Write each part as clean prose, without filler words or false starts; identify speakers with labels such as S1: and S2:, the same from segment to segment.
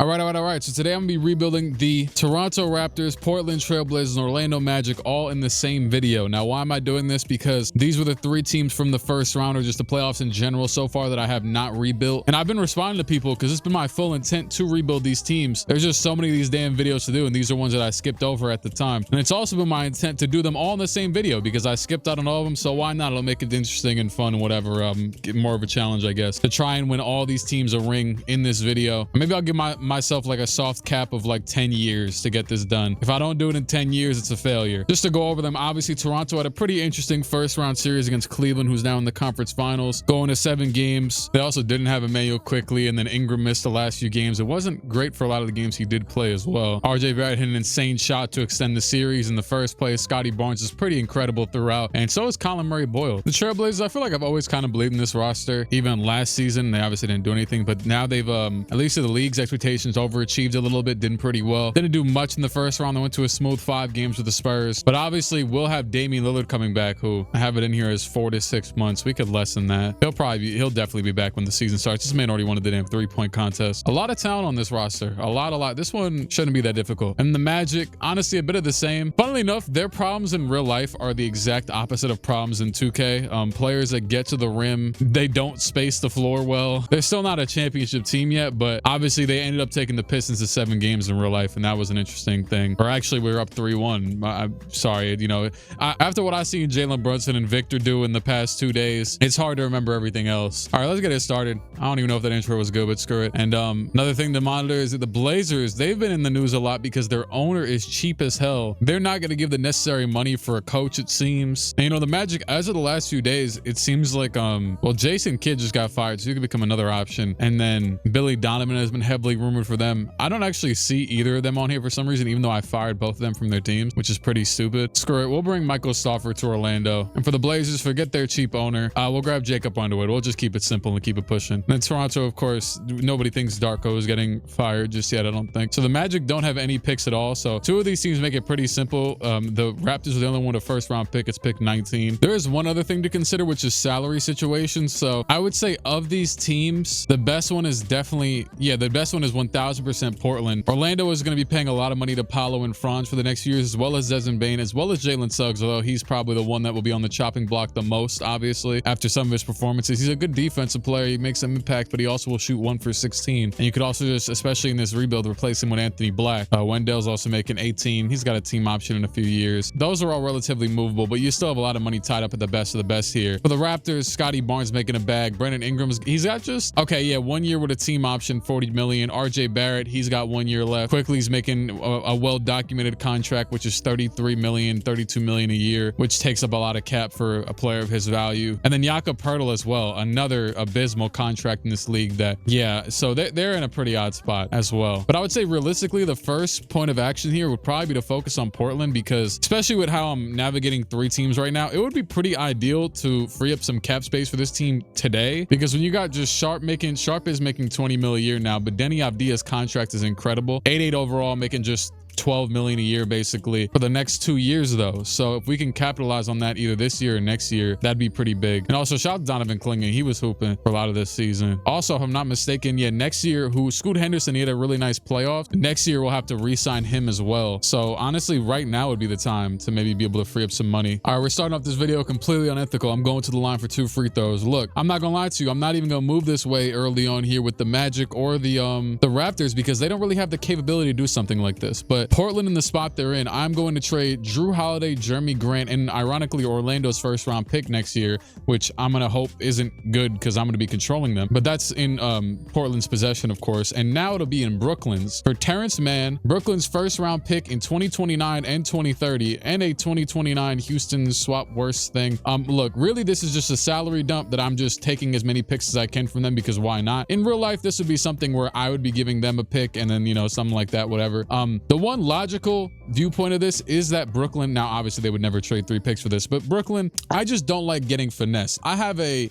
S1: All right. So today I'm gonna be rebuilding the Toronto Raptors, Portland Trailblazers, and Orlando Magic all in the same video. Now, why am I doing this? Because these were the three teams from the first round or just the playoffs in general so far that I have not rebuilt. And I've been responding to people because it's been my full intent to rebuild these teams. There's just so many of these damn videos to do, and these are ones that I skipped over at the time. And it's also been my intent to do them all in the same video because I skipped out on all of them. So why not? It'll make it interesting and fun and whatever. Get more of a challenge, I guess, to try and win all these teams a ring in this video. Or maybe I'll give myself like a soft cap of like 10 years to get this done. If I don't do it in 10 years, it's a failure. Just to go over them, obviously Toronto had a pretty interesting first round series against Cleveland, who's now in the conference finals, going to 7 games. They also didn't have Emmanuel quickly, and then Ingram missed the last few games. It wasn't great for a lot of the games he did play as well. RJ Barrett hit an insane shot to extend the series in the first place. Scotty Barnes is pretty incredible throughout, and so is Colin Murray-Boyle. The Trailblazers, I feel like I've always kind of believed in this roster. Even last season, they obviously didn't do anything, but now they've at least to the league's expectations overachieved a little bit, didn't pretty well. Didn't do much in the first round. They went to a smooth 5 games with the Spurs, but obviously we'll have Damian Lillard coming back, who I have it in here as 4 to 6 months. We could lessen that. He'll definitely be back when the season starts. This man already won the damn 3-point contest. A lot of talent on this roster. A lot. This one shouldn't be that difficult. And the Magic, honestly, a bit of the same. Funnily enough, their problems in real life are the exact opposite of problems in 2K. Players that get to the rim, they don't space the floor well. They're still not a championship team yet, but obviously they ended up taking the Pistons to 7 games in real life, and that was an interesting thing. Or actually, we were up 3-1. I'm sorry, after what I seen Jalen Brunson and Victor do in the past 2 days, it's hard to remember everything else. All right, let's get it started. I don't even know if that intro was good, but screw it. And another thing to monitor is that the Blazers, they've been in the news a lot because their owner is cheap as hell. They're not going to give the necessary money for a coach, it seems. And the Magic, as of the last few days, it seems like well, Jason Kidd just got fired, so he could become another option. And then Billy Donovan has been heavily rumored for them. I don't actually see either of them on here for some reason, even though I fired both of them from their teams, which is pretty stupid. Screw it. We'll bring Michael Stauffer to Orlando. And for the Blazers, forget their cheap owner. We'll grab Jacob Underwood. We'll just keep it simple and keep it pushing. And then Toronto, of course, nobody thinks Darko is getting fired just yet, I don't think. So the Magic don't have any picks at all. So 2 of these teams make it pretty simple. The Raptors are the only one with a first round pick. It's pick 19. There is one other thing to consider, which is salary situations. So I would say of these teams, the best one is definitely, the best one is 1000% Portland. Orlando is going to be paying a lot of money to Paolo and Franz for the next few years, as well as Desmond Bane, as well as Jalen Suggs, although he's probably the one that will be on the chopping block the most, obviously, after some of his performances. He's a good defensive player. He makes some impact, but he also will shoot 1 for 16. And you could also just, especially in this rebuild, replace him with Anthony Black. Wendell's also making 18. He's got a team option in a few years. Those are all relatively movable, but you still have a lot of money tied up at the best of the best here. For the Raptors, Scotty Barnes making a bag. Brandon Ingram's, he's got just, 1 year with a team option, 40 million. RJ Barrett, he's got 1 year left. Quickly's making a well-documented contract, which is 33 million, 32 million a year, which takes up a lot of cap for a player of his value. And then Jakob Poeltl as well, another abysmal contract in this league that, so they're in a pretty odd spot as well. But I would say realistically, the first point of action here would probably be to focus on Portland, because especially with how I'm navigating 3 teams right now, it would be pretty ideal to free up some cap space for this team today, because when you got just Sharp is making 20 mil a year now, but Denny Avdia's contract is incredible. 8-8 overall, making just 12 million a year basically for the next 2 years though. So if we can capitalize on that either this year or next year, that'd be pretty big. And also shout out to Donovan Clingan. He was hooping for a lot of this season. Also, if I'm not mistaken, next year, Scoot Henderson, he had a really nice playoff. Next year we'll have to re-sign him as well. So honestly, right now would be the time to maybe be able to free up some money. All right, we're starting off this video completely unethical. I'm going to the line for 2 free throws. Look, I'm not gonna lie to you, I'm not even gonna move this way early on here with the Magic or the Raptors, because they don't really have the capability to do something like this. But Portland in the spot they're in, I'm going to trade Drew Holiday, Jeremy Grant, and ironically Orlando's first round pick next year, which I'm gonna hope isn't good because I'm gonna be controlling them. But that's in Portland's possession, of course. And now it'll be in Brooklyn's for Terrence Mann, Brooklyn's first round pick in 2029 and 2030, and a 2029 Houston swap worst thing. Look, really this is just a salary dump that I'm just taking as many picks as I can from them, because why not? In real life, this would be something where I would be giving them a pick and then something like that, whatever. The one logical viewpoint of this is that Brooklyn, now obviously they would never trade 3 picks for this, but Brooklyn, I just don't like getting finessed. I have a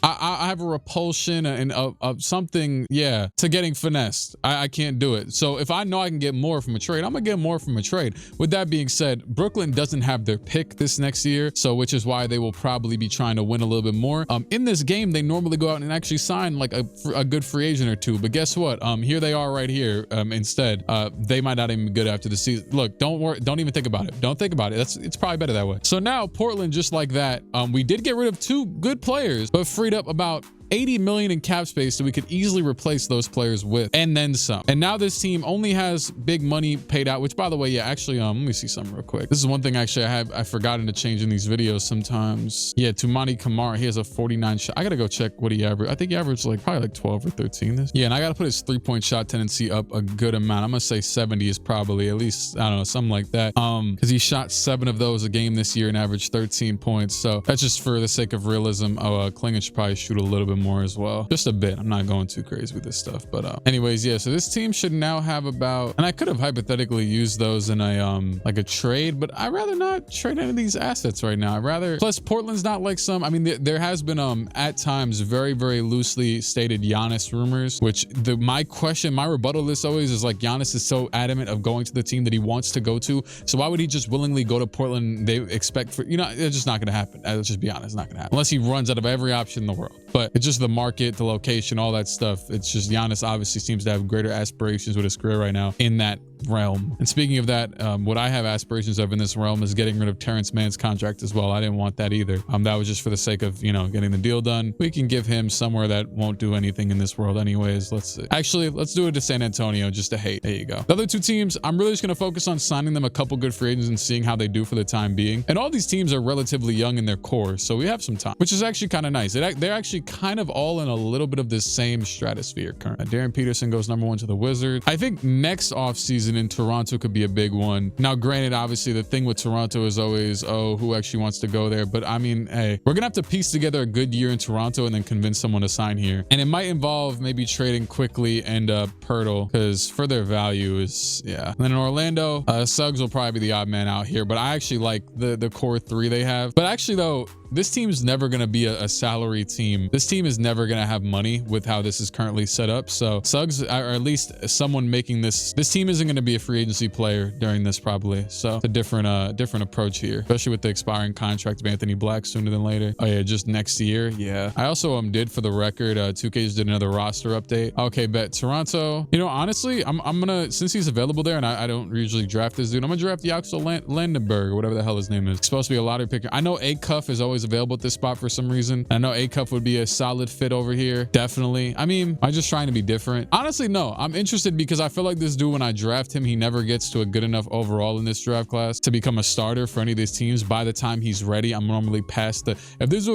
S1: repulsion and something, yeah, to getting finessed. I can't do it. So if I know I can get more from a trade, I'm gonna get more from a trade. With that being said, Brooklyn doesn't have their pick this next year, so which is why they will probably be trying to win a little bit more. In this game, they normally go out and actually sign like a good free agent or two, but guess what? Here they are right here. Instead, they might not even be good after the season. Look, don't worry, don't even think about it. Don't think about it. It's probably better that way. So now Portland, just like that, we did get rid of 2 good players, but freed up about 80 million in cap space that we could easily replace those players with, and then some. And now this team only has big money paid out, which by the way, yeah, actually, let me see something real quick. This is one thing actually I've forgotten to change in these videos sometimes. Yeah, Tumani Kamara, he has a 49 shot. I gotta go check what he averaged. I think he averaged like probably like 12 or 13 this. Yeah, and I gotta put his 3-point shot tendency up a good amount. I'm gonna say 70 is probably at least, I don't know, something like that. Because he shot 7 of those a game this year and averaged 13 points. So that's just for the sake of realism. Clique should probably shoot a little bit more as well, just a bit. I'm not going too crazy with this stuff, but anyways, yeah, so this team should now have about, and I could have hypothetically used those in a like a trade, but I'd rather not trade any of these assets right now. I'd rather, plus Portland's not like some, I mean, there has been at times very loosely stated Giannis rumors, which my rebuttal to this always is like, Giannis is so adamant of going to the team that he wants to go to, so why would he just willingly go to Portland? They expect for, you know, it's just not gonna happen. Let's just be honest, it's not gonna happen unless he runs out of every option in the world. But it's just the market, the location, all that stuff. It's just Giannis obviously seems to have greater aspirations with his career right now in that realm. And speaking of that, what I have aspirations of in this realm is getting rid of Terrence Mann's contract as well. I didn't want that either. That was just for the sake of, you know, getting the deal done. We can give him somewhere that won't do anything in this world anyways. Let's do it to San Antonio just to hate. There you go. The other 2 teams, I'm really just going to focus on signing them a couple good free agents and seeing how they do for the time being. And all these teams are relatively young in their core, so we have some time, which is actually kind of nice. They're actually kind of all in a little bit of this same stratosphere currently. Darren Peterson goes #1 to the Wizards. I think next offseason in Toronto could be a big one. Now, granted, obviously the thing with Toronto is always, oh, who actually wants to go there? But I mean, hey, we're gonna have to piece together a good year in Toronto and then convince someone to sign here. And it might involve maybe trading Quickly and Pirtle, because for their value is, yeah. And then in Orlando, Suggs will probably be the odd man out here, but I actually like the core 3 they have. But actually though, this team's never going to be a salary team. This team is never going to have money with how this is currently set up. So Suggs, or at least someone making this team isn't going to be a free agency player during this probably. So it's a different approach here, especially with the expiring contract of Anthony Black sooner than later. Oh yeah, just next year. Yeah. I also did, for the record, 2K's did another roster update. Okay, bet Toronto. You know, honestly, I'm gonna, since he's available there and I don't usually draft this dude, I'm gonna draft Yaxel Landenberg or whatever the hell his name is. He's supposed to be a lottery picker. I know A-Cuff is always available at this spot for some reason. I know A-Cuff would be a solid fit over here. Definitely. I mean, I'm just trying to be different. Honestly, no, I'm interested because I feel like this dude, when I draft him, he never gets to a good enough overall in this draft class to become a starter for any of these teams. By the time he's ready, I'm normally past the, if this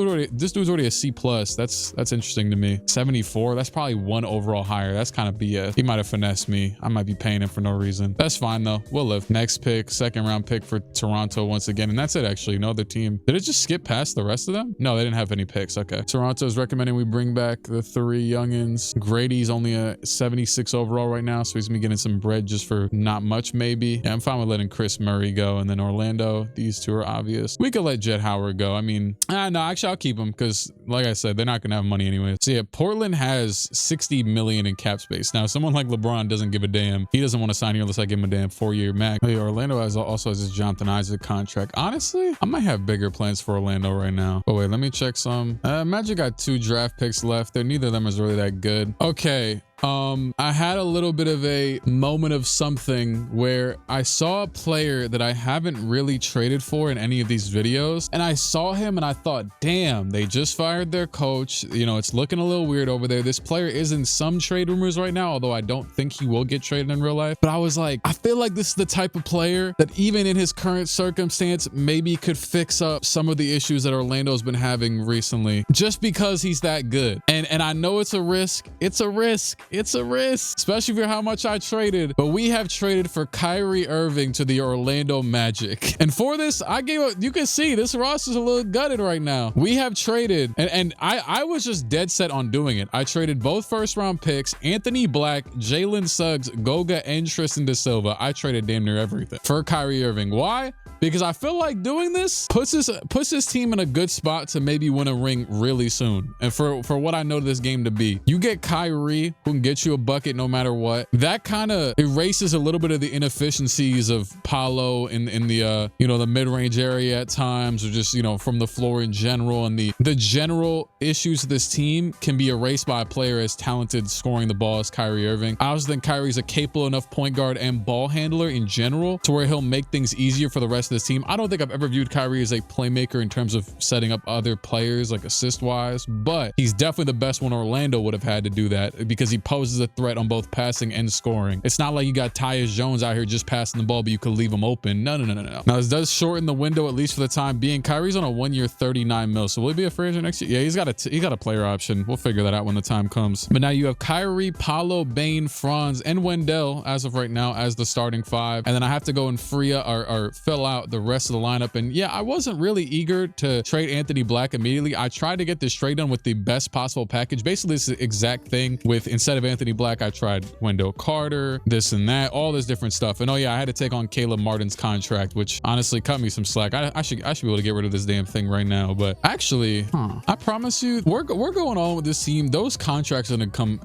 S1: dude's already a C+, that's interesting to me. 74, that's probably 1 overall higher. That's kind of BS. He might have finessed me. I might be paying him for no reason. That's fine though. We'll live. Next pick, 2nd round pick for Toronto once again. And that's it actually. No other team. Did it just skip past the rest of them? No, they didn't have any picks. Okay. Toronto's recommending we bring back the 3 youngins. Grady's only a 76 overall right now, so he's gonna be getting some bread just for not much maybe. Yeah, I'm fine with letting Chris Murray go. And then Orlando, these 2 are obvious. We could let Jet Howard go. I mean, no, actually I'll keep him because like I said, they're not gonna have money anyway. So yeah, Portland has 60 million in cap space. Now, someone like LeBron doesn't give a damn. He doesn't want to sign here unless I give him a damn 4-year max. Hey, Orlando also has this Jonathan Isaac contract. Honestly, I might have bigger plans for Orlando right now. But wait, let me check some. Magic got 2 draft picks left. Neither of them is really that good. Okay. I had a little bit of a moment of something where I saw a player that I haven't really traded for in any of these videos, and I saw him and I thought, damn, they just fired their coach. You know, it's looking a little weird over there. This player is in some trade rumors right now, although I don't think he will get traded in real life. But I was like, I feel like this is the type of player that even in his current circumstance, maybe could fix up some of the issues that Orlando's been having recently, just because he's that good. And I know it's a risk. It's a risk. It's a risk, especially for how much I traded. But we have traded for Kyrie Irving to the Orlando Magic. And for this, I gave up. You can see this roster's a little gutted right now. We have traded, and I was just dead set on doing it. I traded both first-round picks, Anthony Black, Jalen Suggs, Goga, and Tristan Da Silva. I traded damn near everything for Kyrie Irving. Why? Because I feel like doing this puts this team in a good spot to maybe win a ring really soon. And for what I know this game to be, you get Kyrie, who can get you a bucket no matter what. That kind of erases a little bit of the inefficiencies of Paolo in the the mid-range area at times, or just from the floor in general, and the general issues of this team can be erased by a player as talented scoring the ball as Kyrie Irving. I also think Kyrie's a capable enough point guard and ball handler in general to where he'll make things easier for the rest of this team. I don't think I've ever viewed Kyrie as a playmaker in terms of setting up other players, like assist-wise, but he's definitely the best one Orlando would have had to do that, because he poses a threat on both passing and scoring. It's not like you got Tyus Jones out here just passing the ball, but you could leave him open. No. Now, this does shorten the window, at least for the time being. Kyrie's on a 1-year, $39 million. So will he be a free agent next year? Yeah, he got a player option. We'll figure that out when the time comes. But now you have Kyrie, Paolo, Bane, Franz, and Wendell as of right now as the starting 5. And then I have to go and free up or fill out the rest of the lineup. And yeah, I wasn't really eager to trade Anthony Black immediately. I tried to get this trade done with the best possible package. Basically, it's the exact thing with, instead of Anthony Black, I tried Wendell Carter, this and that, all this different stuff. And oh yeah, I had to take on Caleb Martin's contract, which honestly cut me some slack. I should be able to get rid of this damn thing right now. But actually, I promise you, we're going on with this team. Those contracts are going to come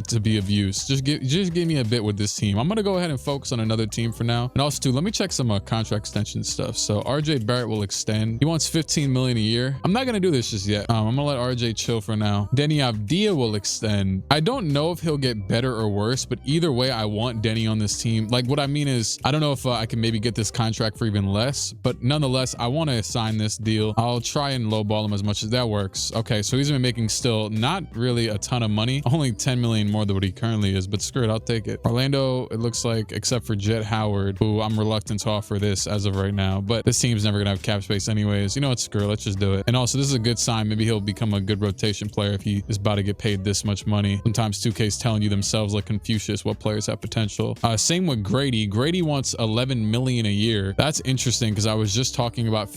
S1: to be of use. Just give me a bit with this team. I'm going to go ahead and focus on another team for now. And also, too, let me check some contract extension stuff. So RJ Barrett will extend. He wants $15 million a year. I'm not going to do this just yet. I'm going to let RJ chill for now. Denny Avdia will extend. I don't know if he'll get better or worse, but either way, I want Denny on this team. Like, what I mean is, I don't know if I can maybe get this contract for even less, but nonetheless, I want to sign this deal. I'll try and lowball him as much as that works. Okay, so he's been making still not really a ton of money, only 10 million more than what he currently is, but screw it, I'll take it. Orlando, it looks like, except for Jet Howard, who I'm reluctant to offer this as of right now, but this team's never gonna have cap space anyways. You know what, screw it, let's just do it. And also, this is a good sign. Maybe he'll become a good rotation player if he is about to get paid this much money. Sometimes 2K's telling you themselves, like Confucius, what players have potential. Same with Grady. Grady wants 11 million a year. That's interesting, because I was just talking about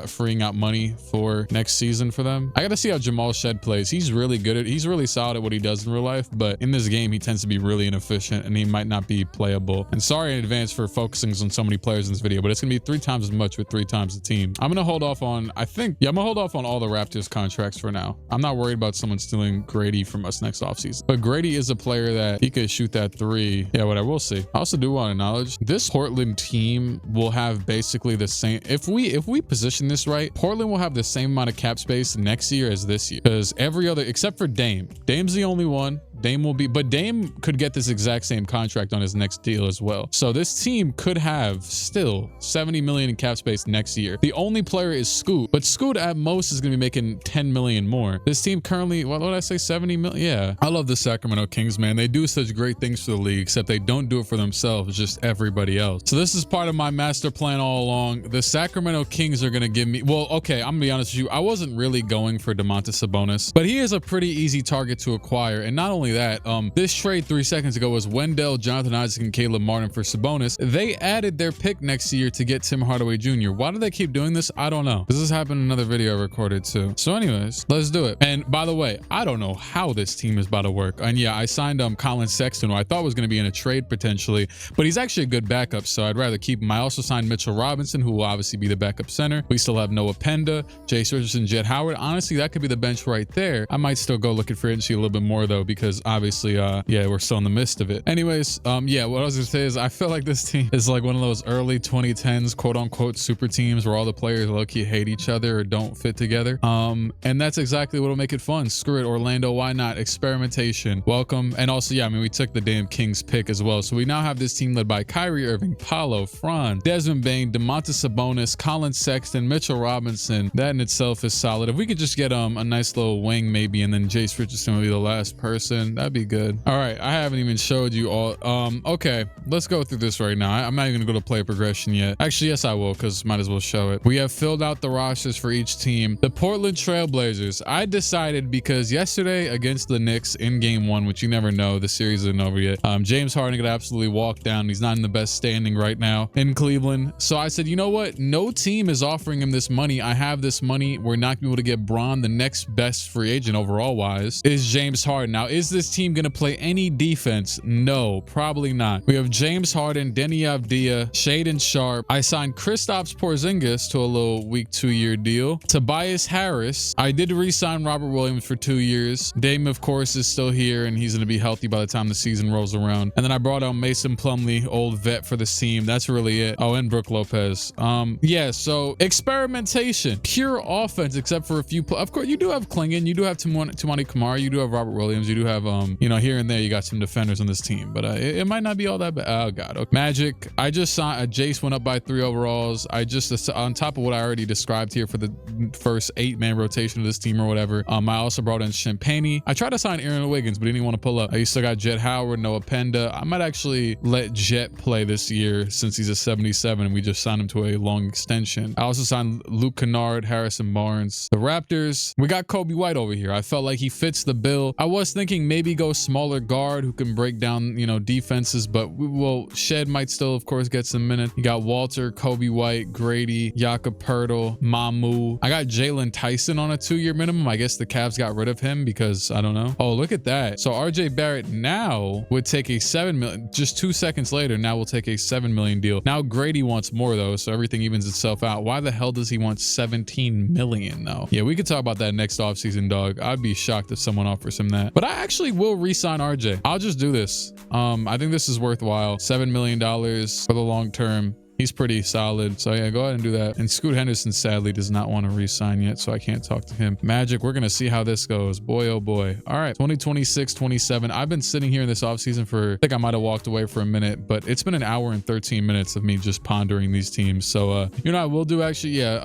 S1: freeing out money for next season for them. I gotta see how Jamal Shed plays. He's really good he's really solid at what he does in real life, but in this game he tends to be really inefficient and he might not be playable. And sorry in advance for focusing on so many players in this video, but it's gonna be 3 times as much with 3 times the team. I'm gonna hold off on, I'm gonna hold off on all the Raptors contracts for now. I'm not worried about someone stealing Grady from us next offseason, but Grady is a player that he could shoot that 3. Yeah, whatever, we'll see. I also do want to acknowledge this Portland team will have basically the same, if we position this right, Portland will have the same amount of cap space next year as this year, because every other, except for Dame's the only one. Dame will be, but Dame could get this exact same contract on his next deal as well. So this team could have still 70 million in cap space next year. The only player is Scoot, but Scoot at most is going to be making 10 million more. This team currently, what did I say, 70 million? Yeah, I love the Sacramento Kings, man. They do such great things for the league, except they don't do it for themselves, just everybody else. So this is part of my master plan all along. The Sacramento Kings are going to give me, well, okay, I'm gonna be honest with you, I wasn't really going for Domantas Sabonis, but he is a pretty easy target to acquire. And not only that, this trade 3 seconds ago was Wendell, Jonathan Isaac, and Caleb Martin for Sabonis. They added their pick next year to get Tim Hardaway Jr. Why do they keep doing this? I don't know. This has happened in another video I recorded too. So anyways, let's do it. And by the way, I don't know how this team is about to work. And yeah, I signed Colin Sexton, who I thought was going to be in a trade potentially, but he's actually a good backup, so I'd rather keep him. I also signed Mitchell Robinson, who will obviously be the backup center. We still have Noah Penda, Jace Richardson, Jet Howard. Honestly, that could be the bench right there. I might still go looking for agency a little bit more though, because obviously, yeah, we're still in the midst of it. Anyways, yeah, what I was gonna say is I feel like this team is like one of those early 2010s quote unquote super teams where all the players low-key hate each other or don't fit together. And that's exactly what'll make it fun. Screw it, Orlando, why not? Experimentation, welcome. And also, yeah, I mean, we took the damn Kings pick as well. So we now have this team led by Kyrie Irving, Paolo, Franz, Desmond Bane, Domantas Sabonis, Colin Sexton, Mitchell Robinson. That in itself is solid. If we could just get a nice little wing maybe, and then Jace Richardson will be the last person. man. That'd be good. All right, I haven't even showed you all. Okay, let's go through this right now. I'm not even gonna go to player progression yet. Actually, yes, I will, because might as well show it. We have filled out the rosters for each team. The Portland Trailblazers. I decided because yesterday against the Knicks in game 1, which you never know, the series isn't over yet. James Harden got absolutely walked down. He's not in the best standing right now in Cleveland. So I said, you know what? No team is offering him this money. I have this money. We're not gonna be able to get Bron. The next best free agent overall wise is James Harden. Now, is this team gonna play any defense? No, probably not. We have James Harden, Denny Avdia, Shaedon Sharpe. I signed Kristaps Porzingis to a little weak 2-year deal. Tobias Harris. I did re-sign Robert Williams for 2 years. Dame, of course, is still here, and he's gonna be healthy by the time the season rolls around. And then I brought on Mason Plumlee, old vet for this team. That's really it. Oh, and Brook Lopez. Yeah, so experimentation, pure offense, except for a few. Of course, you do have Klingon, you do have Tumani Kamara, you do have Robert Williams, you do have you know, here and there you got some defenders on this team, but it might not be all that bad. Oh god. Okay. Magic. I just saw Jace went up by 3 overalls. I just, on top of what I already described here for the first 8-man rotation of this team or whatever. I also brought in Champagny. I tried to sign Aaron Wiggins, but he didn't want to pull up. I still got Jet Howard, Noah Penda. I might actually let Jet play this year since he's a 77 and we just signed him to a long extension. I also signed Luke Kennard, Harrison Barnes. The Raptors, we got Kobe White over here. I felt like he fits the bill. I was thinking maybe go smaller guard who can break down, you know, defenses, but Shed might still, of course, get some minutes. You got Walter, Kobe White, Grady, Jakob Poeltl, Mamu. I got Jalen Tyson on a 2-year minimum. I guess the Cavs got rid of him because I don't know. Oh, look at that. So RJ Barrett now would take a 7 million, just 2 seconds later, now we'll take a 7 million deal. Now Grady wants more though, so everything evens itself out. Why the hell does he want 17 million though? Yeah, we could talk about that next offseason, dog. I'd be shocked if someone offers him that. But I actually will re-sign RJ. I'll just do this. I think this is worthwhile. $7 million for the long term. He's pretty solid. So yeah, go ahead and do that. And Scoot Henderson sadly does not want to re-sign yet, so I can't talk to him. Magic, we're going to see how this goes. Boy, oh boy. All right, 2026, 27. I've been sitting here in this offseason for, I think I might have walked away for a minute, but it's been an hour and 13 minutes of me just pondering these teams. So, you know, I will do actually, yeah.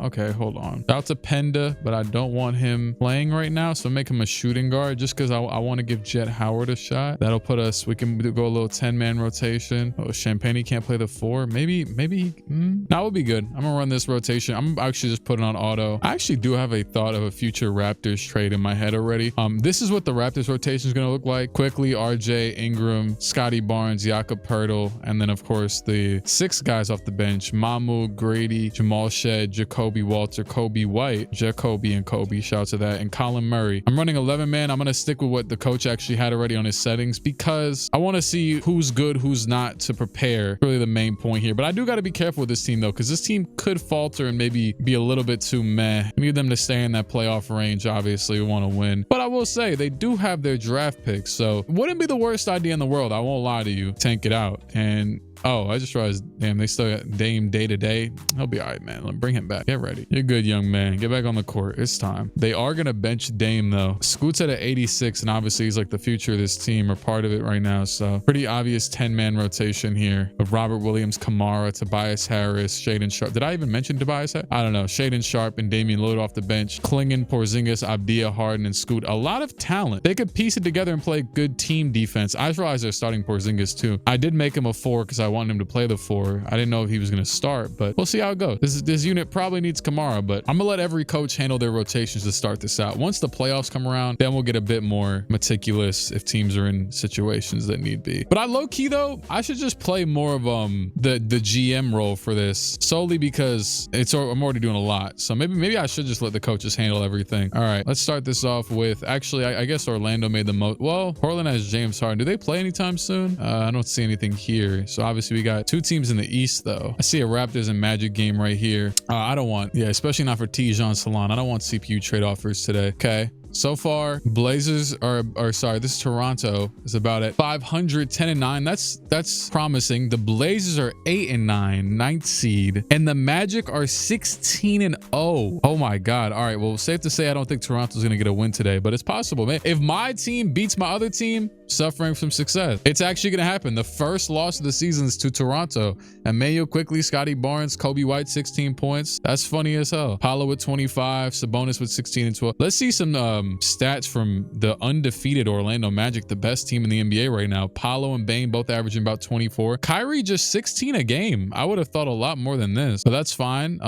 S1: Okay, hold on. Out to Penda, but I don't want him playing right now. So make him a shooting guard just because I want to give Jet Howard a shot. That'll put us, we can go a little 10-man rotation. Oh, Champagny can't play the 4. Maybe that would be good. I'm gonna run this rotation. I'm actually just putting on auto. I actually do have a thought of a future Raptors trade in my head already. This is what the Raptors rotation is gonna look like. Quickly, RJ, Ingram, Scotty Barnes, Jakob Poeltl, and then of course the 6 guys off the bench: Mamu, Grady, Jamal Shed, Jacoby Walter, Kobe White, Jacoby and Kobe, shout out to that, and Colin Murray. I'm running 11-man. I'm gonna stick with what the coach actually had already on his settings because I want to see who's good, who's not, to prepare. Really the main point here. But I do got to be careful with this team though, because this team could falter and maybe be a little bit too meh. We need them to stay in that playoff range. Obviously we want to win, but I will say they do have their draft picks, so it wouldn't be the worst idea in the world. I won't lie to you. Tank it out. And oh, I just realized, damn, they still got Dame day to day. He'll be all right, man. Let me bring him back. Get ready. You're good, young man. Get back on the court. It's time. They are going to bench Dame, though. Scoot's at an 86, and obviously he's like the future of this team or part of it right now. So pretty obvious 10-man rotation here of Robert Williams, Kamara, Tobias Harris, Shaedon Sharpe. Did I even mention Tobias Harris? I don't know. Shaedon Sharpe and Damian Lillard off the bench. Klingon, Porzingis, Avdia, Harden, and Scoot. A lot of talent. They could piece it together and play good team defense. I just realized they're starting Porzingis, too. I did make him a 4 because I wanted him to play the 4. I didn't know if he was going to start, but we'll see how it goes. This unit probably needs Kamara, but I'm gonna let every coach handle their rotations to start this out. Once the playoffs come around, then we'll get a bit more meticulous if teams are in situations that need be. But I low-key though, I should just play more of the GM role for this, solely because I'm already doing a lot. So maybe I should just let the coaches handle everything. All right, let's start this off with, actually, I guess Orlando made the most. Well, Portland has James Harden. Do they play anytime soon? I don't see anything here. So obviously we got 2 teams in the East though. I see a Raptors and Magic game right here. I don't want, yeah, especially not for Tijon Salon. I don't want CPU trade offers today. Okay. So far, Blazers are sorry, this is Toronto is about at 510-9. That's promising. The Blazers are 8-9, 9th seed, and the Magic are 16-0. Oh my God. All right, well, safe to say I don't think Toronto's gonna get a win today, but it's possible, man. If my team beats my other team, suffering from success, it's actually gonna happen. The first loss of the season is to Toronto. And Mayo quickly, Scotty Barnes, Kobe White, 16 points. That's funny as hell. Paolo with 25, Sabonis with 16 and 12. Let's see some stats from the undefeated Orlando Magic, the best team in the NBA right now. Paolo and Bane both averaging about 24. Kyrie just 16 a game. I would have thought a lot more than this, but that's fine.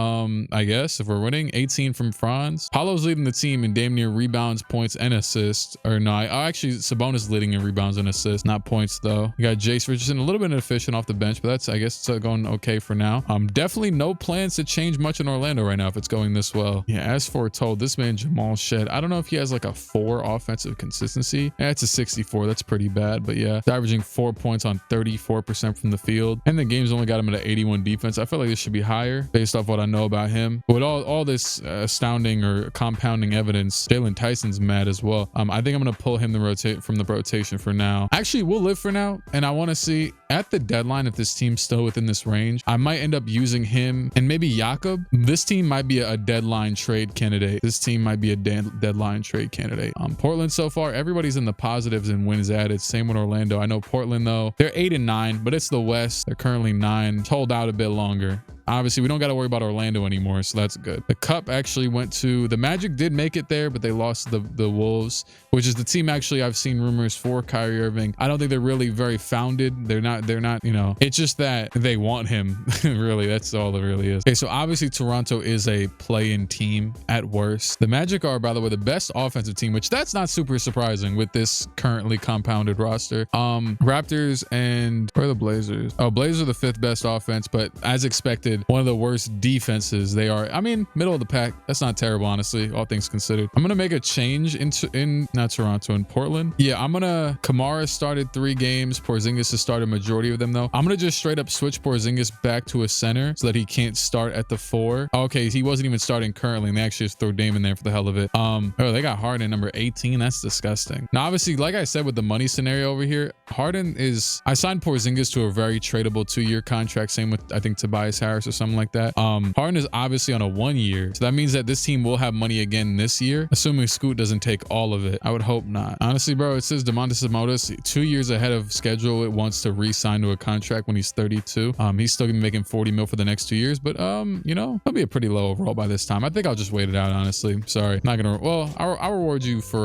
S1: I guess if we're winning. 18 from Franz. Paolo's leading the team in damn near rebounds, points, and assists. Or no, actually Sabonis leading in rebounds and assists, not points though. You got Jace Richardson, a little bit inefficient off the bench, but that's, I guess it's going okay for now. Definitely no plans to change much in Orlando right now if it's going this well. Yeah, as foretold, this man Jamal Shed, I don't know if he has like a 4 offensive consistency. Yeah, it's a 64. That's pretty bad, but yeah, he's averaging 4 points on 34% from the field, and the game's only got him at an 81 defense. I feel like this should be higher based off what I know about him. With all this astounding or compounding evidence, Jalen Tyson's mad as well. I think I'm gonna pull him from the rotation for now. Actually, we'll live for now, and I want to see at the deadline if this team's still within this range. I might end up using him and maybe Jakob. This team might be a deadline trade candidate. This team might be a deadline trade candidate. Portland so far, everybody's in the positives and wins added. Same with Orlando. I know Portland though, they're 8-9, but it's the West. They're currently 9. Hold out a bit longer. Obviously, we don't got to worry about Orlando anymore, so that's good. The cup actually went to the Magic, did make it there, but they lost the Wolves, which is the team actually I've seen rumors for Kyrie Irving. I don't think they're really very founded. They're not, you know, it's just that they want him. Really, that's all it really is. Okay, so obviously Toronto is a play-in team at worst. The Magic are, by the way, the best offensive team, which that's not super surprising with this currently compounded roster. Raptors and where are the Blazers? Oh, Blazers are the 5th best offense, but as expected, one of the worst defenses. They are, I mean, middle of the pack. That's not terrible, honestly, all things considered. I'm gonna make a change in not Toronto, in Portland. Yeah, Kamara started 3 games. Porzingis has started majority of them though. I'm gonna just straight up switch Porzingis back to a center so that he can't start at the 4. Okay, he wasn't even starting currently, and they actually just throw Dame in there for the hell of it. Oh, they got Harden number 18. That's disgusting. Now, obviously, like I said with the money scenario over here, Harden is, I signed Porzingis to a very tradable 2-year contract. Same with, I think, Tobias Harris or something like that. Harden is obviously on a 1 year, so that means that this team will have money again this year, assuming Scoot doesn't take all of it. I would hope not. Honestly, bro, it says Domantas Sabonis 2 years ahead of schedule. It wants to re-sign to a contract when he's 32. He's still gonna be making 40 mil for the next 2 years, but you know, he'll be a pretty low overall by this time. I think I'll just wait it out, honestly. Sorry, not gonna, well, I'll reward you for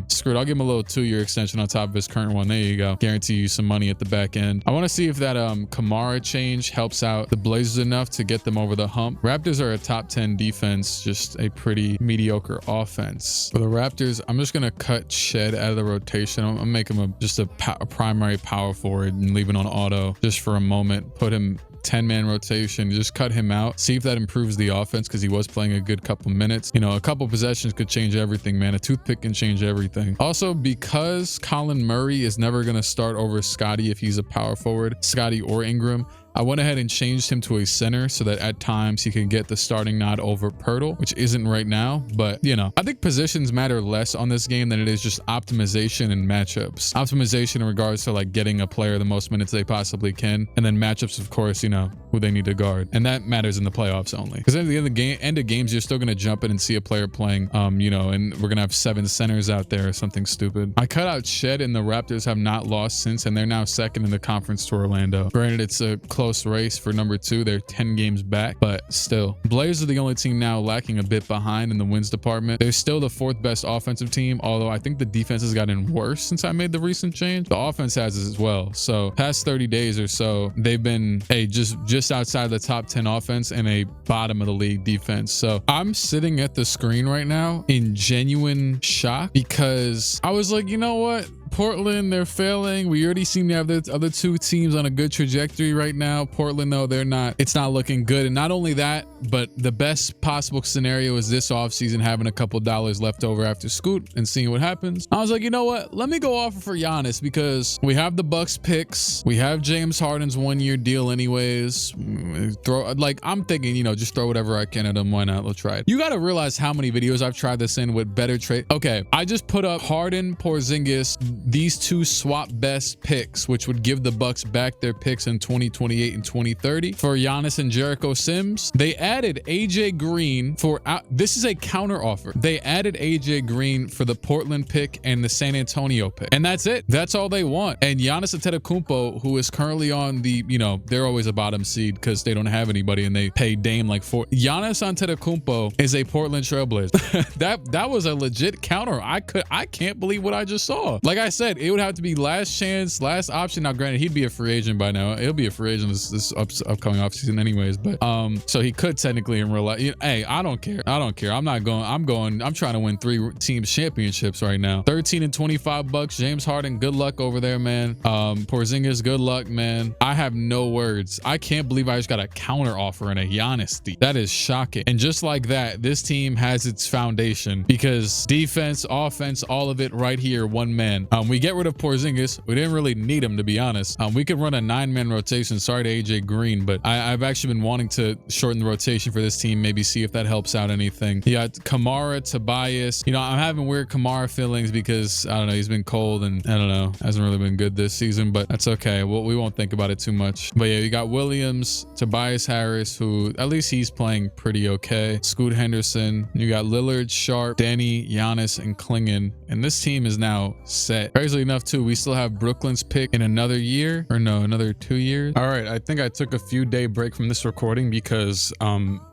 S1: screw it, I'll give him a little 2-year extension on top of his current one. There you go. Guarantee you some money at the back end. I want to see if that Kamara change helps out the Blazers enough to get them over the hump. Raptors are a top 10 defense, just a pretty mediocre offense. For the Raptors, I'm just gonna cut Shed out of the rotation. I'm gonna make him just a primary power forward and leave it on auto just for a moment. Put him 10-man rotation, just cut him out, see if that improves the offense, because he was playing a good couple minutes. You know, a couple possessions could change everything, man. A toothpick can change everything. Also, because Colin Murray is never going to start over Scotty if he's a power forward, Scotty or Ingram, I went ahead and changed him to a center so that at times he can get the starting nod over Pirtle, which isn't right now. But, you know, I think positions matter less on this game than it is just optimization and matchups. Optimization in regards to like getting a player the most minutes they possibly can. And then matchups, of course, you know, who they need to guard. And that matters in the playoffs only. Because at the end of games, you're still going to jump in and see a player playing, you know, and we're going to have 7 centers out there or something stupid. I cut out Shed, and the Raptors have not lost since, and they're now 2nd in the conference to Orlando. Granted, it's a close race for number 2. They're 10 games back, but still, Blazers are the only team now lacking a bit behind in the wins department. They're still the 4th best offensive team, although I think the defense has gotten worse since I made the recent change. The offense has as well. So past 30 days or so, they've been just outside the top 10 offense and a bottom of the league defense. So I'm sitting at the screen right now in genuine shock, because I was like, you know what? Portland, they're failing. We already seem to have the other 2 teams on a good trajectory right now. Portland, though, they're not. It's not looking good. And not only that, but the best possible scenario is this offseason having a couple dollars left over after Scoot and seeing what happens. I was like, you know what? Let me go offer for Giannis, because we have the Bucks picks. We have James Harden's 1-year deal anyways. I'm thinking, you know, just throw whatever I can at him. Why not? Let's try it. You got to realize how many videos I've tried this in with better trade. Okay, I just put up Harden, Porzingis, these two swap best picks, which would give the Bucks back their picks in 2028 and 2030 for Giannis and Jericho Sims. They added AJ Green for, this is a counter offer. They added AJ Green for the Portland pick and the San Antonio pick. And that's it. That's all they want. And Giannis Antetokounmpo, who is currently on the, you know, they're always a bottom seed because they don't have anybody and they pay Dame like Giannis Antetokounmpo is a Portland Trailblazer. that was a legit counter. I can't believe what I just saw. Like I said, it would have to be last chance, last option. Now, granted, he'd be a free agent by now. He'll be a free agent this upcoming offseason anyways. But so he could technically in real life. Hey, I don't care. I'm trying to win 3 teams championships right now. 13 and 25 bucks. James Harden, good luck over there, man. Porzingis, good luck, man. I have no words. I can't believe I just got a counter offer and a Giannis deal. That is shocking. And just like that, this team has its foundation because defense, offense, all of it right here, one man. We get rid of Porzingis. We didn't really need him, to be honest. We could run a 9-man rotation. Sorry to AJ Green, but I've actually been wanting to shorten the rotation for this team, maybe see if that helps out anything. You got Kamara, Tobias. You know, I'm having weird Kamara feelings because, I don't know, he's been cold and I don't know, hasn't really been good this season, but that's okay. We won't think about it too much. But yeah, you got Williams, Tobias Harris, who at least he's playing pretty okay. Scoot Henderson. You got Lillard, Sharp, Danny, Giannis, and Klingon. And this team is now set. Crazily enough, too, we still have Brooklyn's pick in another year, or no, another 2 years. All right, I think I took a few day break from this recording because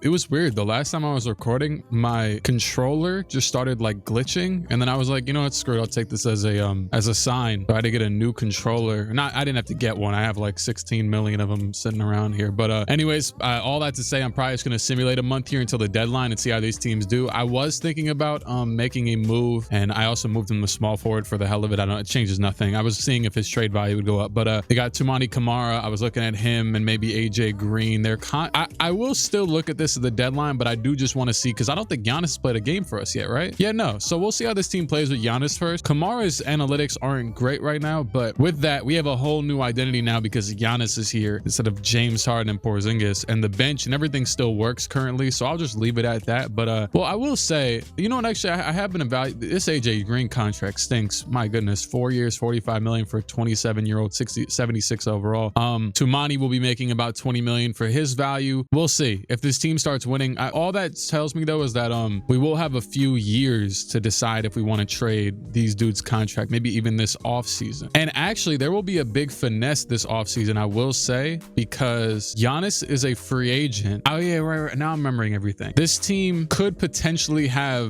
S1: it was weird. The last time I was recording, my controller just started like glitching, and then I was like, you know what, screw it, I'll take this as a sign. So I had to get a new controller. I didn't have to get one. I have like 16 million of them sitting around here. But anyways, all that to say, I'm probably just gonna simulate a month here until the deadline and see how these teams do. I was thinking about making a move, and I also moved him to small forward for the hell of it. I don't know, it changes nothing. I was seeing if his trade value would go up, but they got Tumani Kamara. I was looking at him and maybe AJ Green. I will still look at this at the deadline, but I do just want to see, because I don't think Giannis has played a game for us yet, right? Yeah, no. So we'll see how this team plays with Giannis first. Kamara's analytics aren't great right now, but with that, we have a whole new identity now because Giannis is here instead of James Harden and Porzingis, and the bench and everything still works currently. So I'll just leave it at that. But well, I will say, you know what? Actually, I have been evaluating this AJ Green contract stinks. My goodness, 4 years, 45 million for a 27-year-old, 76 overall. Tumani will be making about 20 million for his value. We'll see if this team starts winning. All that tells me though is that we will have a few years to decide if we want to trade these dudes' contract, maybe even this offseason. And actually, there will be a big finesse this offseason, I will say, because Giannis is a free agent. Oh yeah, right. Now I'm remembering everything. This team could potentially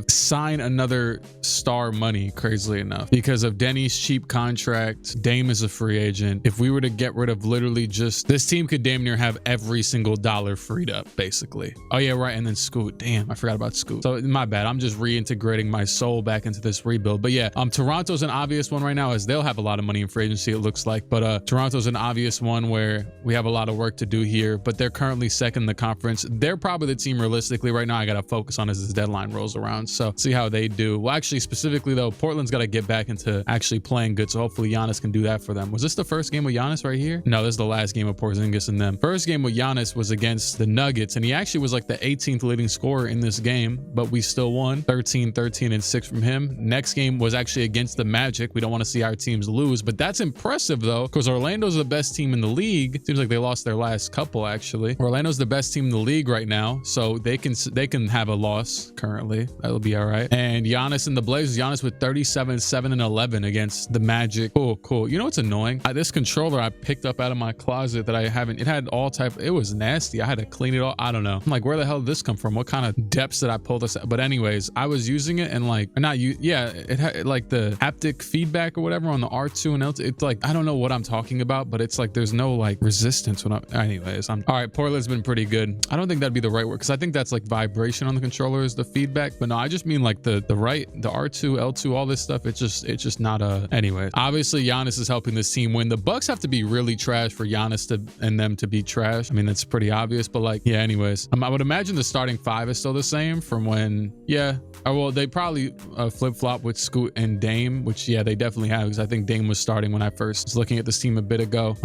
S1: sign another star money, crazily enough, because of Denny's cheap contract. Dame is a free agent. If we were to get rid of literally just this team, could damn near have every single dollar freed up, basically. Oh yeah, right. And then Scoot. Damn, I forgot about Scoot. So my bad. I'm just reintegrating my soul back into this rebuild. But yeah, Toronto's an obvious one right now, as they'll have a lot of money in free agency, it looks like. But Toronto's an obvious one where we have a lot of work to do here, but they're currently second in the conference. They're probably the team realistically right now I got to focus on as this deadline rolls around. So see how they do. Well, actually, specifically though, Portland's got to get back into actually playing good. So hopefully Giannis can do that for them. Was this the first game with Giannis right here? No, this is the last game with Porzingis and them. First game with Giannis was against the Nuggets, and he actually was like the 18th leading scorer in this game, but we still won 13, 13, and 6 from him. Next game was actually against the Magic. We don't want to see our teams lose, but that's impressive though, because Orlando's the best team in the league. Seems like they lost their last couple actually. Orlando's the best team in the league right now, so they can have a loss currently. That'll be all right. And Giannis and the Blazers, Giannis with 37, 7, and 11 against the Magic. Oh, cool. You know what's annoying? This controller I picked up out of my closet that I haven't, it had all type, it was nasty. I had to clean it all. I don't know. I'm like, where the hell did this come from? What kind of depths did I pull this at? But anyways, I was using it and like, not you, yeah, it had like the haptic feedback or whatever on the R2 and L2. It's like, I don't know what I'm talking about, but it's like, there's no like resistance when anyways, all right. Portland's been pretty good. I don't think that'd be the right word, because I think that's like vibration on the controller is the feedback, but no, I just mean like the R2, L2, all this stuff. It's just not anyway. Obviously Giannis is helping this team win. The Bucks have to be really trash for Giannis and them to be trash. I mean, that's pretty obvious, but like, yeah, anyways, I would imagine the starting 5 is still the same from when, yeah. Well, they probably flip-flop with Scoot and Dame, which yeah, they definitely have, because I think Dame was starting when I first was looking at this team a bit ago.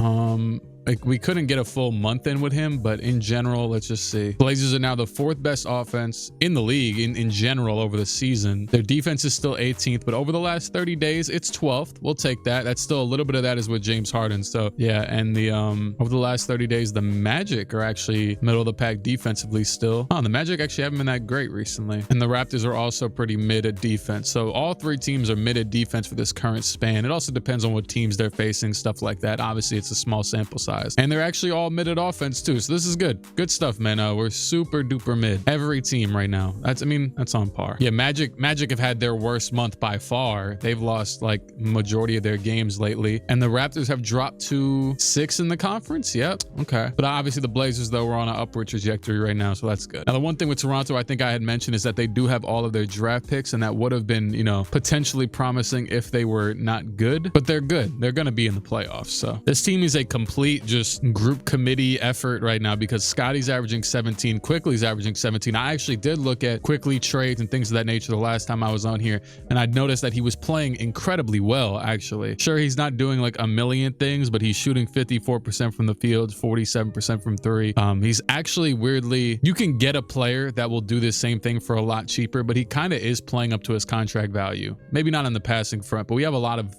S1: like we couldn't get a full month in with him, but in general, let's just see. Blazers are now the 4th best offense in the league in general over the season. Their defense is still 18th, but over the last 30 days, it's 12th. We'll take that. That's still a little bit of that is with James Harden. So yeah, and the over the last 30 days, the Magic are actually middle of the pack defensively still. The Magic actually haven't been that great recently. And the Raptors are also pretty mid at defense. So all 3 teams are mid at defense for this current span. It also depends on what teams they're facing, stuff like that. Obviously, it's a small sample size. And they're actually all mid at offense too. So this is good. Good stuff, man. We're super duper mid. Every team right now. That's on par. Yeah, Magic have had their worst month by far. They've lost like majority of their games lately. And the Raptors have dropped to 6 in the conference. Yep. Okay. But obviously the Blazers though were on an upward trajectory right now. So that's good. Now the one thing with Toronto I think I had mentioned is that they do have all of their draft picks, and that would have been, you know, potentially promising if they were not good, but they're good. They're going to be in the playoffs. So this team is a complete just group committee effort right now because Scotty's averaging 17, Quickly's averaging 17. I actually did look at Quickly trades and things of that nature the last time I was on here, and I'd noticed that he was playing incredibly well, actually. Sure, he's not doing like a million things, but he's shooting 54% from the field, 47% from 3. He's actually weirdly, you can get a player that will do this same thing for a lot cheaper, but he kind of is playing up to his contract value. Maybe not on the passing front, but we have a lot of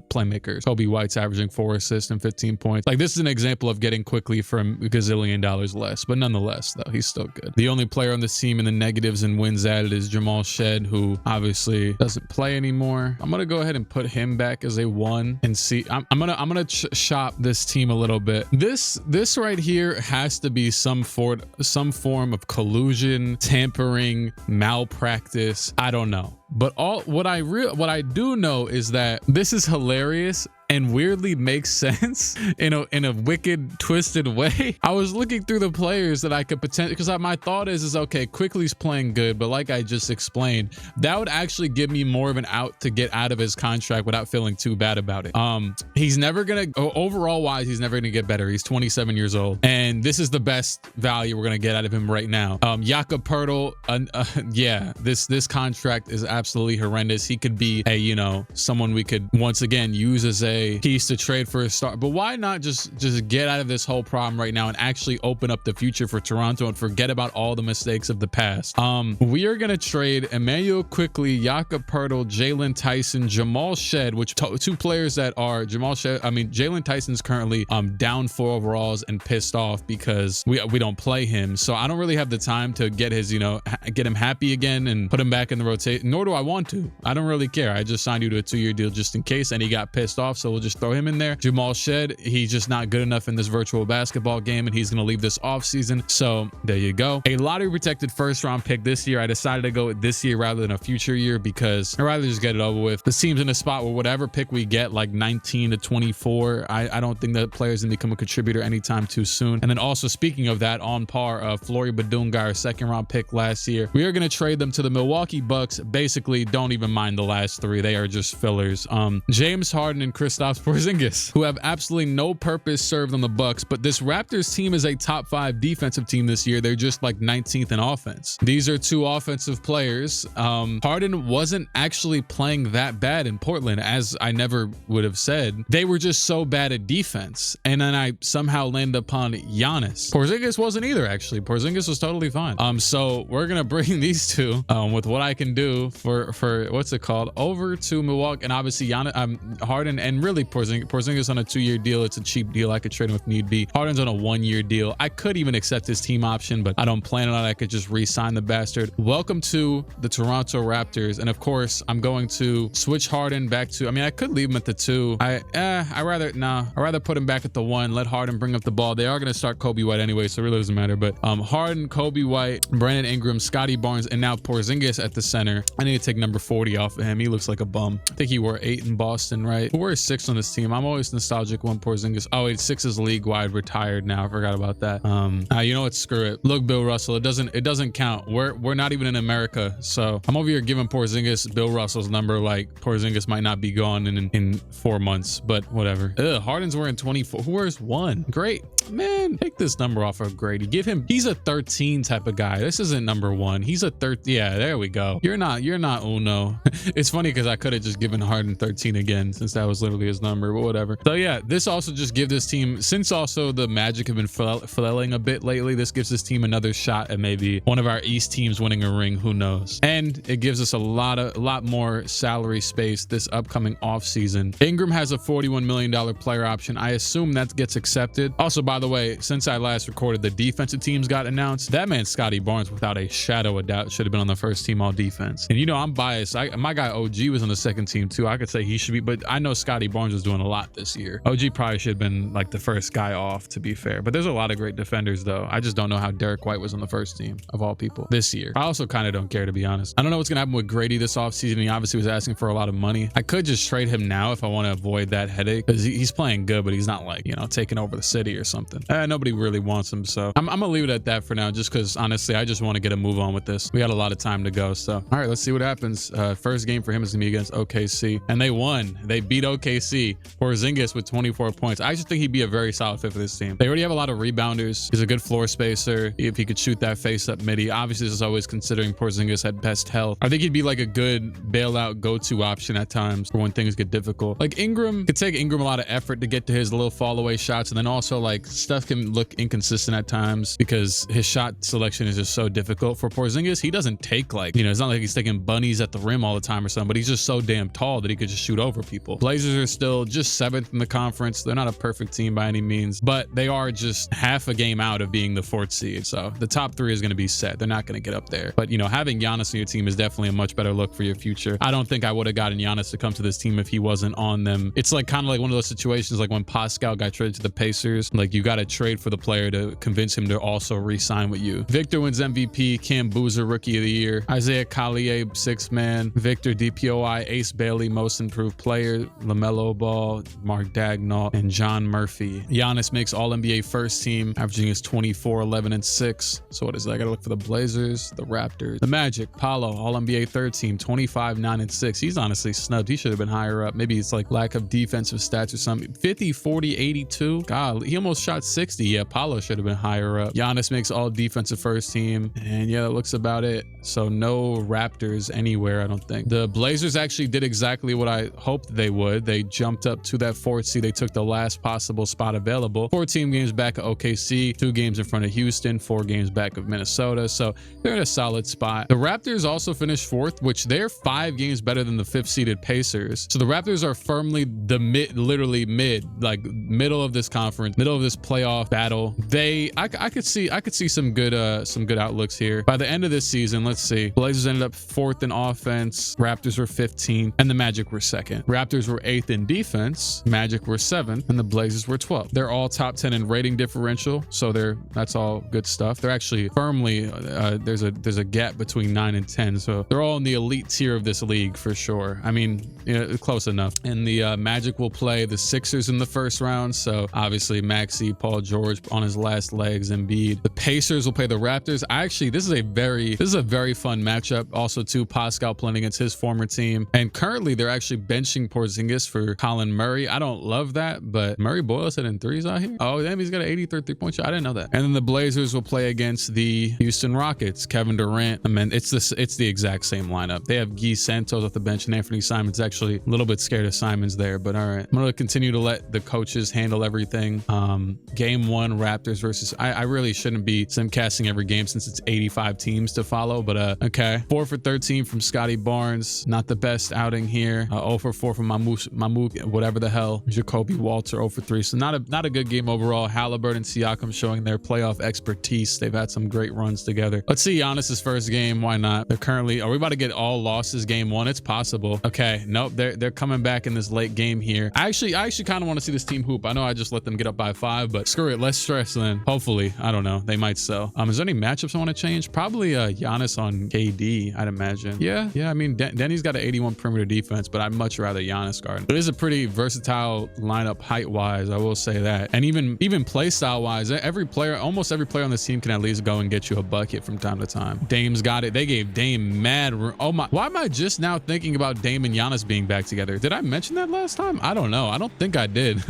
S1: playmakers. Kobe White's averaging 4 assists and 15 points. Like, this is an example of getting Quickly from a gazillion dollars less, but nonetheless though, he's still good. The only player on this team in the negatives and wins added is Jamal Shed, who obviously doesn't play anymore. I'm gonna go ahead and put him back as a 1 and see. I'm gonna shop this team a little bit. This right here has to be some form of collusion, tampering, malpractice. I don't know. But what I do know is that this is hilarious and weirdly makes sense in a wicked, twisted way. I was looking through the players that I could potentially, because my thought is okay, Quickly's playing good, but like I just explained, that would actually give me more of an out to get out of his contract without feeling too bad about it. He's never gonna, overall wise, he's never gonna get better. He's 27 years old, and this is the best value we're gonna get out of him right now. Jakob Poeltl, yeah, this contract is absolutely horrendous. He could be a, you know, someone we could once again use as a piece to trade for a star, but why not just get out of this whole problem right now and actually open up the future for Toronto and forget about all the mistakes of the past? We are gonna trade Emmanuel Quickly, Jakob Poeltl, Jalen Tyson, Jamal Shed, which 2 players that are Jalen Tyson's currently down 4 overalls and pissed off because we don't play him, so I don't really have the time to get his, you know, get him happy again and put him back in the rotation, nor do I want to. I don't really care. I just signed you to a 2-year deal just in case, and he got pissed off, so we'll just throw him in there. Jamal Shed, he's just not good enough in this virtual basketball game, and he's going to leave this offseason. So there you go. A lottery protected 1st round pick this year. I decided to go with this year rather than a future year because I'd rather just get it over with. The team's in a spot where whatever pick we get, like 19 to 24, I don't think that player's going to become a contributor anytime too soon. And then also, speaking of that, on par, Flory Badunga, our 2nd round pick last year, we are going to trade them to the Milwaukee Bucks. Basically, don't even mind the last 3. They are just fillers. James Harden and Kristaps Porzingis, who have absolutely no purpose served on the Bucks, but this Raptors team is a top 5 defensive team this year. They're just like 19th in offense. These are 2 offensive players. Harden wasn't actually playing that bad in Portland, as I never would have said. They were just so bad at defense, and then I somehow landed upon Giannis. Porzingis wasn't either, actually. Porzingis was totally fine. So we're gonna bring these 2 with what I can do for what's it called, over to Milwaukee, and obviously Harden and really Porzingis on a 2-year deal. It's a cheap deal. I could trade him if need be. Harden's on a 1-year deal. I could even accept his team option, but I don't plan on it. I could just re-sign the bastard. Welcome to the Toronto Raptors. And of course, I'm going to switch Harden back to, I could leave him at the 2. I'd rather put him back at the 1, let Harden bring up the ball. They are going to start Kobe White anyway, so it really doesn't matter. But Harden, Kobe White, Brandon Ingram, Scotty Barnes, and now Porzingis at the center. I need to take number 40 off of him. He looks like a bum. I think he wore 8 in Boston, right? Who wears 6 on this team? I'm always nostalgic when Porzingis. Oh wait, 6 is league wide, retired now. I forgot about that. You know what? Screw it. Look, Bill Russell. It doesn't count. We're not even in America, so I'm over here giving Porzingis Bill Russell's number. Like, Porzingis might not be gone in 4 months, but whatever. Harden's wearing 24. Who wears 1? Great. Man, take this number off of Grady. He's a 13 type of guy. This isn't number 1. He's a 13. Yeah, there we go. You're not Uno. It's funny because I could have just given Harden 13 again, since that was literally be his number, but whatever. So yeah, this also just gives this team, since also the Magic have been flailing a bit lately, this gives this team another shot at maybe one of our East teams winning a ring. Who knows? And it gives us a lot more salary space this upcoming offseason. Ingram has a $41 million player option. I assume that gets accepted. Also, by the way, since I last recorded, the defensive teams got announced. That man Scotty Barnes, without a shadow of doubt, should have been on the first team all defense. And you know I'm biased. My guy OG was on the second team too. I could say he should be, but I know Scotty Barnes was doing a lot this year. OG probably should have been like the first guy off, to be fair. But there's a lot of great defenders though. I just don't know how Derek White was on the first team of all people this year. I also kind of don't care, to be honest. I don't know what's gonna happen with Grady this offseason. He obviously was asking for a lot of money. I could just trade him now if I want to avoid that headache, because he's playing good, but he's not like, you know, taking over the city or something. Nobody really wants him, so I'm gonna leave it at that for now, just because honestly I just want to get a move on with this. We got a lot of time to go, so all right, let's see what happens. First game for him is gonna be against OKC, and they won. They beat OKC. Porzingis with 24 points. I just think he'd be a very solid fit for this team. They already have a lot of rebounders. He's a good floor spacer. If he could shoot that face up midi, obviously this is always considering Porzingis at best health. I think he'd be like a good bailout go-to option at times for when things get difficult. Like Ingram, could take Ingram a lot of effort to get to his little fall away shots, and then also like stuff can look inconsistent at times because his shot selection is just so difficult. For Porzingis, he doesn't take, like, you know, it's not like he's taking bunnies at the rim all the time or something, but he's just so damn tall that he could just shoot over people. Blazers are still just 7th in the conference. They're not a perfect team by any means, but they are just half a game out of being the 4th seed. So the top 3 is going to be set. They're not going to get up there, but you know, having Giannis on your team is definitely a much better look for your future. I don't think I would have gotten Giannis to come to this team if he wasn't on them. It's like kind of like one of those situations like when Pascal got traded to the Pacers. Like you got to trade for the player to convince him to also re-sign with you. Victor wins MVP, Cam Boozer Rookie of the Year, Isaiah Collier 6th man, Victor DPOI, Ace Bailey Most Improved Player, LaMelo Ball, Mark Dagnall, and John Murphy. Giannis makes All-NBA first team, averaging his 24, 11, and 6. So what is that? I gotta look for the Blazers, the Raptors, the Magic. Paolo, All-NBA third team, 25, 9, and 6. He's honestly snubbed. He should have been higher up. Maybe it's like lack of defensive stats or something. 50, 40, 82. God, he almost shot 60. Yeah, Paolo should have been higher up. Giannis makes all defensive first team. And yeah, that looks about it. So no Raptors anywhere, I don't think. The Blazers actually did exactly what I hoped they would. They jumped up to that 4th seed. They took the last possible spot available. 14 games back of OKC, 2 games in front of Houston, 4 games back of Minnesota. So they're in a solid spot. The Raptors also finished 4th, which they're 5 games better than the 5th seeded Pacers. So the Raptors are firmly the literally like middle of this conference, middle of this playoff battle. I could see some good outlooks here. By the end of this season, let's see. Blazers ended up 4th in offense. Raptors were 15th, and the Magic were 2nd. Raptors were 8th in defense. Magic were 7th, and the Blazers were 12th. They're all top 10 in rating differential, so that's all good stuff. They're actually firmly there's a gap between 9 and 10, so they're all in the elite tier of this league for sure. I mean, you know, close enough. And the Magic will play the Sixers in the first round, so obviously Maxey, Paul George on his last legs, Embiid. The Pacers will play the Raptors. This is a very fun matchup. Also too, Pascal playing against his former team, and currently they're actually benching Porzingis for Colin Murray. I don't love that, but Murray Boyle's hitting threes out here. Oh damn, he's got an 83 3-point shot. I didn't know that. And then the Blazers will play against the Houston Rockets. Kevin Durant. I mean, it's the exact same lineup. They have Guy Santos off the bench, and Anthony Simons. Actually a little bit scared of Simons there, but all right. I'm gonna continue to let the coaches handle everything. Game 1, Raptors versus. I really shouldn't be simcasting every game since it's 85 teams to follow, but okay. 4 for 13 from Scotty Barnes. Not the best outing here. 0 for 4 from Mamou, whatever the hell. Jacoby Walter 0 for 3. So not a good game overall. Halliburton, Siakam showing their playoff expertise. They've had some great runs together. Let's see Giannis's first game. Why not? They're currently. Are we about to get all losses game 1? It's possible. Okay. Nope. They're coming back in this late game here. I actually kind of want to see this team hoop. I know I just let them get up by 5, but screw it. Less stress then. Hopefully. I don't know. They might sell. Is there any matchups I want to change? Probably Giannis on KD, I'd imagine. Yeah. I mean, Denny's got an 81 perimeter defense, but I'd much rather Giannis guard. It is a pretty versatile lineup height-wise, I will say that. And even play style-wise, almost every player on this team can at least go and get you a bucket from time to time. Dame's got it. They gave Dame mad room. Oh my, why am I just now thinking about Dame and Giannis being back together? Did I mention that last time? I don't know. I don't think I did.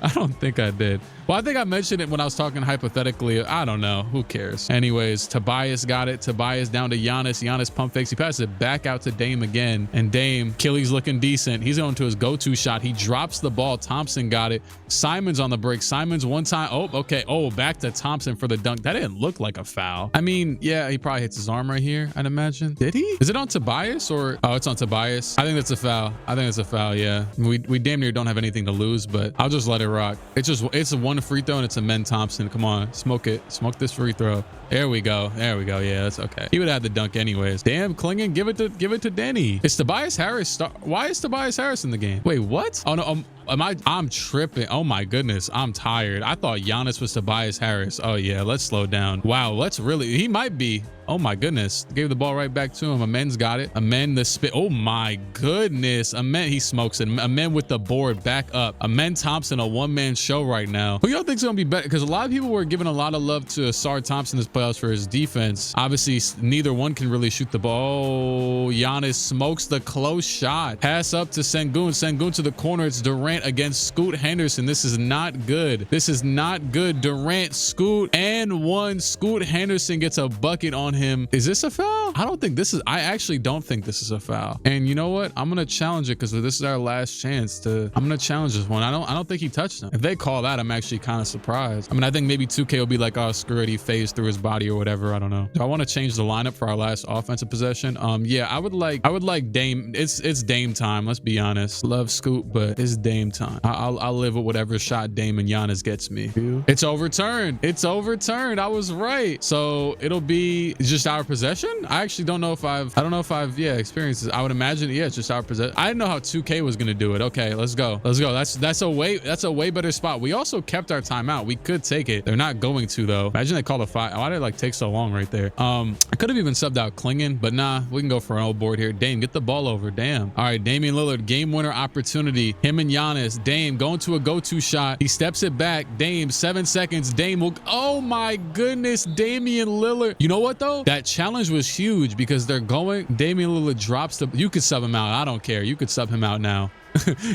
S1: I don't think I did. Well, I think I mentioned it when I was talking hypothetically. I don't know. Who cares? Anyways, Tobias got it. Tobias down to Giannis. Giannis pump fakes. He passes it back out to Dame again. And Dame, Achilles looking decent. He's going to his go-to shot. He drops the ball. Thompson got it. Simon's on the break. Simon's one time. Oh, okay. Oh, back to Thompson for the dunk. That didn't look like a foul. I mean, yeah, he probably hits his arm right here, I'd imagine. Did he? Is it on Tobias or? Oh, it's on Tobias. I think that's a foul. I think it's a foul, yeah. We damn near don't have anything to lose, but I'll just let it rock. It's a one free throw and it's a Men Thompson. Come on, smoke it. Smoke this free throw. There we go. There we go. Yeah, that's okay. He would have the dunk anyways. Damn, Clinging, give it to Denny. Is Tobias Harris? Why is Tobias Harris in the game? Wait, what? Oh no, I'm tripping. Oh my goodness, I'm tired. I thought Giannis was Tobias Harris. Oh yeah, let's slow down. Wow, let's really. He might be. Oh my goodness, gave the ball right back to him. Amen's got it. Amen the spit. Oh my goodness, Amen, he smokes it. Amen with the board back up. Amen Thompson, a one-man show right now. Who y'all think's gonna be better? Because a lot of people were giving a lot of love to Asar Thompson this playoffs for his defense. Obviously, neither one can really shoot the ball. Oh, Giannis smokes the close shot. Pass up to Sengun. Sengun to the corner. It's Durant against Scoot Henderson. This is not good. This is not good. Durant, Scoot, and one. Scoot Henderson gets a bucket on him. Is this a foul? I don't think this is. I actually don't think this is a foul. And you know what? I'm gonna challenge it because this is our last chance to. I'm gonna challenge this one. I don't think he touched him. If they call that, I'm actually kind of surprised. I mean, I think maybe 2K will be like, oh, screw it, he phased through his body or whatever. I don't know. Do I want to change the lineup for our last offensive possession? Yeah, I would like Dame. It's Dame time. Let's be honest. Love Scoot, but it's Dame time. I'll live with whatever shot Dame and Giannis gets me. It's overturned. It's overturned. I was right. So it'll be just our possession. I actually don't know if I've experienced this. I would imagine, yeah, it's just our possession. I didn't know how 2K was gonna do it. Okay, let's go. Let's go. That's a way better spot. We also kept our timeout. We could take it. They're not going to though. Imagine they call a five. Why did it like take so long right there? I could have even subbed out Clinging, but nah, we can go for an old board here. Dame, get the ball over. Damn. All right, Damian Lillard, game winner opportunity. Him and Giannis. Dame going to a go-to shot. He steps it back. Dame, 7 seconds. Dame will. Oh my goodness, Damian Lillard. You know what though? That challenge was huge because they're going. Damian Lillard drops the. You could sub him out. I don't care. You could sub him out now.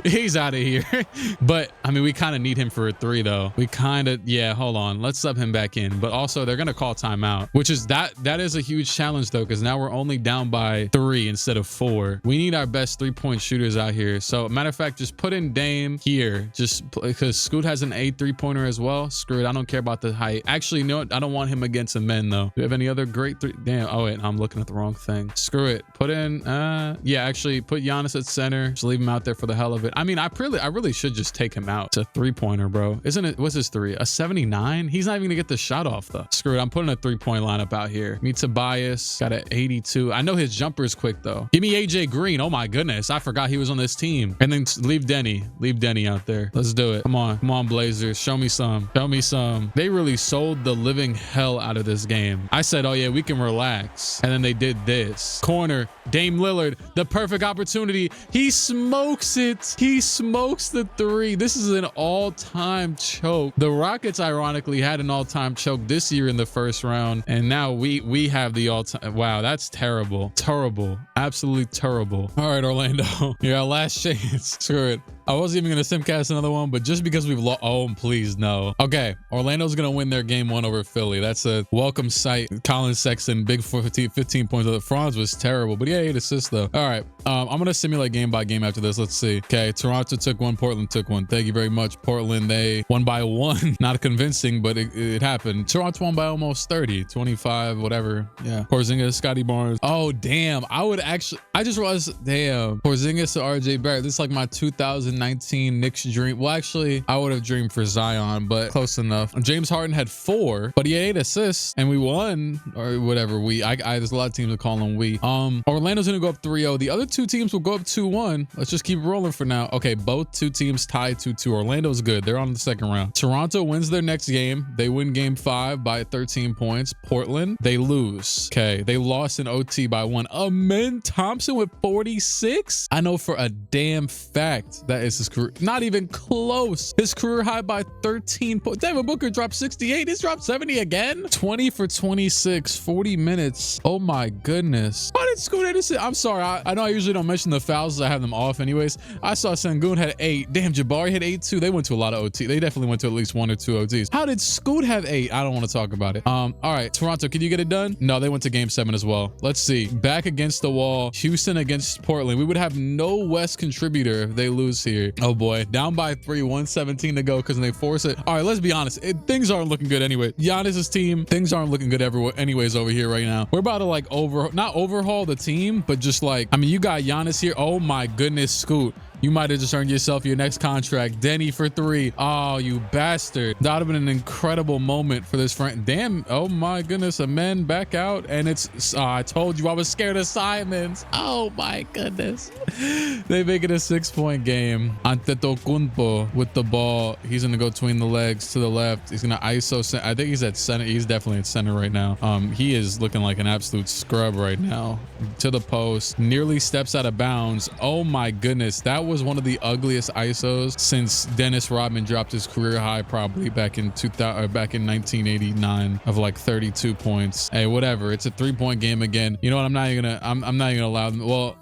S1: He's out of here. But I mean, we kind of need him for a 3 though. We kind of, yeah, hold on, let's sub him back in. But also they're gonna call timeout, which is that is a huge challenge though, because now we're only down by 3 instead of 4. We need our best 3-point shooters out here. So matter of fact, just put in Dame here, just because Scoot has an 8 3-pointer as well. Screw it, I don't care about the height. Actually, you know what, I don't want him against a Men though. Do we have any other great 3? Damn, oh wait, I'm looking at the wrong thing. Screw it, put in yeah, actually put Giannis at center, just leave him out there for the hell of it. I mean, I really should just take him out. It's a 3-pointer, bro. Isn't it? What's his 3? A 79? He's not even gonna get the shot off though. Screw it. I'm putting a 3-point lineup out here. Me Tobias got an 82. I know his jumper is quick though. Give me AJ Green. Oh my goodness, I forgot he was on this team. And then leave Denny. Leave Denny out there. Let's do it. Come on, Blazers. Show me some. Show me some. They really sold the living hell out of this game. I said, oh yeah, we can relax, and then they did this. Corner. Dame Lillard, the perfect opportunity. He smokes it. He smokes the 3. This is an all-time choke. The Rockets ironically had an all-time choke this year in the first round, and now we have the all-time. Wow, that's terrible. Terrible. Absolutely terrible. All right, Orlando. Yeah, last chance. Screw it. I wasn't even gonna simcast another one, but just because we've lost. Oh, please no. Okay, Orlando's gonna win their game 1 over Philly. That's a welcome sight. Colin Sexton, big 15 points. The Franz was terrible, but yeah, 8 assists though. All right, I'm gonna simulate game by game after this. Let's see. Okay, Toronto took 1, Portland took 1. Thank you very much, Portland. They won by 1. Not convincing, but it happened. Toronto won by almost 30, 25, whatever. Yeah, Porzingis, Scotty Barnes. Oh damn, I just realized, damn, Porzingis to RJ Barrett. This is like my 2019 Knicks dream. Well, actually, I would have dreamed for Zion, but close enough. James Harden had 4, but he had 8 assists, and we won, or whatever. There's a lot of teams that call him we. Orlando's gonna go up 3-0. The other 2 teams will go up 2-1. Let's just keep rolling for now. Okay, both 2 teams tied 2-2. Orlando's good. They're on the second round. Toronto wins their next game. They win game 5 by 13 points. Portland, they lose. Okay, they lost in OT by 1. Amen Thompson with 46. I know for a damn fact that It's his career, not even close. His career high by 13 points. Devin Booker dropped 68. He's dropped 70 again. 20 for 26, 40 minutes. Oh my goodness. Why did Scoot Anderson? I'm sorry. I know I usually don't mention the fouls. I have them off anyways. I saw Sengun had 8. Damn, Jabari had 8 too. They went to a lot of OT. They definitely went to at least 1 or 2 OTs. How did Scoot have 8? I don't want to talk about it. All right, Toronto, can you get it done? No, they went to game 7 as well. Let's see. Back against the wall. Houston against Portland. We would have no West contributor if they lose here. Oh boy, down by 3, 117 to go because they force it. All right, let's be honest. Things aren't looking good anyway. Giannis's team, things aren't looking good everywhere anyways over here right now. We're about to like not overhaul the team, but just like, I mean, you got Giannis here. Oh my goodness, Scoot. You might have just earned yourself your next contract. Denny for 3. Oh, you bastard. That would have been an incredible moment for this friend. Damn. Oh my goodness. A man back out. And it's, I told you I was scared of Simons. Oh my goodness. They make it a 6-point game. Antetokounmpo with the ball. He's going to go between the legs to the left. He's going to ISO. I think he's at center. He's definitely at center right now. He is looking like an absolute scrub right now. To the post. Nearly steps out of bounds. Oh my goodness. That was one of the ugliest ISOs since Dennis Rodman dropped his career high probably back in 1989 of like 32 points. Hey, whatever. It's a 3-point game again. You know what? I'm not even gonna allow them. Well,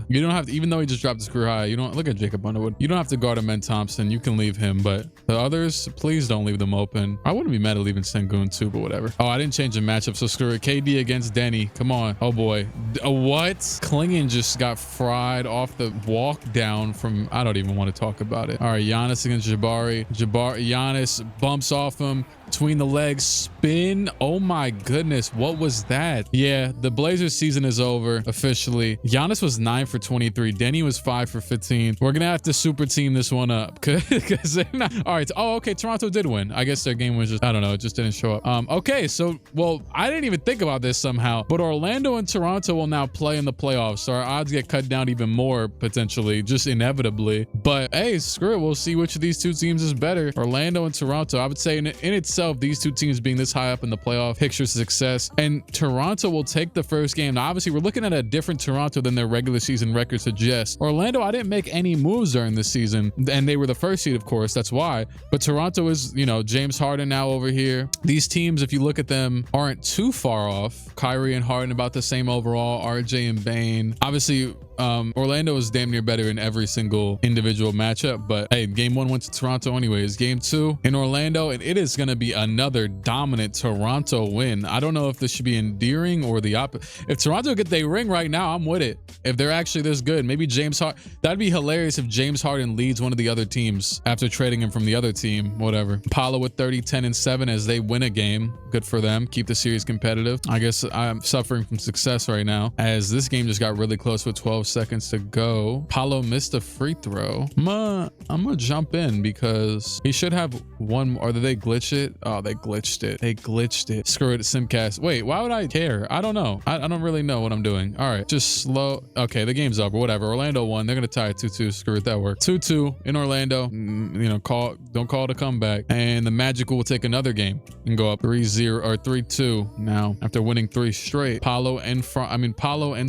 S1: you don't have to, even though he just dropped his career high, you don't look at Jacob Underwood. You don't have to guard Amen Thompson. You can leave him, but the others, please don't leave them open. I wouldn't be mad at leaving Sengun too, but whatever. Oh, I didn't change the matchup, so screw it. KD against Denny. Come on. Oh boy. What? Klingon just got fried off the walk down from, I don't even want to talk about it. All right, Giannis against Jabari. Giannis bumps off him between the legs, spin. Oh my goodness, what was that? Yeah, the Blazers season is over officially. Giannis was 9 for 23. Denny was 5 for 15. We're gonna have to super team this one up because they're not. All right. Oh, okay. Toronto did win. I guess their game was just, I don't know, it just didn't show up. Okay, so well, I didn't even think about this somehow, but Orlando and Toronto will now play in the playoffs, so our odds get cut down even more potentially, just inevitably. But hey, screw it. We'll see which of these two teams is better. Orlando and Toronto. I would say in itself, these two teams being this high up in the playoff pictures success, and Toronto will take the first game. Now, obviously, we're looking at a different Toronto than their regular season record suggests. Orlando, I didn't make any moves during this season, and they were the first seed, of course. That's why. But Toronto is, you know, James Harden now over here. These teams, if you look at them, aren't too far off. Kyrie and Harden about the same overall. RJ and Bane. Obviously, Orlando is damn near better in every single individual matchup, but hey, game 1 went to Toronto anyways. Game 2 in Orlando, and it is going to be another dominant Toronto win. I don't know if this should be endearing or the opposite. If Toronto get their ring right now, I'm with it. If they're actually this good, maybe James Harden. That'd be hilarious if James Harden leads one of the other teams after trading him from the other team. Whatever. Paulo with 30, 10, and 7 as they win a game. Good for them. Keep the series competitive. I guess I'm suffering from success right now as this game just got really close with 12 seconds to go. Paulo missed a free throw. I'm gonna jump in because he should have one more. Or did they glitch it? Oh, they glitched it. They glitched it. Screw it, Simcast. Wait, why would I care? I don't know. I don't really know what I'm doing. All right, just slow. Okay, the game's over. Whatever. Orlando won. They're gonna tie it 2-2. Screw it, that worked. 2-2 in Orlando. You know, don't call it a comeback. And the Magic will take another game and go up 3-0 or 3-2 now after winning 3 straight. Paulo and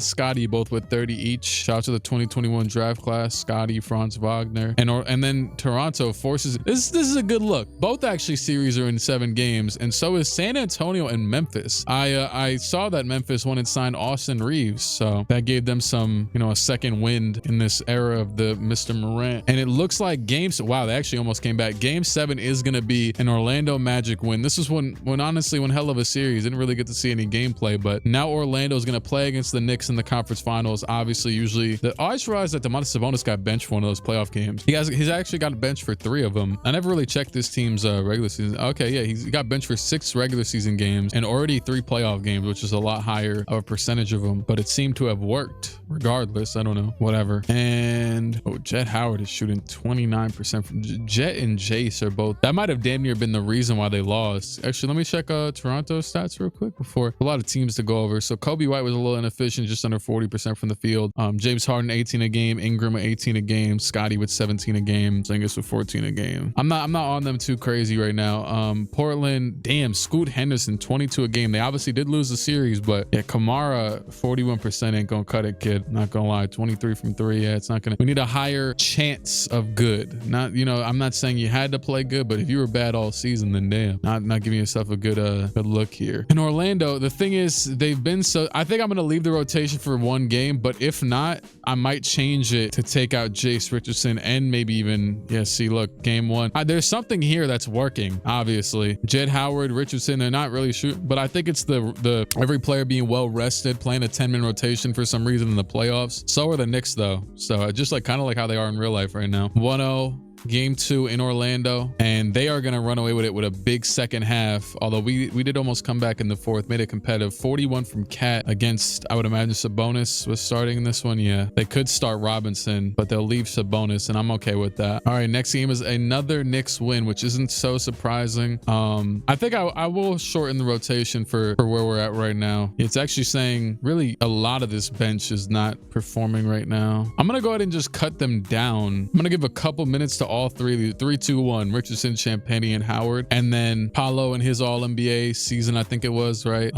S1: Scotty both with 30 each. Shout out to the 2021 draft class. Scotty, Franz Wagner, and then Toronto forces. This is a good look. Both actually series are in 7 games, and so is San Antonio and Memphis. I saw that Memphis went and signed Austin Reeves, so that gave them some, you know, a second wind in this era of the Mr. Morant. And it looks like wow, they actually almost came back. Game 7 is going to be an Orlando Magic win. This is when honestly, one hell of a series. Didn't really get to see any gameplay, but now Orlando is going to play against the Knicks in the conference finals. Obviously, usually I just realized that Domantas Sabonis got benched for one of those playoff games. He's actually got benched for 3 of them. I never really checked this team's regular season. Okay, yeah, he got benched for 6 regular season games and already 3 playoff games, which is a lot higher of a percentage of them, but it seemed to have worked regardless. I don't know, whatever. And Jet Howard is shooting 29% from Jet and Jace are both. That might have damn near been the reason why they lost. Actually, let me check Toronto stats real quick before a lot of teams to go over. So Kobe White was a little inefficient, just under 40% from the field. James Harden 18 a game, Ingram with 18 a game, Scotty with 17 a game, Zingis with 14 a game. I'm not on them too crazy right now. Portland, damn, Scoot Henderson 22 a game. They obviously did lose the series, but yeah, Kamara 41% ain't gonna cut it, kid. Not gonna lie, 23 from 3. Yeah, it's not gonna. We need a higher chance of good. Not, you know, I'm not saying you had to play good, but if you were bad all season, then damn, not giving yourself a good look here. In Orlando, the thing is, they've been so. I think I'm gonna leave the rotation for one game, but if not, I might change it to take out Jace Richardson and maybe even, yeah, see, look, game 1. There's something here that's working, obviously. Jed Howard, Richardson, they're not really shooting, but I think it's the every player being well rested, playing a 10-man rotation for some reason in the playoffs. So are the Knicks, though. So just like kind of like how they are in real life right now. 1-0. Game 2 in Orlando, and they are going to run away with it with a big second half. Although we did almost come back in the 4th, made it competitive. 41 from Cat against, I would imagine Sabonis was starting in this one. Yeah, they could start Robinson, but they'll leave Sabonis, and I'm okay with that. All right, next game is another Knicks win, which isn't so surprising. I think I will shorten the rotation for where we're at right now. It's actually saying really a lot of this bench is not performing right now. I'm gonna go ahead and just cut them down. I'm gonna give a couple minutes to all 3, 2-1, Richardson, Champagny, and Howard, and then Paolo in his all-NBA season, I think it was, right?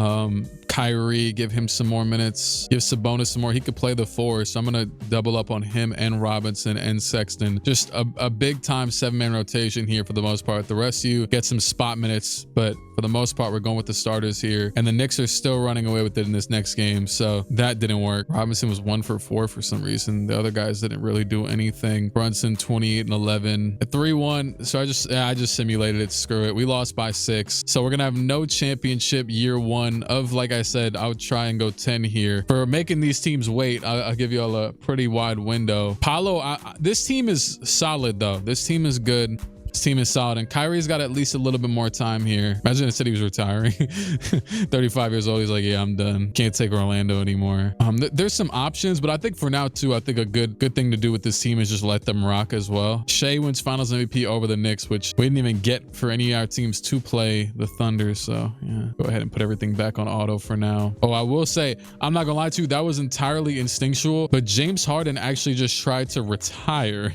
S1: Kyrie, give him some more minutes, give Sabonis some more. He could play the 4, so I'm gonna double up on him and Robinson and Sexton. Just a big time 7-man rotation here for the most part. The rest of you get some spot minutes, but for the most part, we're going with the starters here, and the Knicks are still running away with it in this next game, so that didn't work. Robinson was 1 for 4 for some reason. The other guys didn't really do anything. Brunson 28 and 11, 3-1. So I just simulated it. Screw it. We lost by 6, so we're gonna have no championship year 1 of, like I said, I would try and go 10 here. For making these teams wait, I'll give you all a pretty wide window. Paolo, this team is solid though. This team is good. This team is solid, and Kyrie's got at least a little bit more time here. Imagine it said he was retiring. 35 years old. He's like, yeah, I'm done. Can't take Orlando anymore. There's some options, but I think for now too, I think a good thing to do with this team is just let them rock as well. Shea wins Finals MVP over the Knicks, which we didn't even get for any of our teams to play the Thunder. So yeah, go ahead and put everything back on auto for now. Oh, I will say, I'm not gonna lie to you, that was entirely instinctual, but James Harden actually just tried to retire.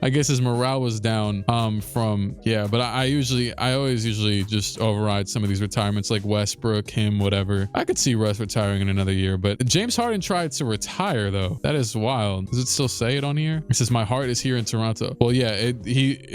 S1: I guess his morale was down yeah, but I always usually just override some of these retirements, like Westbrook, him, whatever. I could see Russ retiring in another year, but James Harden tried to retire though. That is wild. Does it still say it on here? It says my heart is here in Toronto. Well, yeah,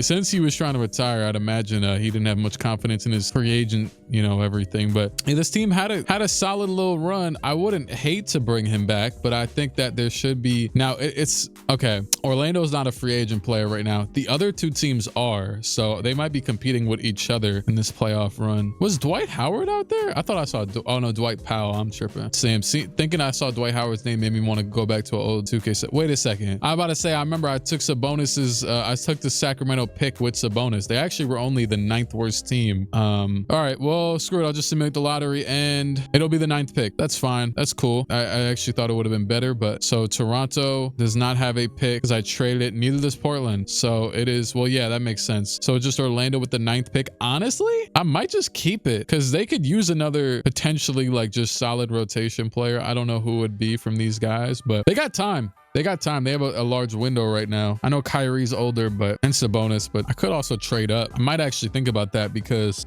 S1: since he was trying to retire, I'd imagine he didn't have much confidence in his free agent, you know, everything. But yeah, this team had a solid little run. I wouldn't hate to bring him back, but I think that there should be. Now it's okay. Orlando's not a free agent player right now. The other 2 teams are, so they might be competing with each other in this playoff run. Was Dwight Howard out there? I thought I saw, oh no, Dwight Powell. I'm tripping. Thinking I saw Dwight Howard's name made me want to go back to an old 2K set. Wait a second. I'm about to say, I remember I took Sabonis's, I took the Sacramento pick with Sabonis. They actually were only the 9th worst team. All right, well, screw it. I'll just simulate the lottery and it'll be the 9th pick. That's fine. That's cool. I actually thought it would have been better, but so Toronto does not have a pick because I traded it. Neither does Portland. So it is, well, yeah, that makes sense. So just Orlando with the 9th pick. Honestly, I might just keep it because they could use another potentially like just solid rotation player. I don't know who it would be from these guys, but they got time. They got time. They have a large window right now. I know Kyrie's older, and Sabonis, but I could also trade up. I might actually think about that because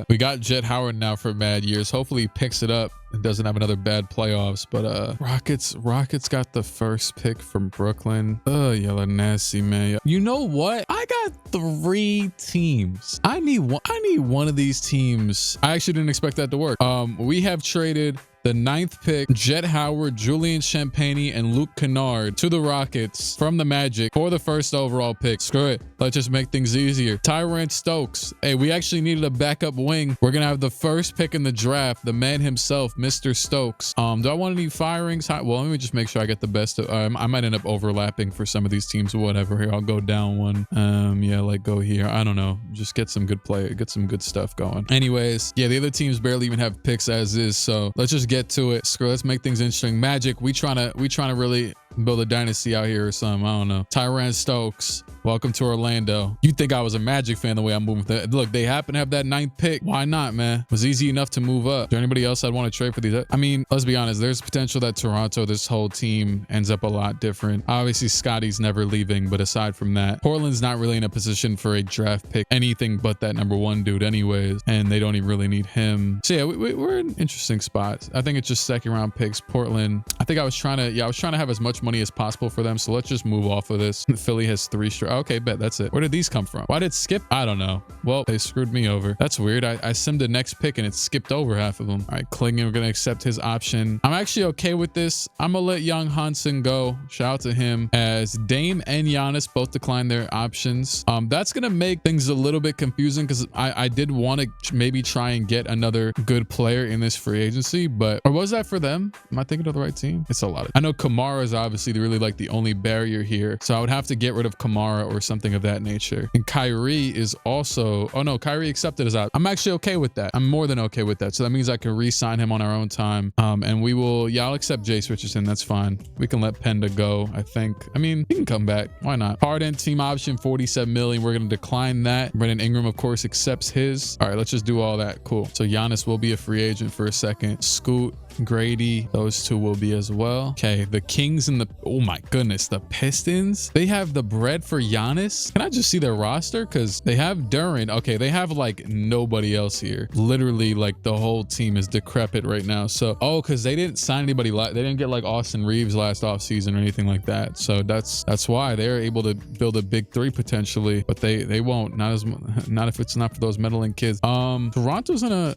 S1: we got Jet Howard now for bad years. Hopefully he picks it up and doesn't have another bad playoffs. But Rockets got the 1st pick from Brooklyn. Y'all are nasty, man. You know what? I got 3 teams. I need one of these teams. I actually didn't expect that to work. We have traded the 9th pick, Jet Howard, Julian Champagny, and Luke Kennard to the Rockets from the Magic for the 1st overall pick. Screw it. Let's just make things easier. Tyrant Stokes. Hey, we actually needed a backup wing. We're going to have the 1st pick in the draft, the man himself, Mr. Stokes. Do I want any firings? Well, let me just make sure I get the best of, I might end up overlapping for some of these teams or whatever. Here, I'll go down one. Yeah, like go here. I don't know. Just get some good play, get some good stuff going. Anyways, yeah, the other teams barely even have picks as is, so let's just get to it. Screw, let's make things interesting. Magic, we trying to really build a dynasty out here or something. I don't know. Tyrant Stokes. Welcome to Orlando. You think I was a Magic fan the way I'm moving? Look, they happen to have that 9th pick. Why not, man? It was easy enough to move up. Is there anybody else I'd want to trade for these? I mean, let's be honest. There's potential that Toronto, this whole team ends up a lot different. Obviously, Scotty's never leaving, but aside from that, Portland's not really in a position for a draft pick, anything but that #1 dude anyways, and they don't even really need him. So yeah, we're in interesting spots. I think it's just 2nd round picks. Portland, I think I was trying to have as much money as possible for them, so let's just move off of this. Philly has 3 straight. Okay, bet, that's it. Where did these come from? Why did skip? I don't know. Well, they screwed me over. That's weird. I simmed the next pick and it skipped over half of them. All right, Clique, we're gonna accept his option. I'm actually okay with this. I'm gonna let Young Hansen go. Shout out to him, as Dame and Giannis both declined their options. That's gonna make things a little bit confusing, because I did want to maybe try and get another good player in this free agency, but or was that for them? Am I thinking of the right team? It's a lot of, I know Kamara is obviously really like the only barrier here, so I would have to get rid of Kamara or something of that nature. And Kyrie is also, oh no, Kyrie accepted his option. I'm actually okay with that. I'm more than okay with that. So that means I can re-sign him on our own time. And we will, yeah, I'll accept Jace Richardson. That's fine. We can let Penda go, I think. I mean, he can come back. Why not? Harden, team option, 47 million. We're going to decline that. Brandon Ingram, of course, accepts his. All right, let's just do all that. Cool. So Giannis will be a free agent for a second. Scoot, Grady, those two will be as well. Okay, the Kings and the, oh my goodness, the Pistons, they have the bread for Giannis. Can I just see their roster? Because they have Duran. Okay, they have like nobody else here. Literally, like the whole team is decrepit right now. So, oh, because they didn't sign anybody. They didn't get like Austin Reeves last offseason or anything like that. So that's why they're able to build a big 3 potentially, but they won't. Not if it's not for those meddling kids. Toronto's in a,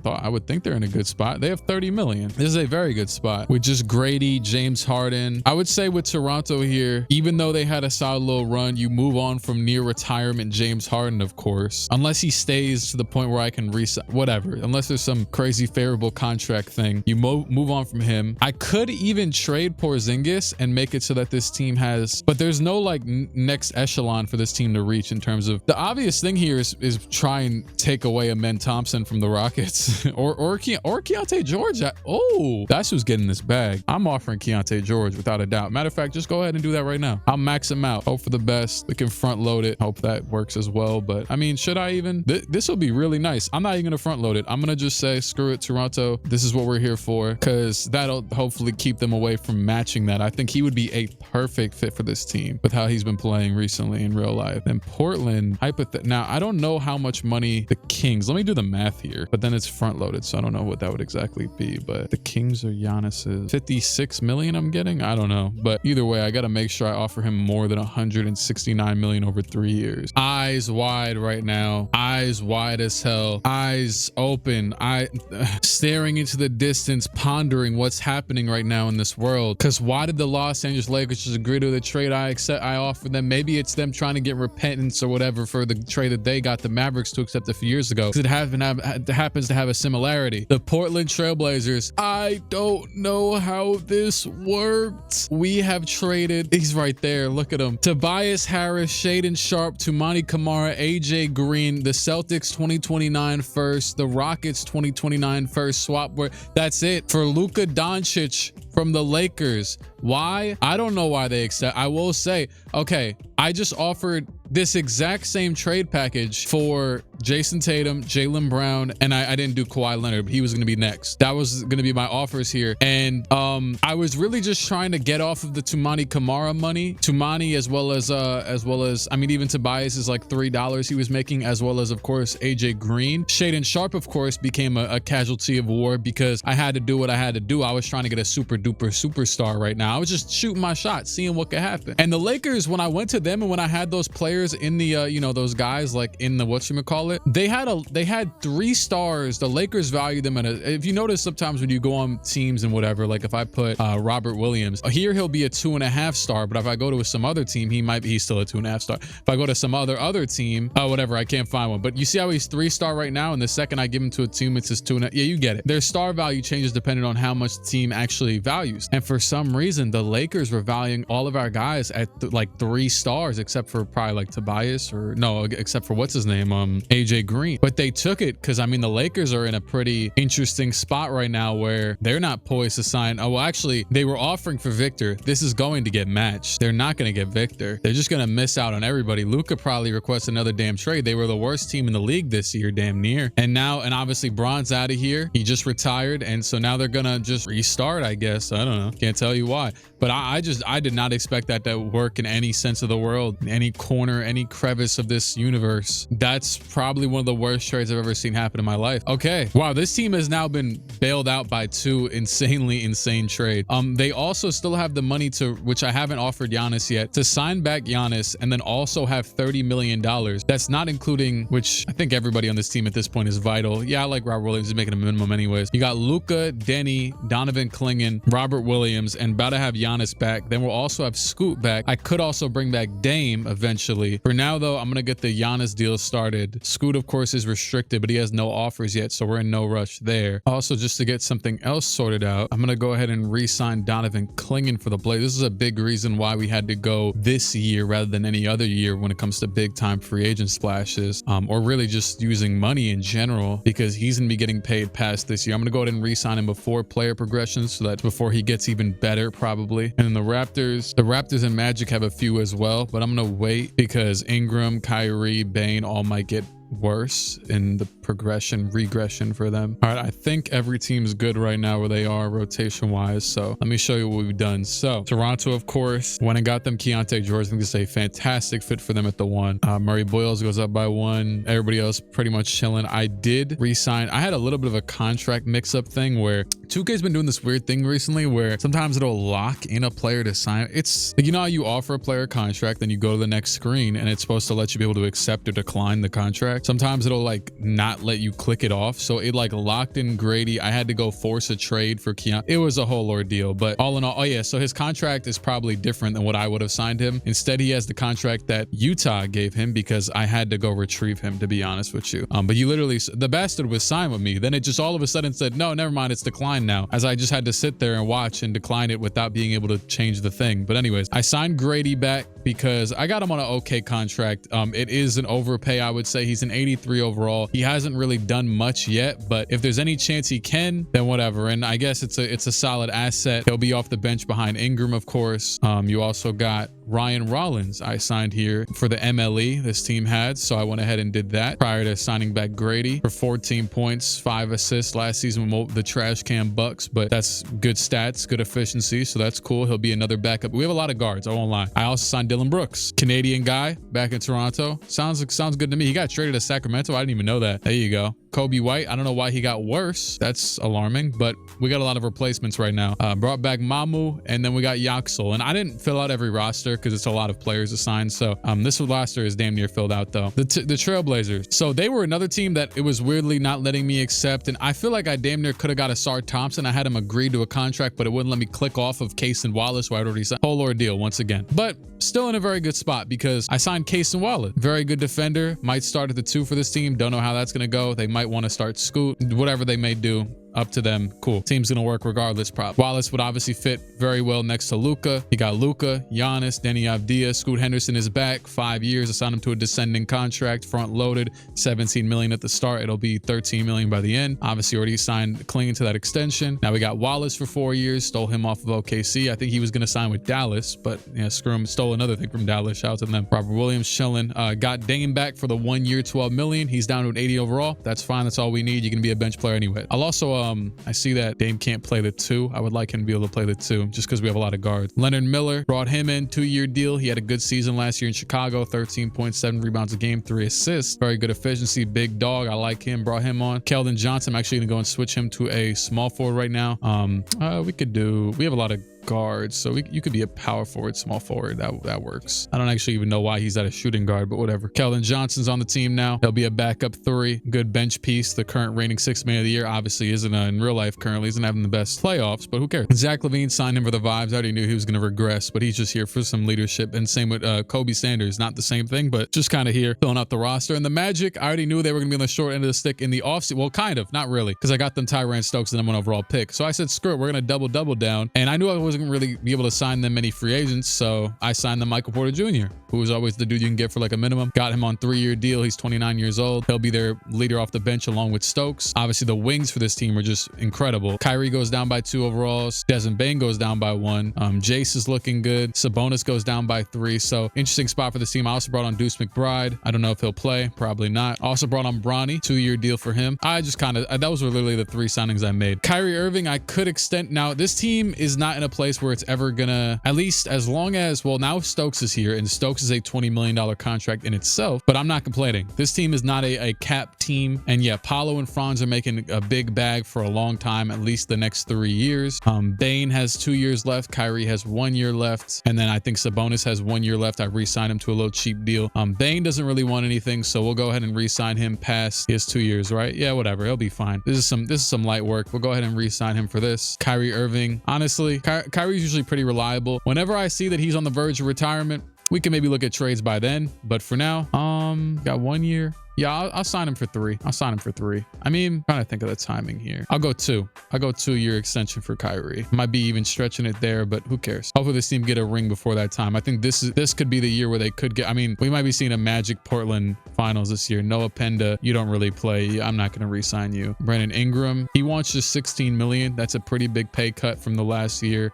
S1: I would think they're in a good spot. They have 30 million. This is a very good spot with just Grady, James Harden. I would say with Toronto here, even though they had a solid little run, you move on from near retirement James Harden, of course, unless he stays to the point where I can reset, whatever, unless there's some crazy favorable contract thing, you move on from him. I could even trade Porzingis and make it so that this team has, but there's no like next echelon for this team to reach in terms of, the obvious thing here is try and take away Amen Thompson from the Rockets or Keontae George. Oh, that's who's getting this bag. I'm offering Keontae George without a doubt. Matter of fact, just go ahead and do that right now. I'll max him out. Hope for the best. We can front load it. Hope that works as well. But I mean, should I even? This will be really nice. I'm not even gonna front load it. I'm gonna just say, screw it, Toronto. This is what we're here for, because that'll hopefully keep them away from matching that. I think he would be a perfect fit for this team with how he's been playing recently in real life. And Portland, now I don't know how much money the Kings. Let me do the math here. But then it's front loaded, so I don't know what that would exactly be. But the Kings are Giannis's 56 million. I'm getting. I don't know. But either way, I got to make sure I offer him more than 169 million over 3 years. Eyes wide right now. Eyes wide as hell. Eyes open. Staring into the distance, pondering what's happening right now in this world. Because why did the Los Angeles Lakers just agree to the trade I offered them? Maybe it's them trying to get repentance or whatever for the trade that they got the Mavericks to accept a few years ago. Because it happens to have a similarity. The Portland Trailblazers. I don't know how this worked. We have traded. He's right there. Look at him. Tobias Harris, Shaedon Sharpe, Toumani Camara, AJ Green, the Celtics 2029 first, the Rockets 2029 first swap. That's it for Luka Doncic from the Lakers. Why? I don't know why they accept. I will say, okay, I just offered this exact same trade package for Jason Tatum, Jaylen Brown, and I didn't do Kawhi Leonard, but he was going to be next. That was going to be my offers here. And I was really just trying to get off of the Toumani Camara money. Toumani as well as I mean, even Tobias is like $3 he was making, as well as, of course, AJ Green. Shaedon Sharpe, of course, became a casualty of war because I had to do what I had to do. I was trying to get a super duper superstar right now. I was just shooting my shot, seeing what could happen. And the Lakers, when I went to them and when I had those players in the you know, those guys like in the whatchamacallit, they had 3 stars. The Lakers value them at if you notice sometimes when you go on teams and whatever, like if I put Robert Williams here, he'll be a 2.5 star, but if I go to some other team, he's still a 2.5 star. If I go to some other team, whatever, I can't find one. But you see how he's 3 star right now, and the second I give him to a team, it's his 2.5. Yeah, you get it. Their star value changes depending on how much the team actually values. And for some reason, the Lakers were valuing all of our guys at like 3 stars, except for probably like Tobias, or no, except for what's his name, AJ Green. But they took it because, I mean, the Lakers are in a pretty interesting spot right now where they're not poised to sign. Oh, well, actually, they were offering for Victor. This is going to get matched. They're not going to get Victor. They're just going to miss out on everybody. Luka probably requests another damn trade. They were the worst team in the league this year, damn near. And now, and obviously Bron's out of here. He just retired. And so now they're going to just restart, I guess. I don't know. Can't tell you why. But I did not expect that to work in any sense of the world, any corner, any crevice of this universe. That's probably one of the worst trades I've ever seen happen in my life. Okay. Wow. This team has now been bailed out by two insanely insane trades. They also still have the money to, which I haven't offered Giannis yet, to sign back Giannis and then also have $30 million. That's not including, which I think everybody on this team at this point is vital. Yeah, I like Robert Williams. He's making a minimum anyways. You got Luka, Denny, Donovan Clingan, Robert Williams, and about to have Giannis back. Then we'll also have Scoot back. I could also bring back Dame eventually. For now, though, I'm going to get the Giannis deal started. Scoot, of course, is restricted, but he has no offers yet, so we're in no rush there. Also, just to get something else sorted out, I'm going to go ahead and re-sign Donovan Clingan for the Blazers. This is a big reason why we had to go this year rather than any other year when it comes to big time free agent splashes, or really just using money in general, because he's going to be getting paid past this year. I'm going to go ahead and re-sign him before player progressions, so that's before he gets even better probably. And then the Raptors and Magic have a few as well, but I'm going to wait because Ingram, Kyrie, Bane all might get worse in the regression for them. All right, I think every team's good right now where they are rotation wise, so let me show you what we've done. So Toronto, of course, went and got them Keontae George. I think it's a fantastic fit for them at the 1. Murray Boyles goes up by 1. Everybody else pretty much chilling. I did resign. I had a little bit of a contract mix-up thing where 2K's been doing this weird thing recently where sometimes it'll lock in a player to sign. It's like, you know how you offer a player a contract, then you go to the next screen and it's supposed to let you be able to accept or decline the contract. Sometimes it'll like not let you click it off. So it like locked in Grady. I had to go force a trade for Keon. It was a whole ordeal, but all in all, oh yeah, so his contract is probably different than what I would have signed him. Instead, he has the contract that Utah gave him because I had to go retrieve him, to be honest with you. But you literally, the bastard was signed with me. Then it just all of a sudden said, no, never mind, it's declined now, as I just had to sit there and watch and decline it without being able to change the thing. But anyways, I signed Grady back because I got him on an okay contract. It is an overpay, I would say. He's an 83 overall. He hasn't really done much yet, but if there's any chance he can, then whatever. And I guess it's a solid asset. He'll be off the bench behind Ingram, of course. You also got Ryan Rollins I signed here for the MLE this team had, so I went ahead and did that prior to signing back Grady for 14 points, 5 assists last season with the trash can Bucks, but that's good stats, good efficiency, so that's cool. He'll be another backup. We have a lot of guards, I won't lie. I also signed Dylan Brooks, Canadian guy back in Toronto. Sounds good to me. He got traded to Sacramento. I didn't even know that. There you go. Kobe White, I don't know why he got worse. That's alarming, but we got a lot of replacements right now. Brought back Mamu, and then we got Yaxel. And I didn't fill out every roster because it's a lot of players assigned. So this roster is damn near filled out though. The Trailblazers. So they were another team that it was weirdly not letting me accept. And I feel like I damn near could have got a Sar Thompson. I had him agree to a contract, but it wouldn't let me click off of Case and Wallace, where I'd already signed. Whole ordeal once again. But still in a very good spot because I signed Case and Wallace. Very good defender. Might start at the 2 for this team. Don't know how that's going to go. They might want to start Scoot. Whatever they may do, up to them. Cool. Team's gonna work regardless. Probably. Wallace would obviously fit very well next to Luka. You got Luka, Giannis, Denny Avdia. Scoot Henderson is back. 5 years. Assigned him to a descending contract, front loaded, 17 million at the start. It'll be 13 million by the end. Obviously already signed clinging to that extension. Now we got Wallace for 4 years. Stole him off of OKC. I think he was gonna sign with Dallas, but yeah, screw him. Stole another thing from Dallas. Shout out to them. Robert Williams chilling. Got Dame back for the 1 year, 12 million. He's down to an 80 overall. That's fine. That's all we need. You can be a bench player anyway. I'll also I see that Dame can't play the 2. I would like him to be able to play the 2 just because we have a lot of guards. Leonard Miller, brought him in, 2-year deal. He had a good season last year in Chicago, 13.7 rebounds a game, 3 assists. Very good efficiency, big dog. I like him, brought him on. Keldon Johnson, I'm actually gonna go and switch him to a small forward right now. We have a lot of guards, so you could be a power forward, small forward. That works. I don't actually even know why he's at a shooting guard, but whatever. Keldon Johnson's on the team now. He'll be a backup 3, good bench piece. The current reigning 6th man of the year obviously isn't in real life currently isn't having the best playoffs, but who cares? Zach LaVine signed him for the vibes. I already knew he was going to regress, but he's just here for some leadership. And same with Kobe Sanders, not the same thing, but just kind of here filling out the roster. And the Magic, I already knew they were going to be on the short end of the stick in the offseason. Well, kind of, not really, because I got them Tyrann Stokes and I'm an overall pick. So I said, screw it, we're going to double down. And I knew I was wasn't really be able to sign them many free agents, so I signed them Michael Porter Jr., who was always the dude you can get for like a minimum. Got him on 3-year deal. He's 29 years old. He'll be their leader off the bench along with Stokes. Obviously, the wings for this team are just incredible. Kyrie goes down by 2 overalls. Desmond Bane goes down by 1. Jace is looking good. Sabonis goes down by 3. So interesting spot for this team. I also brought on Deuce McBride. I don't know if he'll play. Probably not. Also brought on Bronny. 2-year deal for him. I just kind of, those were literally the 3 signings I made. Kyrie Irving, I could extend. Now, this team is not in a place where it's ever gonna, at least as long as, well, now Stokes is here, and Stokes is a $20 million contract in itself, but I'm not complaining. This team is not a cap team. And yeah, Paolo and Franz are making a big bag for a long time, at least the next 3 years. Bane has 2 years left. Kyrie has 1 year left. And then I think Sabonis has 1 year left. I re-signed him to a little cheap deal. Bane doesn't really want anything, so we'll go ahead and re-sign him past his 2 years, right? Yeah, whatever. He'll be fine. This is some light work. We'll go ahead and re-sign him for this. Kyrie Irving, honestly, Kyrie's usually pretty reliable. Whenever I see that he's on the verge of retirement, we can maybe look at trades by then. But for now, got 1 year. Yeah, I'll sign him for 3. I'll sign him for 3. I mean, I'm trying to think of the timing here. I'll go 2. I'll go 2-year extension for Kyrie. Might be even stretching it there, but who cares? Hopefully this team get a ring before that time. I think this could be the year where they could get, I mean, we might be seeing a Magic Portland finals this year. Noah Penda, you don't really play. I'm not going to re-sign you. Brandon Ingram, he wants just $16 million. That's a pretty big pay cut from the last year.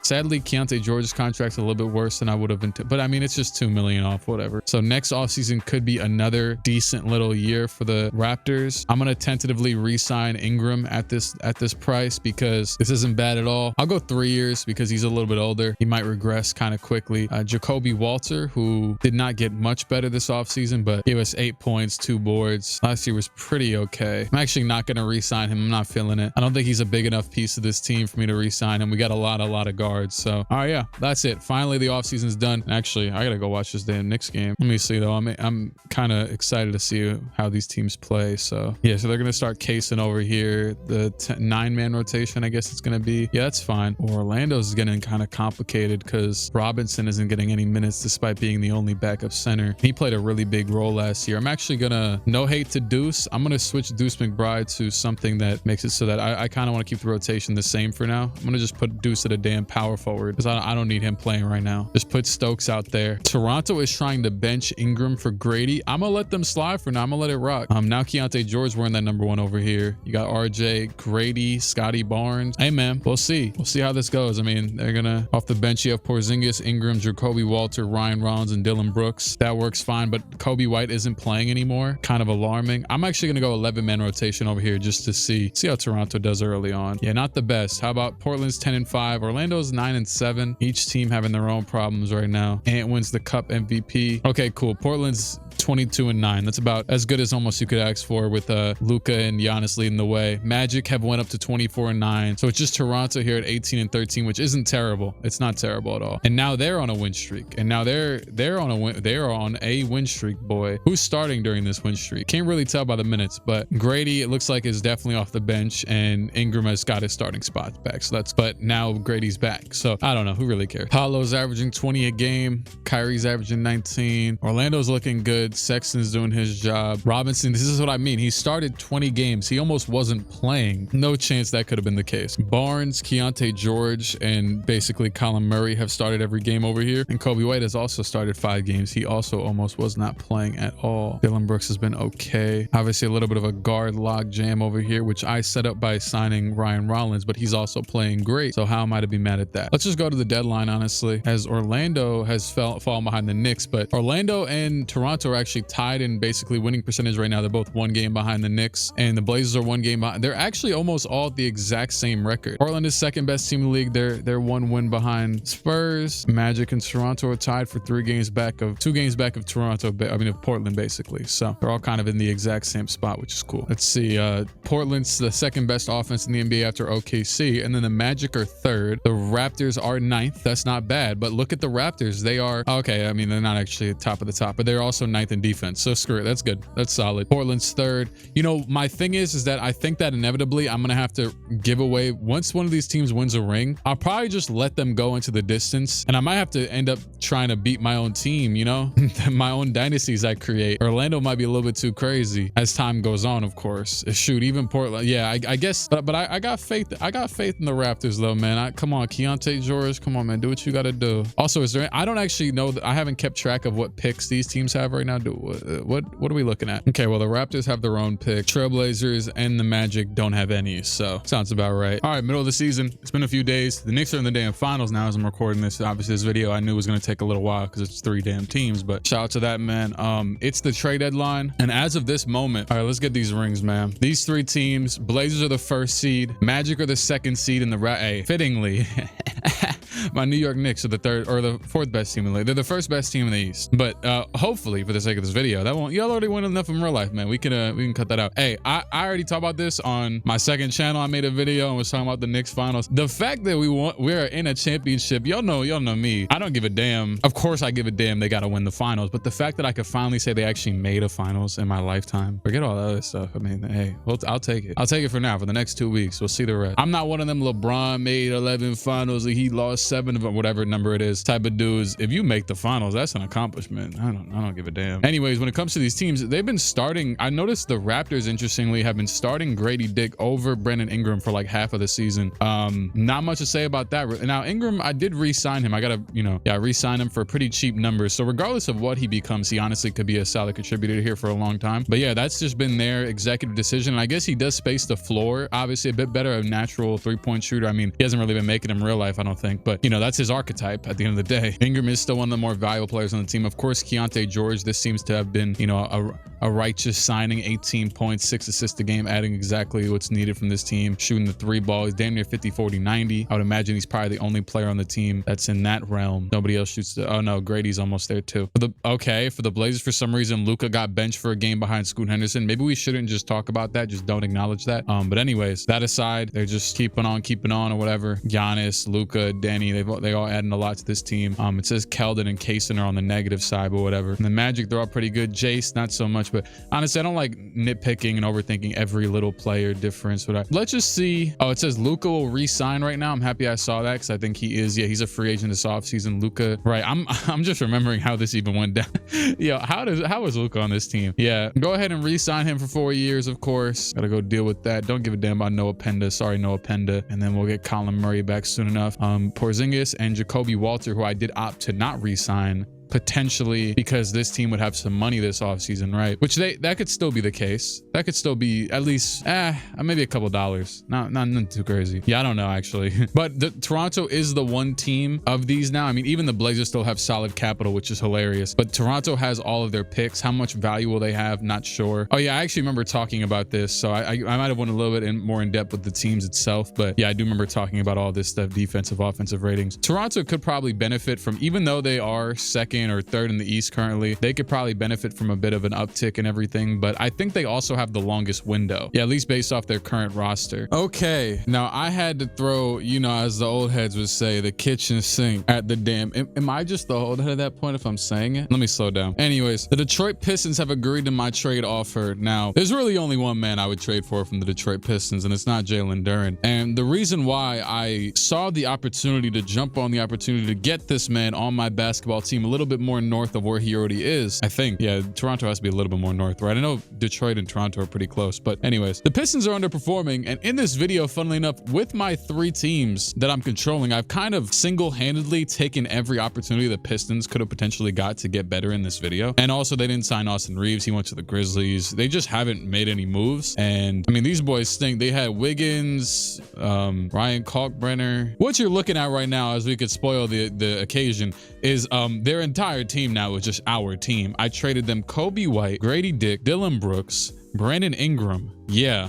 S1: Sadly, Keontae George's contract's a little bit worse than I would have been, but I mean, it's just $2 million off, whatever. So next offseason could be another decent little year for the Raptors. I'm going to tentatively re-sign Ingram at this price because this isn't bad at all. I'll go 3 years because he's a little bit older. He might regress kind of quickly. Jacoby Walter, who did not get much better this offseason, but gave us 8 points, 2 boards. Last year was pretty okay. I'm actually not going to re-sign him. I'm not feeling it. I don't think he's a big enough piece of this team for me to re-sign him. We got a lot of guards. So, all right, yeah, that's it. Finally, the offseason's done. Actually, I got to go watch this damn Knicks game. Let me see, though. I'm kind of excited to see how these teams play. So yeah, so they're gonna start casing over here. The 9-man rotation, I guess it's gonna be. Yeah, that's fine. Orlando's getting kind of complicated because Robinson isn't getting any minutes despite being the only backup center. He played a really big role last year. I'm actually gonna, no hate to Deuce, I'm gonna switch Deuce McBride to something that makes it so that I kind of want to keep the rotation the same for now. I'm gonna just put Deuce at a damn power forward because I don't need him playing right now. Just put Stokes out there. Toronto is trying to bench Ingram for Grady. I'm gonna let them slide for now. I'm gonna let it rock. Now Keontae George wearing that #1 over here. You got RJ, Grady, Scotty Barnes. Hey man, we'll see. We'll see how this goes. I mean, they're gonna off the bench. You have Porzingis, Ingram, Jacoby Walter, Ryan Rollins, and Dylan Brooks. That works fine, but Kobe White isn't playing anymore. Kind of alarming. I'm actually gonna go 11-man rotation over here just to see how Toronto does early on. Yeah, not the best. How about Portland's 10-5, Orlando's 9-7. Each team having their own problems right now. Ant wins the Cup MVP. Okay, cool. Portland's 22-9. That's about as good as almost you could ask for with Luka and Giannis leading the way. Magic have went up to 24-9. So it's just Toronto here at 18-13, which isn't terrible. It's not terrible at all. And now they're on a win streak. And now they're on a win streak, boy. Who's starting during this win streak? Can't really tell by the minutes, but Grady, it looks like, is definitely off the bench, and Ingram has got his starting spot back. So but now Grady's back. So I don't know. Who really cares? Paolo's averaging 20 a game. Kyrie's averaging 19. Orlando's looking good. Sexton's doing his job. Robinson, this is what I mean. He started 20 games. He almost wasn't playing. No chance that could have been the case. Barnes, Keontae George, and basically Colin Murray have started every game over here. And Kobe White has also started 5 games. He also almost was not playing at all. Dylan Brooks has been okay. Obviously a little bit of a guard log jam over here, which I set up by signing Ryan Rollins, but he's also playing great. So how am I to be mad at that? Let's just go to the deadline, honestly, as Orlando has fallen behind the Knicks, but Orlando and Toronto are actually tied in basically winning percentage right now. They're both 1 game behind the Knicks, and the Blazers are 1 game behind. They're actually almost all the exact same record. Portland is 2nd best team in the league. They're 1 win behind Spurs. Magic and Toronto are tied for 2 games back of Toronto. I mean, of Portland, basically. So they're all kind of in the exact same spot, which is cool. Let's see. Portland's the 2nd best offense in the NBA after OKC, and then the Magic are 3rd. The Raptors are 9th. That's not bad, but look at the Raptors. They are okay. I mean, they're not actually top of the top, but they're also 9th in defense. So screw it. That's good. That's solid. Portland's third. You know, my thing is that I think that inevitably I'm going to have to give away, once one of these teams wins a ring, I'll probably just let them go into the distance. And I might have to end up trying to beat my own team, you know, my own dynasties I create. Orlando might be a little bit too crazy as time goes on, of course. Shoot, even Portland. Yeah, I guess, but I got faith. I got faith in the Raptors though, man. Come on, Keontae George. Come on, man. Do what you got to do. Also, is there, I don't actually know that, I haven't kept track of what picks these teams have right now. What are we looking at? Okay, well, the Raptors have their own pick. Trailblazers and the Magic don't have any. So sounds about right. All right, middle of the season. It's been a few days. The Knicks are in the damn finals now as I'm recording this. Obviously, this video I knew was going to take a little while because it's 3 damn teams, but shout out to that, man. It's the trade deadline. And as of this moment, all right, let's get these rings, man. These 3 teams, Blazers are the 1st seed. Magic are the 2nd seed in the fittingly. My New York Knicks are the 3rd or the 4th best team in the league. They're the 1st best team in the East. But hopefully, for the sake of this video, that won't. Y'all already win enough in real life, man. We can cut that out. Hey, I already talked about this on my 2nd channel. I made a video and was talking about the Knicks finals. The fact that we're in a championship, y'all know me. I don't give a damn. Of course, I give a damn. They got to win the finals. But the fact that I could finally say they actually made a finals in my lifetime, forget all that other stuff. I mean, hey, well, I'll take it. I'll take it for now. For the next 2 weeks, we'll see the rest. I'm not one of them LeBron made 11 finals and he lost 7 of them, whatever number it is, type of dudes. If you make the finals, that's an accomplishment. I don't give a damn. Anyways, when it comes to these teams, they've been starting. I noticed the Raptors, interestingly, have been starting Grady Dick over Brandon Ingram for like half of the season. Not much to say about that. Now, Ingram, I did re-sign him. I gotta, re-sign him for pretty cheap numbers. So regardless of what he becomes, he honestly could be a solid contributor here for a long time. But yeah, that's just been their executive decision. And I guess he does space the floor, obviously a bit better, a natural 3-point shooter. I mean, he hasn't really been making them in real life, I don't think, but that's his archetype at the end of the day. Ingram is still one of the more valuable players on the team. Of course, Keontae George, this seems to have been, a righteous signing. 18 points, 6 assists a game, adding exactly what's needed from this team. Shooting the 3 ball. He's damn near 50, 40, 90. I would imagine he's probably the only player on the team that's in that realm. Nobody else shoots oh no, Grady's almost there too. For the Blazers, for some reason, Luka got benched for a game behind Scoot Henderson. Maybe we shouldn't just talk about that. Just don't acknowledge that. But anyways, that aside, they're just keeping on or whatever. Giannis, Luka, Danny, they all adding a lot to this team. It says Keldon and Kaysen are on the negative side, but whatever. And the Magic, they're all pretty good. Jace, not so much, but honestly, I don't like nitpicking and overthinking every little player difference. Let's just see. Oh, it says Luka will re-sign right now. I'm happy I saw that because I think he is. Yeah, he's a free agent this offseason. Luka, right? I'm just remembering how this even went down. Yeah, how was Luka on this team? Yeah, go ahead and re-sign him for 4 years, of course. Gotta go deal with that. Don't give a damn about Noah Penda. Sorry, Noah Penda. And then we'll get Colin Murray back soon enough. Porzingis and Jacoby Walter, who I did opt to not re-sign, potentially because this team would have some money this offseason, right? Which that could still be the case. That could still be at least maybe a couple dollars. Not too crazy. Yeah, I don't know actually. But Toronto is the one team of these now. I mean, even the Blazers still have solid capital, which is hilarious. But Toronto has all of their picks. How much value will they have? Not sure. Oh yeah, I actually remember talking about this. So I might have went a little bit more in depth with the teams itself. But yeah, I do remember talking about all this stuff, defensive, offensive ratings. Toronto could probably benefit from, even though they are 2nd or 3rd in the East currently, they could probably benefit from a bit of an uptick and everything, but I think they also have the longest window. Yeah, at least based off their current roster. Okay, now I had to throw, as the old heads would say, the kitchen sink at the damn. Am I just the old head at that point if I'm saying it? Let me slow down. Anyways, the Detroit Pistons have agreed to my trade offer. Now, there's really only one man I would trade for from the Detroit Pistons, and it's not Jalen Duren. And the reason why I saw the opportunity to jump on the opportunity to get this man on my basketball team a little bit more north of where he already is. I think, yeah, Toronto has to be a little bit more north, right? I know Detroit and Toronto are pretty close, but anyways, the Pistons are underperforming. And in this video, funnily enough, with my 3 teams that I'm controlling, I've kind of single-handedly taken every opportunity the Pistons could have potentially got to get better in this video. And also, they didn't sign Austin Reeves. He went to the Grizzlies. They just haven't made any moves. And I mean, these boys stink. They had Wiggins, Ryan Kalkbrenner. What you're looking at right now, as we could spoil the occasion, is their entire team now is just our team. I traded them Kobe White, Grady Dick, Dylan Brooks, Brandon Ingram, yeah,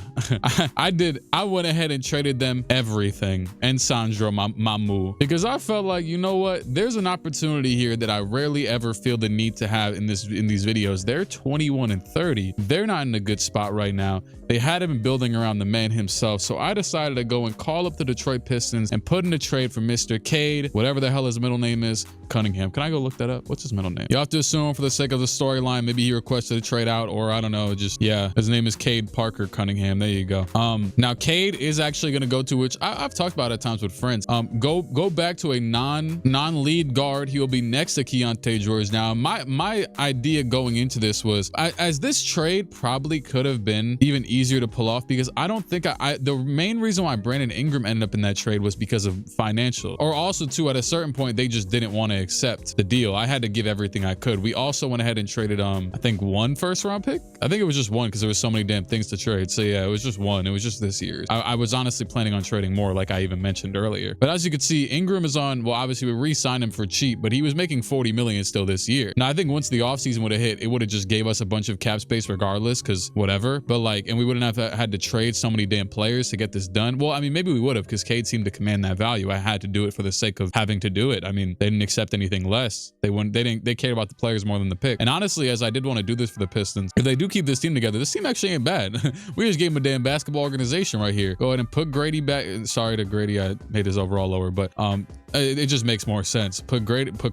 S1: I went ahead and traded them everything and Sandro Mamu because I felt like, you know what, there's an opportunity here that I rarely ever feel the need to have in these videos. They're 21 and 30. They're not in a good spot right now. They had him building around the man himself. So I decided to go and call up the Detroit Pistons and put in a trade for Mr. Cade, whatever the hell his middle name is, Cunningham. Can I go look that up? What's his middle name? You have to assume for the sake of the storyline, maybe he requested a trade out, or I don't know, just, yeah, his name is Cade Parker Cunningham. There you go. Now Cade is actually going to go to, which I've talked about at times with friends, go back to a non-lead guard. He will be next to Keontae George. Now my idea going into this was, as this trade probably could have been even easier to pull off, because I don't think the main reason why Brandon Ingram ended up in that trade was because of financial, or also too, at a certain point they just didn't want to accept the deal. I had to give everything I could. We also went ahead and traded I think 1 first-round pick. I think it was just 1 because there was so many damn things to trade. So yeah, it was just 1. It was just this year's. I was honestly planning on trading more, like I even mentioned earlier. But as you can see, Ingram is on, well, obviously we re-signed him for cheap, but he was making 40 million still this year. Now I think once the offseason would have hit, it would have just gave us a bunch of cap space regardless, because whatever. But like, and we wouldn't have had to trade so many damn players to get this done. Well, I mean, maybe we would have, because Cade seemed to command that value. I had to do it for the sake of having to do it. I mean, they didn't accept anything less. They cared about the players more than the pick. And honestly, as I did want to do this for the Pistons, if they do keep this team together, this team actually ain't bad. We just gave him a damn basketball organization right here. Go ahead and put Grady back. Sorry to Grady, I made his overall lower, but it just makes more sense. Put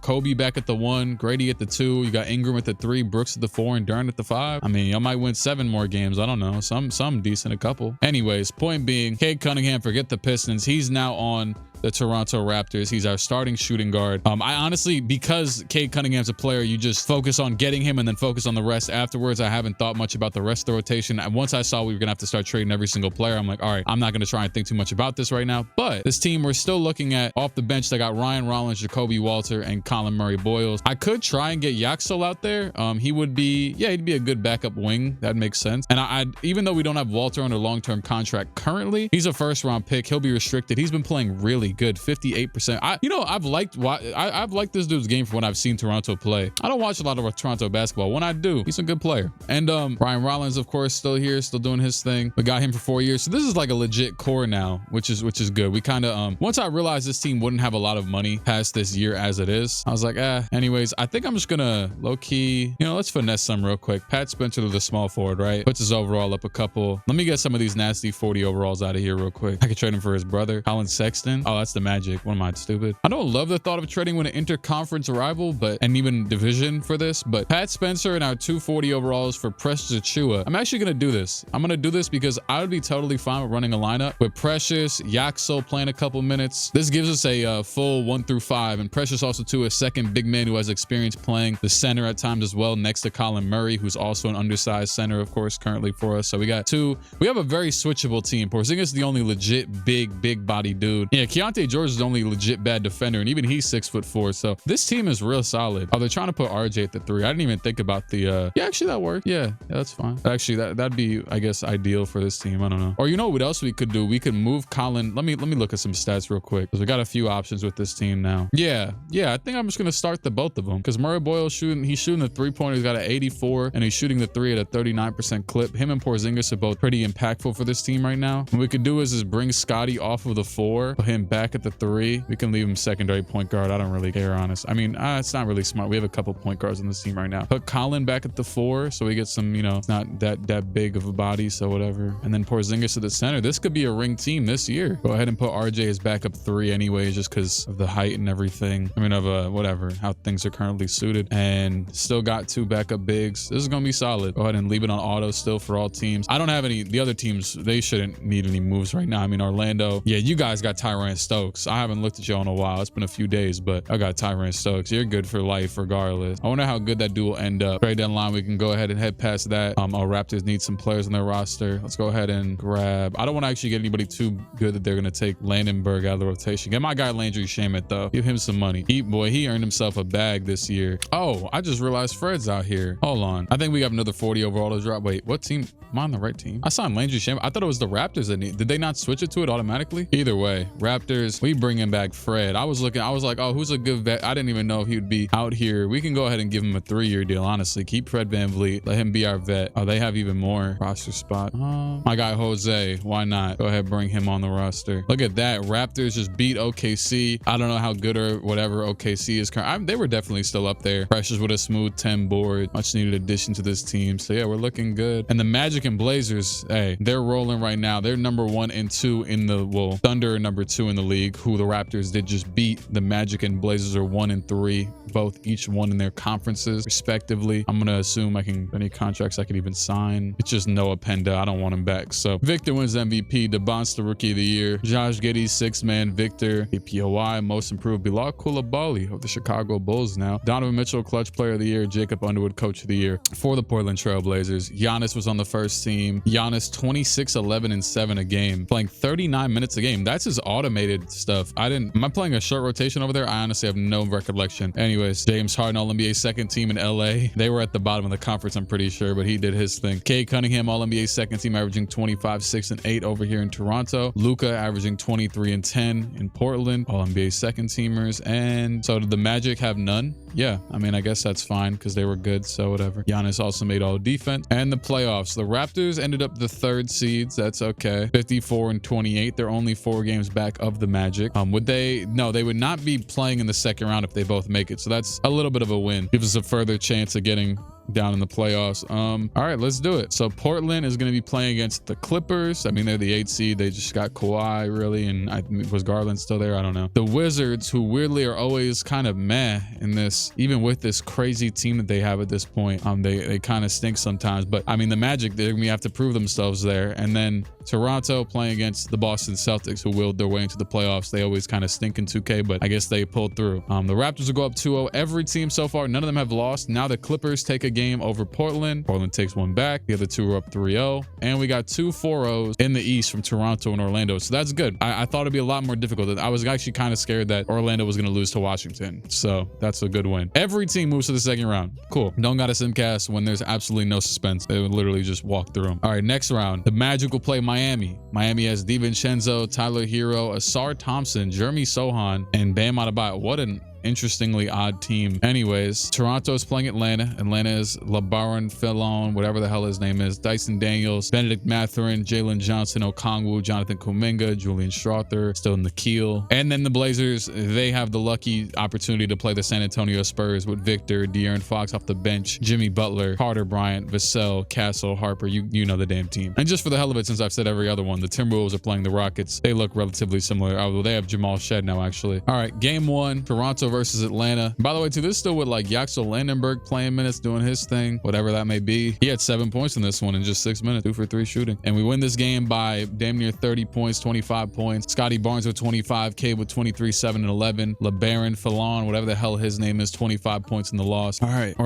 S1: Kobe back at the 1, Grady at the 2. You got Ingram at the 3, Brooks at the 4, and Durant at the 5. I mean, y'all might win 7 more games. I don't know. Some decent, a couple. Anyways, point being, Cade Cunningham, forget the Pistons. He's now on the Toronto Raptors. He's our starting shooting guard. I honestly, because Cade Cunningham's a player, you just focus on getting him and then focus on the rest afterwards. I haven't thought much about the rest of the rotation. And once I saw we were gonna have to start trading every single player, I'm like, all right, I'm not gonna try and think too much about this right now. But this team, we're still looking at off the bench. They got Ryan Rollins, Jacoby Walter, and Colin Murray Boyles. I could try and get Yaxel out there. He would be, yeah, he'd be a good backup wing. That makes sense. And even though we don't have Walter under long-term contract currently, he's a first-round pick. He'll be restricted. He's been playing really good, 58%. I've liked this dude's game from when I've seen Toronto play. I don't watch a lot of Toronto basketball. When I do, he's a good player. And Ryan Rollins, of course, still here, still doing his thing. We got him for 4 years. So this is like a legit core now, which is good. We kind of once I realized this team wouldn't have a lot of money past this year as it is, I was like, anyways, I think I'm just gonna low-key, let's finesse some real quick. Pat Spencer to the small forward, right? Puts his overall up a couple. Let me get some of these nasty 40 overalls out of here real quick. I could trade him for his brother, Colin Sexton. Oh, that's the Magic. What am I, stupid? I don't love the thought of trading with an interconference rival, and even division for this, but Pat Spencer and our 240 overalls for Precious Achiuwa. I'm actually gonna do this. I'm gonna do this because I would be totally fine with running a lineup with Precious, Yaxel playing a couple minutes. This gives us a full 1 through 5, and Precious also too, a second big man who has experience playing the center at times as well, next to Colin Murray, who's also an undersized center, of course, currently for us. So we got 2. We have a very switchable team. Porzingis is the only legit big body dude. Yeah, Keontae George is the only legit bad defender, and even he's 6'4". So this team is real solid. Oh, they're trying to put RJ at the 3. I didn't even think about the yeah, actually that worked. Yeah, that's fine. Actually, that'd be, I guess, ideal for this team. I don't know. Or you know what else we could do? We could move Colin. Let me look at some stats real quick, because we got a few options with this team now. Yeah, I think I'm just gonna start both of them, because Murray Boyle he's shooting the 3-pointer. He's got an 84, and he's shooting the 3 at a 39% clip. Him and Porzingis are both pretty impactful for this team right now. What we could do is bring Scotty off of the 4, put him back at the 3. We can leave him secondary point guard. I don't really care, honest. I mean, it's not really smart. We have a couple point guards on this team right now. Put Colin back at the 4, so we get some, it's not that big of a body, so whatever. And then Porzingis to the center. This could be a ring team this year. Go ahead and put RJ as backup 3 anyways, just because of the height and everything. I mean, of whatever, how things are currently suited. And still got 2 backup bigs. This is gonna be solid. Go ahead and leave it on auto still for all teams. I don't have the other teams, they shouldn't need any moves right now. I mean, Orlando, yeah, you guys got Tyrone Stokes. I haven't looked at you in a while. It's been a few days, but I got Tyrone Stokes. You're good for life regardless. I wonder how good that duel end up. Trade deadline, we can go ahead and head past that. Our Raptors need some players on their roster. Let's go ahead and grab, I don't want to actually get anybody too good that they're going to take Landenberg out of the rotation. Get my guy Landry Shamet though. Give him some money. He earned himself a bag this year. Oh, I just realized Fred's out here. Hold on. I think we got another 40 overall to drop. Wait, what team? Am I on the right team? I signed Landry Shamet. I thought it was the Raptors that did they not switch it to it automatically? Either way, Raptors Raptors, we bringing back Fred. I was like, oh, who's a good vet? I didn't even know if he would be out here. We can go ahead and give him a 3-year deal, honestly. Keep Fred VanVleet. Let him be our vet. Oh, they have even more roster spot. My guy, Jose. Why not? Go ahead, bring him on the roster. Look at that. Raptors just beat OKC. I don't know how good or whatever OKC is currently. They were definitely still up there. Pressures with a smooth 10 board. Much needed addition to this team. So yeah, we're looking good. And the Magic and Blazers, hey, they're rolling right now. They're number 1 and 2 in the, well, Thunder are number 2 in the league, who the Raptors did just beat. The Magic and Blazers are 1 and 3, both each one in their conferences respectively. I'm gonna assume any contracts I could even sign. It's just Noah Penda. I don't want him back. So Victor wins MVP. DeBon's the Rookie of the Year. Josh Giddey, 6-man Victor. APOI Most Improved. Bilal Coulibaly of the Chicago Bulls now. Donovan Mitchell, Clutch Player of the Year. Jacob Underwood, Coach of the Year for the Portland Trail Blazers. Giannis was on the first team. Giannis 26, 11, and 7 a game, playing 39 minutes a game. That's his automated stuff. Am I playing a short rotation over there? I honestly have no recollection. Anyways, James Harden, All-NBA second team in LA. They were at the bottom of the conference, I'm pretty sure, but he did his thing. Cade Cunningham, All-NBA second team, averaging 25, 6, and 8 over here in Toronto. Luka averaging 23 and 10 in Portland. All-NBA second teamers. And so did the Magic have none? Yeah, I mean, I guess that's fine because they were good, so whatever. Giannis also made all defense. And the playoffs. The Raptors ended up the 3rd seeds. That's okay. 54 and 28. They're only 4 games back of the Magic. Would they? No, they would not be playing in the second round if they both make it. So that's a little bit of a win. Gives us a further chance of getting down in the playoffs. All right, let's do it. So Portland is going to be playing against the Clippers. I mean, they're the 8th seed. They just got Kawhi, really, and was Garland still there? I don't know. The Wizards, who weirdly are always kind of meh in this, even with this crazy team that they have at this point. They kind of stink sometimes, but I mean, the Magic, they're gonna have to prove themselves there. And then Toronto playing against the Boston Celtics, who willed their way into the playoffs. They always kind of stink in 2K, but I guess they pulled through. The Raptors will go up 2-0. Every team so far, none of them have lost. Now the Clippers take a game over Portland. Portland takes one back. The other 2 are up 3-0. And we got 2 4-0s in the East from Toronto and Orlando. So that's good. I thought it'd be a lot more difficult. I was actually kind of scared that Orlando was going to lose to Washington. So that's a good win. Every team moves to the second round. Cool. Don't got a simcast when there's absolutely no suspense. They would literally just walk through them. All right, next round. The Magic will play Miami. Miami has DiVincenzo, Tyler Hero, Asar Thompson, Jeremy Sohan, and Bam Adebayo. What an interestingly odd team. Anyways, Toronto is playing Atlanta. Atlanta is LeBaron Fillon, whatever the hell his name is, Dyson Daniels, Benedict Mathurin, Jalen Johnson, Okongwu, Jonathan Kuminga, Julian Strother, still in the keel. And then the Blazers, they have the lucky opportunity to play the San Antonio Spurs with Victor, De'Aaron Fox off the bench, Jimmy Butler, Carter Bryant, Vassell, Castle, Harper. You know the damn team. And just for the hell of it, since I've said every other one, the Timberwolves are playing the Rockets. They look relatively similar, although they have Jamal Shed now, actually. All right, game 1, Toronto versus Atlanta. By the way, too, this is still with like Yaxel Landenberg playing minutes, doing his thing, whatever that may be. He had 7 points in this one in just 6 minutes, 2 for 3 shooting. And we win this game by damn near 30 points, 25 points. Scotty Barnes with 25, Cade with 23, 7, and 11. LeBaron Fillon, whatever the hell his name is, 25 points in the loss. All right,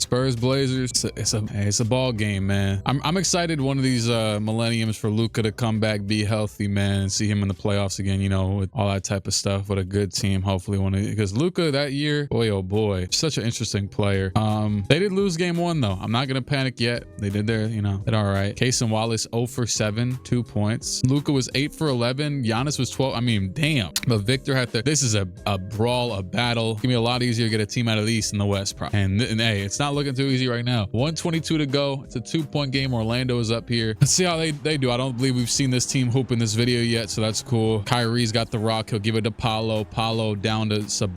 S1: Spurs Blazers. It's a ball game, man. I'm excited one of these millenniums for Luka to come back, be healthy, man, and see him in the playoffs again, you know, with all that type of stuff. With a good team, hopefully, because Luka that year, boy oh boy, such an interesting player. They did lose game 1 though. I'm not gonna panic yet. They did their, did all right. Case and Wallace 0 for 7, 2 points. Luka was 8 for 11. Giannis was 12. I mean, damn. But Victor had this is a brawl, a battle. It's gonna be a lot easier to get a team out of the East and the West, probably. And hey, it's not looking too easy right now. 122 to go. It's a 2-point game. Orlando is up here. Let's see how they do. I don't believe we've seen this team hoop in this video yet, so that's cool. Kyrie's got the rock. He'll give it to Paolo. Paolo down to Sabonis.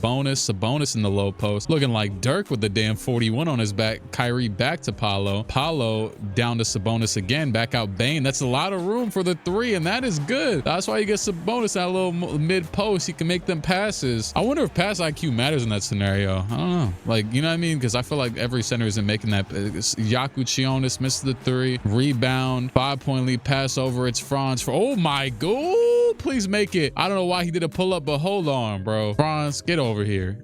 S1: Sabonis in the low post, looking like Dirk with the damn 41 on his back. Kyrie back to Paolo. Paolo down to Sabonis again. Back out Bane. That's a lot of room for the 3, and that is good. That's why you get Sabonis at a little mid post. He can make them passes. I wonder if pass IQ matters in that scenario. I don't know. Like, you know what I mean? Because I feel like every center isn't making that. Yaku Chionis missed the 3. Rebound. 5-point lead pass over. It's Franz. Oh my god. Please make it. I don't know why he did a pull up, but hold on, bro. Franz, get over here.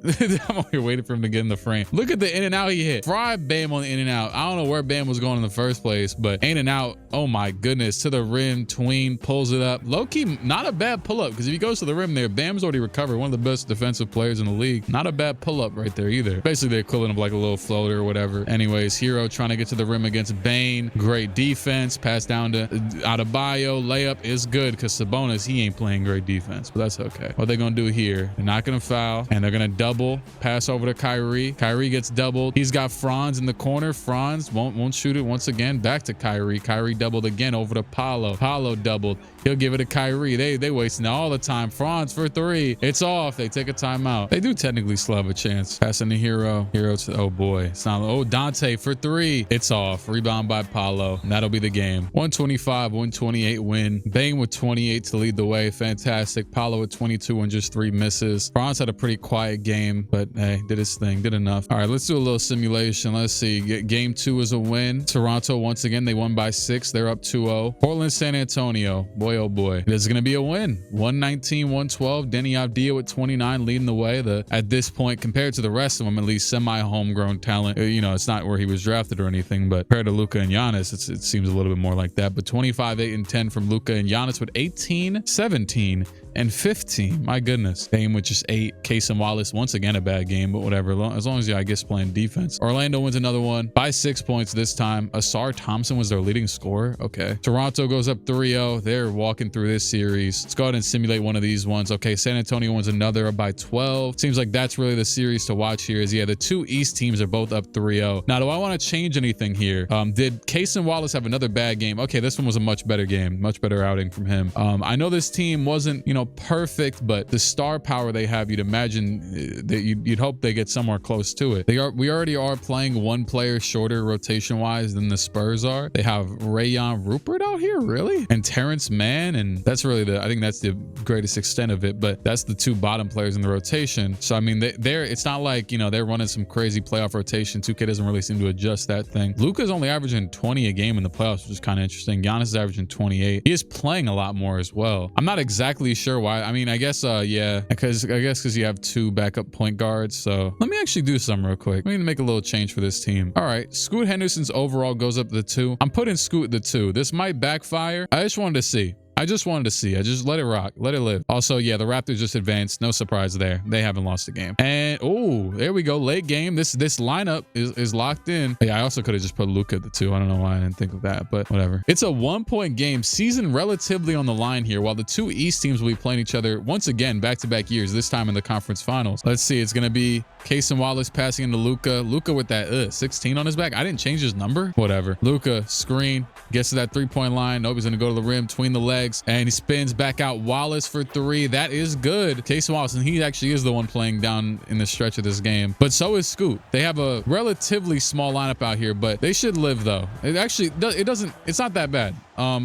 S1: I'm over here waiting for him to get in the frame. Look at the in and out he hit. Fry Bam on the in and out. I don't know where Bam was going in the first place, but in and out. Oh my goodness. To the rim. Tween pulls it up. Low key, not a bad pull up, because if he goes to the rim there, Bam's already recovered. One of the best defensive players in the league. Not a bad pull up right there either. Basically the equivalent of like a little floater or whatever. Anyways, Hero trying to get to the rim against Bane. Great defense. Pass down to Adebayo. Layup is good because Sabonis, he ain't ain't playing great defense, but that's okay. What they gonna do here? They're not gonna foul, and they're gonna double pass over to Kyrie. Kyrie gets doubled. He's got Franz in the corner. Franz won't shoot it once again. Back to Kyrie. Kyrie doubled again over to Paolo. Paolo doubled. He'll give it to Kyrie. They wasting all the time. Franz for three. It's off. They take a timeout. They do technically still have a chance. Passing to Hero. Hero to, oh boy. It's not, oh, Dante for three. It's off. Rebound by Paolo. And that'll be the game. 125, 128 win. Bane with 28 to lead the way. Fantastic. Paolo with 22 and just 3 misses. Franz had a pretty quiet game, but hey, did his thing. Did enough. All right, let's do a little simulation. Let's see. Game 2 is a win. Toronto, once again, they won by 6. They're up 2-0. Portland, San Antonio. Boy, oh boy. This is going to be a win. 119, 112. Denny Avdia with 29 leading the way. At this point, compared to the rest of them, at least semi-homegrown talent. You know, it's not where he was drafted or anything, but compared to Luka and Giannis, it seems a little bit more like that. But 25, 8, and 10 from Luka and Giannis with 18, 17, and 15. My goodness. Dame with just 8. Case and Wallace, once again, a bad game, but whatever. As long as I guess playing defense. Orlando wins another one by 6 points this time. Asar Thompson was their leading scorer. Okay. Toronto goes up 3-0. They're walking through this series. Let's go ahead and simulate one of these ones. Okay. San Antonio wins another by 12. Seems like that's really the series to watch here is, yeah, the 2 East teams are both up 3-0. Now, do I want to change anything here? Did Case and Wallace have another bad game? Okay. This one was a much better game. Much better outing from him. I know this team wasn't, you know, perfect, but the star power they have, you'd imagine that you'd hope they get somewhere close to it. We already are playing one player shorter rotation wise than the Spurs are. They have Rayon Rupert out here, really, and Terrence Mann, and that's really I think that's the greatest extent of it. But that's the 2 bottom players in the rotation. So I mean, they're it's not like, you know, they're running some crazy playoff rotation. 2K doesn't really seem to adjust that thing. Luka's only averaging 20 a game in the playoffs, which is kind of interesting. Giannis is averaging 28. He is playing a lot more as well. I'm not exactly sure why. I mean, I guess yeah, because you have 2 backup point guards. So let me actually do something real quick. We need to make a little change for this team. All right, Scoot Henderson's overall goes up to 2. I'm putting Scoot the 2. This might backfire. I just wanted to see. I just let it rock, let it live. Also, yeah, the Raptors just advanced. No surprise there. They haven't lost a game. And oh, there we go. Late game. This lineup is locked in. Yeah, I also could have just put Luka at the 2. I don't know why I didn't think of that, but whatever. It's a 1-point game. Season relatively on the line here, while the 2 East teams will be playing each other once again back-to-back years, this time in the conference finals. Let's see. It's going to be Case and Wallace passing into Luka. Luka with that 16 on his back. I didn't change his number. Whatever. Luka, screen, gets to that 3-point line. Nope, he's going to go to the rim, between the legs, and he spins back out. Wallace for 3. That is good. Case and Wallace, and he actually is the one playing down in the stretch of this game. But so is Scoot. They have a relatively small lineup out here, but they should live though. It's not that bad.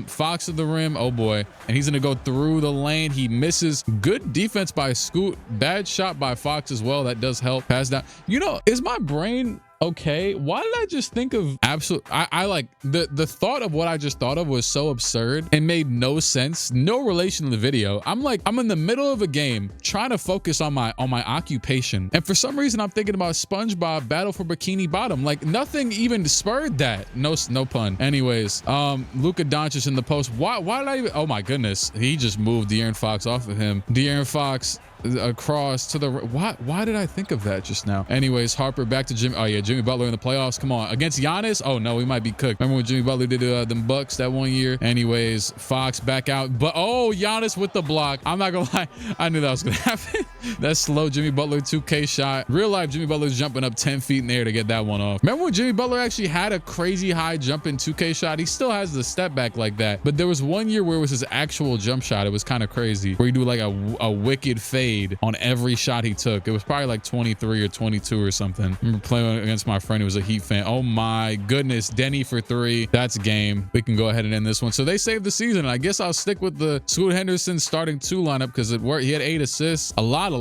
S1: Fox at the rim. Oh boy. And he's going to go through the lane. He misses. Good defense by Scoot. Bad shot by Fox as well. That does help. Pass down. You know, is my brain okay? Why did I just think of I like the thought of what I just thought of was so absurd and made no sense. No relation to the video. I'm in the middle of a game trying to focus on my occupation, and for some reason I'm thinking about SpongeBob Battle for Bikini Bottom. Like nothing even spurred that. No pun. Anyways, Luka Doncic in the post. Why did I even, oh my goodness, he just moved De'Aaron Fox off of him. De'Aaron Fox across to the why did I think of that just now? Anyways, Harper back to Jimmy. Oh yeah, Jimmy Butler in the playoffs. Come on, against Giannis. Oh no, we might be cooked. Remember when Jimmy Butler did them Bucks that one year? Anyways, Fox back out, but oh, Giannis with the block. I'm not gonna lie, I knew that was gonna happen. That slow Jimmy Butler 2K shot. Real life Jimmy Butler's jumping up 10 feet in the air to get that one off. Remember when Jimmy Butler actually had a crazy high jumping 2K shot? He still has the step back like that, but there was one year where it was his actual jump shot. It was kind of crazy, where he do like a wicked fade on every shot he took. It was probably like 23 or 22 or something. I remember playing against my friend who was a Heat fan. Oh my goodness, Denny for 3. That's game. We can go ahead and end this one. So they saved the season. I guess I'll stick with the Scoot Henderson starting 2 lineup because it worked. He had 8 assists, a lot of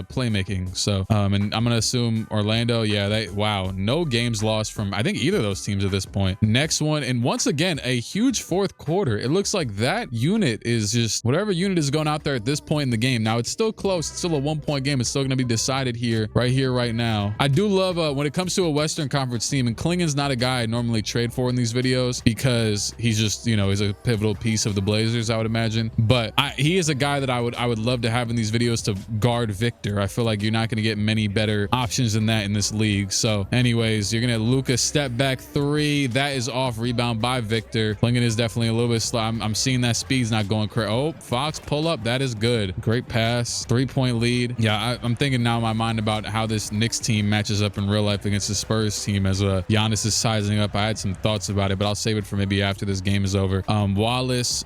S1: playmaking. So and I'm gonna assume Orlando. Yeah, wow, no games lost from I think either of those teams at this point. Next one, and once again a huge 4th quarter. It looks like that unit is just whatever unit is going out there at this this point in the game. Now it's still close. It's still a 1-point game. It's still going to be decided here, right now. I do love when it comes to a Western Conference team, and Klingen's not a guy I normally trade for in these videos because he's just, you know, he's a pivotal piece of the Blazers, I would imagine. But he is a guy that I would love to have in these videos to guard Victor. I feel like you're not going to get many better options than that in this league. So anyways, you're going to Luka step back 3. That is off, rebound by Victor. Klingen is definitely a little bit slow. I'm seeing that speed's not going crazy. Oh, Fox pull up. That is good. Great pass. 3-point lead. Yeah, I'm thinking now in my mind about how this Knicks team matches up in real life against the Spurs team as Giannis is sizing up. I had some thoughts about it, but I'll save it for maybe after this game is over. Wallace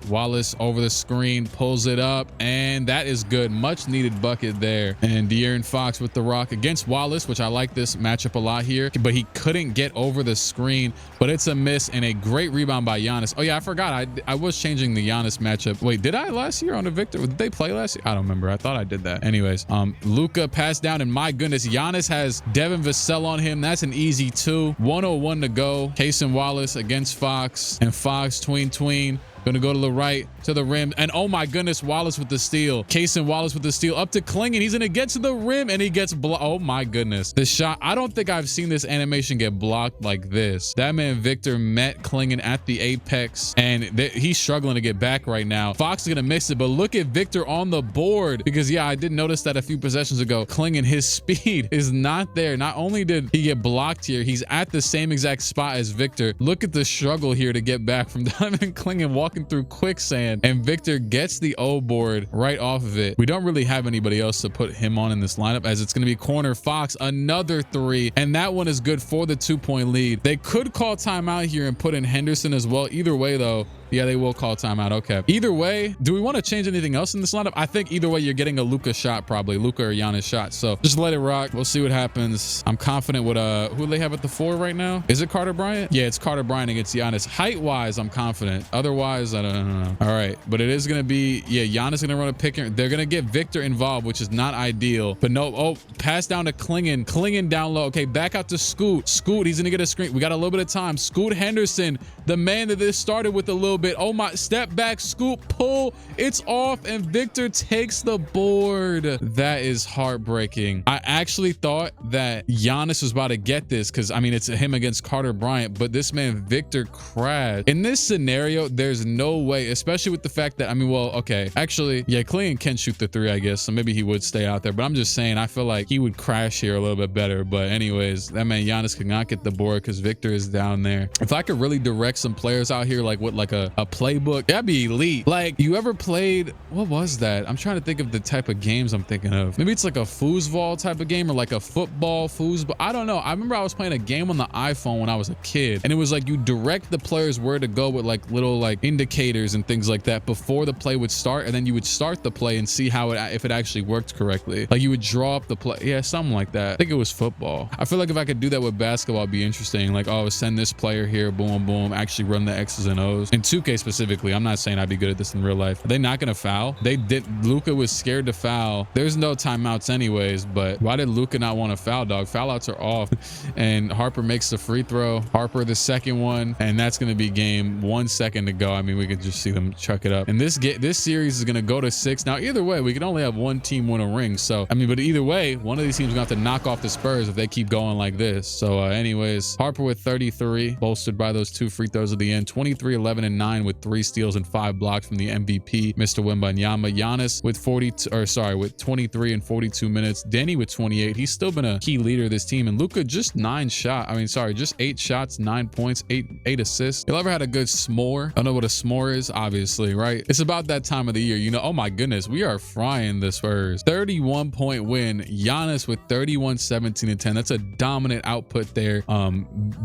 S1: over the screen, pulls it up, and that is good. Much needed bucket there. And De'Aaron Fox with the rock against Wallace, which I like this matchup a lot here, but he couldn't get over the screen, but it's a miss and a great rebound by Giannis. Oh yeah, I forgot. I was changing the Giannis matchup. Wait, did I last year on the Victor? Did they play last year? I don't remember. I thought I did that. Anyways, Luka passed down, and my goodness, Giannis has Devin Vassell on him. That's an easy 2. 1:01 to go. Casey Wallace against Fox, and Fox tween. Gonna go to the right to the rim, and oh my goodness, Wallace with the steal. Casey Wallace with the steal up to Klingen. He's gonna get to the rim, and he gets blocked. Oh my goodness, the shot. I don't think I've seen this animation get blocked like this. That man Victor met Klingen at the apex, and he's struggling to get back right now. Fox is gonna miss it, but look at Victor on the board, because yeah, I did notice that a few possessions ago. Klingen, his speed is not there. Not only did he get blocked here, he's at the same exact spot as Victor. Look at the struggle here to get back from Diamond Klingen walking through quicksand, and Victor gets the O board right off of it. We don't really have anybody else to put him on in this lineup, as it's going to be corner Fox, another 3, and that one is good for the 2-point lead. They could call timeout here and put in Henderson as well. Either way though, yeah, they will call timeout. Okay. Either way, do we want to change anything else in this lineup? I think either way, you're getting a Luka shot, probably Luka or Giannis shot. So just let it rock. We'll see what happens. I'm confident with who do they have at the 4 right now? Is it Carter Bryant? Yeah, it's Carter Bryant against Giannis. Height wise, I'm confident. Otherwise, I don't know. All right, but it is gonna be, yeah, Giannis gonna run a pick. They're gonna get Victor involved, which is not ideal. But no, oh, pass down to Klingen down low. Okay, back out to Scoot. He's gonna get a screen. We got a little bit of time. Scoot Henderson, the man that this started with a little bit. Oh my, step back, scoop, pull, it's off, and Victor takes the board. That is heartbreaking. I actually thought that Giannis was about to get this, because I mean, it's him against Carter Bryant, but this man Victor crashed. In this scenario, there's no way, especially with the fact that, I mean, well, okay, actually, yeah, Klingen can shoot the 3, I guess, so maybe he would stay out there, but I'm just saying, I feel like he would crash here a little bit better. But anyways, that man Giannis could not get the board because Victor is down there. If I could really direct some players out here, like what, like a playbook, that'd be elite. Like, you ever played, what was that? I'm trying to think of the type of games I'm thinking of. Maybe it's like a foosball type of game, or like a football foosball. I don't know. I remember I was playing a game on the iPhone when I was a kid, and it was like you direct the players where to go with like little like indicators and things like that before the play would start, and then you would start the play and see how if it actually worked correctly. Like you would draw up the play. Yeah, something like that. I think it was football. I feel like if I could do that with basketball, it'd be interesting. Like, oh, send this player here, boom, boom, actually run the X's and O's. In 2K specifically, I'm not saying I'd be good at this in real life. Are they not gonna foul? They did. Luka was scared to foul. There's no timeouts anyways, but why did Luka not want to foul, dog? Foul outs are off. And Harper makes the free throw. Harper the second one, and that's gonna be game. 1 second to go. I mean, we could just see them chuck it up. And this series is gonna go to 6. Now, either way, we can only have one team win a ring. So I mean, but either way, one of these teams is gonna have to knock off the Spurs if they keep going like this. So anyways, Harper with 33, bolstered by those 2 free throws at the end. 23, 11, and 9 with 3 steals and 5 blocks from the MVP, Mr. Wembanyama. Giannis with 23 and 42 minutes. Denny with 28. He's still been a key leader of this team. And Luka just 8 shots, 9 points, 8 assists. Y'all ever had a good s'more? I don't know what a s'more is, obviously, right? It's about that time of the year, you know. Oh my goodness, we are frying the Spurs. 31-point win. Giannis with 31, 17, and 10. That's a dominant output there.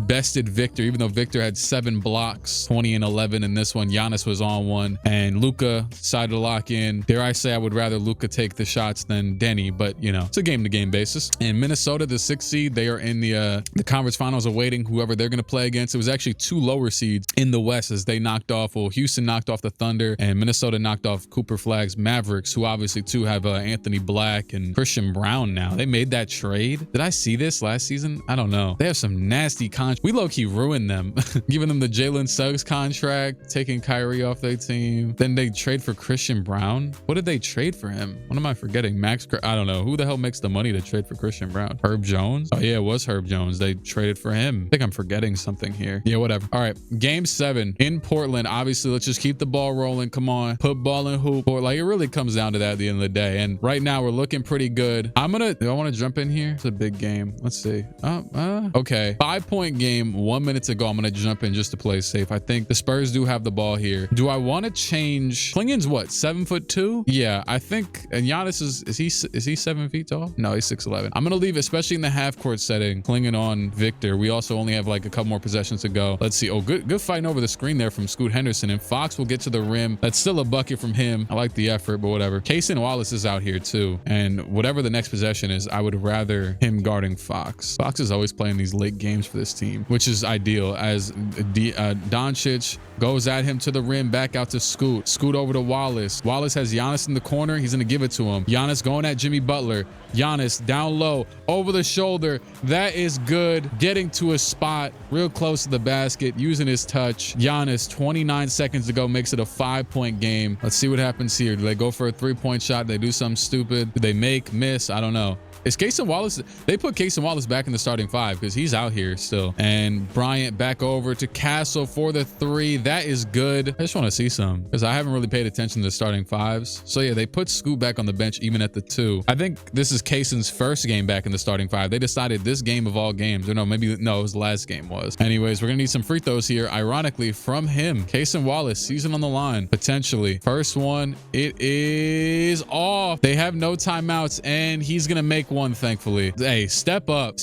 S1: Bested Victor, even though Victor had 7 blocks, 20 and 11 in this one. Giannis was on one, and Luka decided to lock in. Dare I say I would rather Luka take the shots than Denny, but you know, it's a game-to-game basis. And Minnesota, the 6th seed, they are in the conference finals awaiting whoever they're going to play against. It was actually 2 lower seeds in the West, as they knocked off, well, Houston knocked off the Thunder, and Minnesota knocked off Cooper Flagg's Mavericks, who obviously too have Anthony Black and Christian Brown now. They made that trade. Did I see this last season? I don't know. They have some nasty contracts. We low-key ruined them, giving them the Jalen Suggs contract, taking Kyrie off their team. Then they trade for Christian Brown. What did they trade for him? What am I forgetting? I don't know. Who the hell makes the money to trade for Christian Brown? Herb Jones? Oh yeah, it was Herb Jones. They traded for him. I think I'm forgetting something here. Yeah, whatever. All right, game 7 in Portland. Obviously, let's just keep the ball rolling. Come on, put ball in hoop. Or like, it really comes down to that at the end of the day. And right now we're looking pretty good. Do I want to jump in here? It's a big game. Let's see. Okay. 5-point game, 1 minute to go. I'm going to jump in just to play safe. I think the Spurs do have the ball here. Do I want to change? Klingen's what, 7'2"? Yeah, I think. And Giannis is he 7 feet tall? No, he's 6'11". I'm going to leave, especially in the half court setting, Klingen on Victor. We also only have like a couple more possessions to go. Let's see. Oh, good fighting over the screen there from Scoot Henderson, and Fox will get to the rim. That's still a bucket from him. I like the effort, but whatever. Cason Wallace is out here too, and whatever the next possession is, I would rather him guarding Fox. Fox is always playing these late games for this team, which is ideal, as Doncic goes at him to the rim, back out to Scoot. Scoot over to Wallace. Wallace has Giannis in the corner. He's going to give it to him. Giannis going at Jimmy Butler. Giannis down low, over the shoulder. That is good. Getting to a spot real close to the basket, using his touch. Giannis, 29 seconds to go, makes it a 5-point game. Let's see what happens here. Do they go for a 3-point shot? They do something stupid? Do they make, miss? I don't know. Is Cason Wallace? They put Cason Wallace back in the starting 5 because he's out here still. And Bryant back over to Castle for the 3. That is good. I just want to see some because I haven't really paid attention to the starting 5s. So yeah, they put Scoot back on the bench even at the 2. I think this is Cason's first game back in the starting 5. They decided this game of all games, or no, maybe no, it was the last game was. Anyways, we're gonna need some free throws here. Ironically, from him, Cason Wallace, season on the line potentially. First one, it is off. They have no timeouts, and he's gonna make one, thankfully. Hey, step up,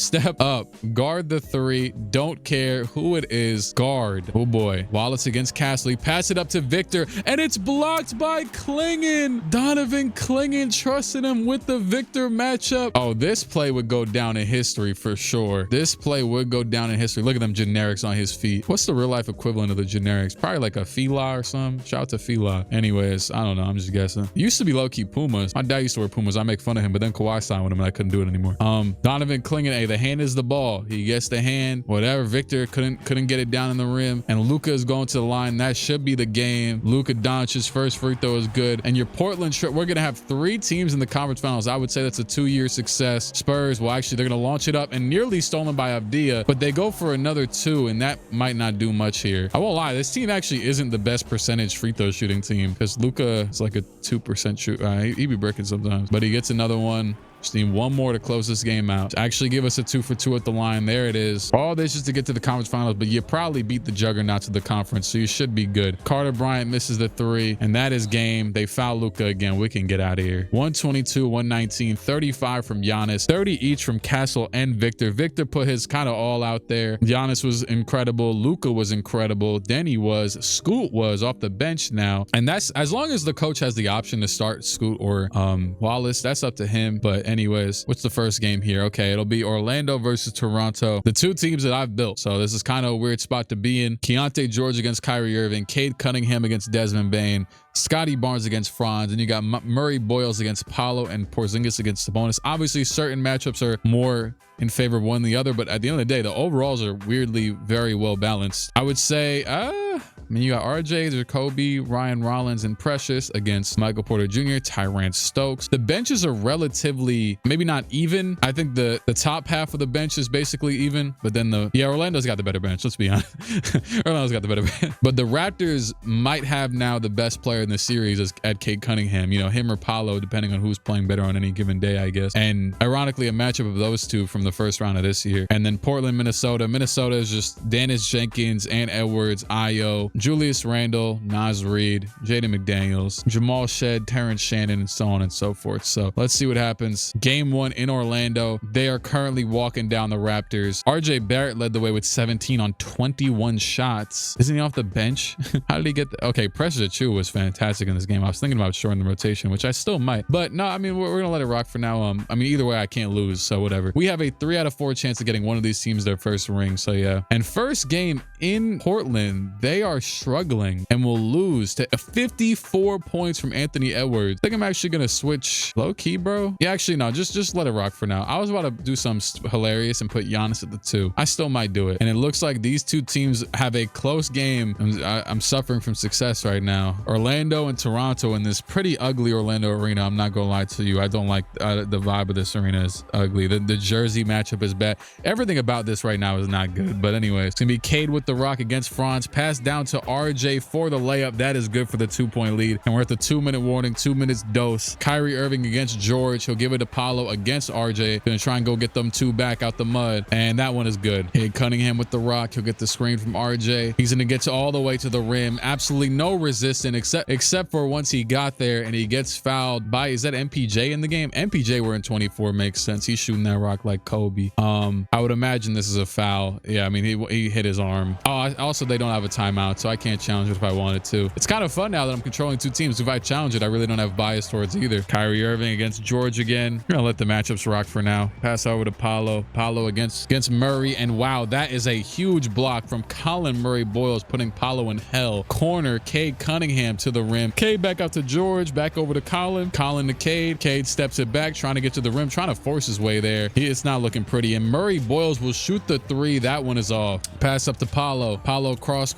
S1: guard the 3. Don't care who it is, guard. Oh boy, Wallace against Castle. Pass it up to Victor, and it's blocked by Klingen. Donovan Klingen trusting him with the Victor matchup. Oh, this play would go down in history for sure. This play would go down in history. Look at them generics on his feet. What's the real life equivalent of the generics? Probably like a Fila or something. Shout out to Fila. Anyways, I don't know. I'm just guessing. It used to be low-key Pumas. My dad used to wear Pumas. I make fun of him, but then Kawhi signed with him and I couldn't do it anymore. Donovan Klingen, hey, the hand is the ball. He gets the hand. Whatever. Victor couldn't get it down in the rim, and Luka is going to the line. That should be the game. Luka Doncic's first free throw is good. And your Portland trip, we're gonna have 3 teams in the conference finals. I would say that's a 2-year success. Spurs, well, actually, they're gonna launch it up, and nearly stolen by Avdia, but they go for another 2, and that might not do much here. I won't lie, this team actually isn't the best percentage free throw shooting team because Luka is like a 2% shoot. He be bricking sometimes, but he gets another one. Just need one more to close this game out. To actually give us a 2 for 2 at the line. There it is. All this just to get to the conference finals, but you probably beat the juggernauts of the conference, so you should be good. Carter Bryant misses the 3, and that is game. They foul Luka again. We can get out of here. 122, 119, 35 from Giannis, 30 each from Castle and Victor. Victor put his kind of all out there. Giannis was incredible. Luka was incredible. Denny was. Scoot was off the bench now, and that's as long as the coach has the option to start Scoot or Wallace. That's up to him. But anyways, what's the first game here? Okay, it'll be Orlando versus Toronto, the 2 teams that I've built. So this is kind of a weird spot to be in. Keontae George against Kyrie Irving, Cade Cunningham against Desmond Bane, Scotty Barnes against Franz, and you got Murray Boyles against Paolo and Porzingis against Sabonis. Obviously, certain matchups are more in favor of one than the other, but at the end of the day, the overalls are weirdly very well balanced. I would say, I mean, you got RJ, Jacoby, Ryan Rollins, and Precious against Michael Porter Jr., Tyrant Stokes. The benches are relatively, maybe not even. I think the top half of the bench is basically even, but then Orlando's got the better bench. Let's be honest. Orlando's got the better bench. But the Raptors might have now the best player in the series at Cade Cunningham. You know, him or Paolo, depending on who's playing better on any given day, I guess. And ironically, a matchup of those 2 from the first round of this year. And then Portland, Minnesota. Minnesota is just Dennis Jenkins, Ant Edwards, Ayo, Julius Randle, Naz Reid, Jaden McDaniels, Jamal Shed, Terrence Shannon, and so on and so forth. So let's see what happens. Game 1 in Orlando. They are currently walking down the Raptors. RJ Barrett led the way with 17 on 21 shots. Isn't he off the bench? How did he get okay, Precious Achiuwa was fantastic in this game. I was thinking about shortening the rotation, which I still might. But no, I mean, we're going to let it rock for now. I mean, either way, I can't lose, so whatever. We have a 3 out of 4 chance of getting one of these teams their first ring, so yeah. And first game in Portland, they are struggling and will lose to 54 points from Anthony Edwards. I think I'm actually going to switch low key, bro. Yeah, actually, no, just let it rock for now. I was about to do something hilarious and put Giannis at the 2. I still might do it. And it looks like these two teams have a close game. I'm suffering from success right now. Orlando and Toronto in this pretty ugly Orlando arena. I'm not going to lie to you. I don't like the vibe of this arena is ugly. The jersey matchup is bad. Everything about this right now is not good. But anyways, it's going to be Cade with the rock against Franz. Pass down to RJ for the layup. That is good for the 2-point lead. And we're at the 2-minute warning, 2 minutes dose. Kyrie Irving against George. He'll give it to Paolo against RJ. Gonna try and go get them two back out the mud. And that one is good. Hey, Cunningham with the rock. He'll get the screen from RJ. He's gonna get all the way to the rim. Absolutely no resistance except for once he got there and he gets fouled by, is that MPJ in the game? MPJ wearing 24 makes sense. He's shooting that rock like Kobe. I would imagine this is a foul. Yeah, I mean, he hit his arm. Oh, also they don't have a timeout, so I can't challenge it if I wanted to. It's kind of fun now that I'm controlling two teams. If I challenge it, I really don't have bias towards either. Kyrie Irving against George again. We're gonna let the matchups rock for now. Pass over to Paolo. Paolo against Murray, and wow, that is a huge block from Colin Murray Boyles, putting Paolo in hell. Corner, Cade Cunningham to the rim. Cade back out to George, back over to Colin. Colin to Cade. Cade steps it back, trying to get to the rim, trying to force his way there. It's not looking pretty, and Murray Boyles will shoot the 3. That one is off. Pass up to Paolo. Paolo cross,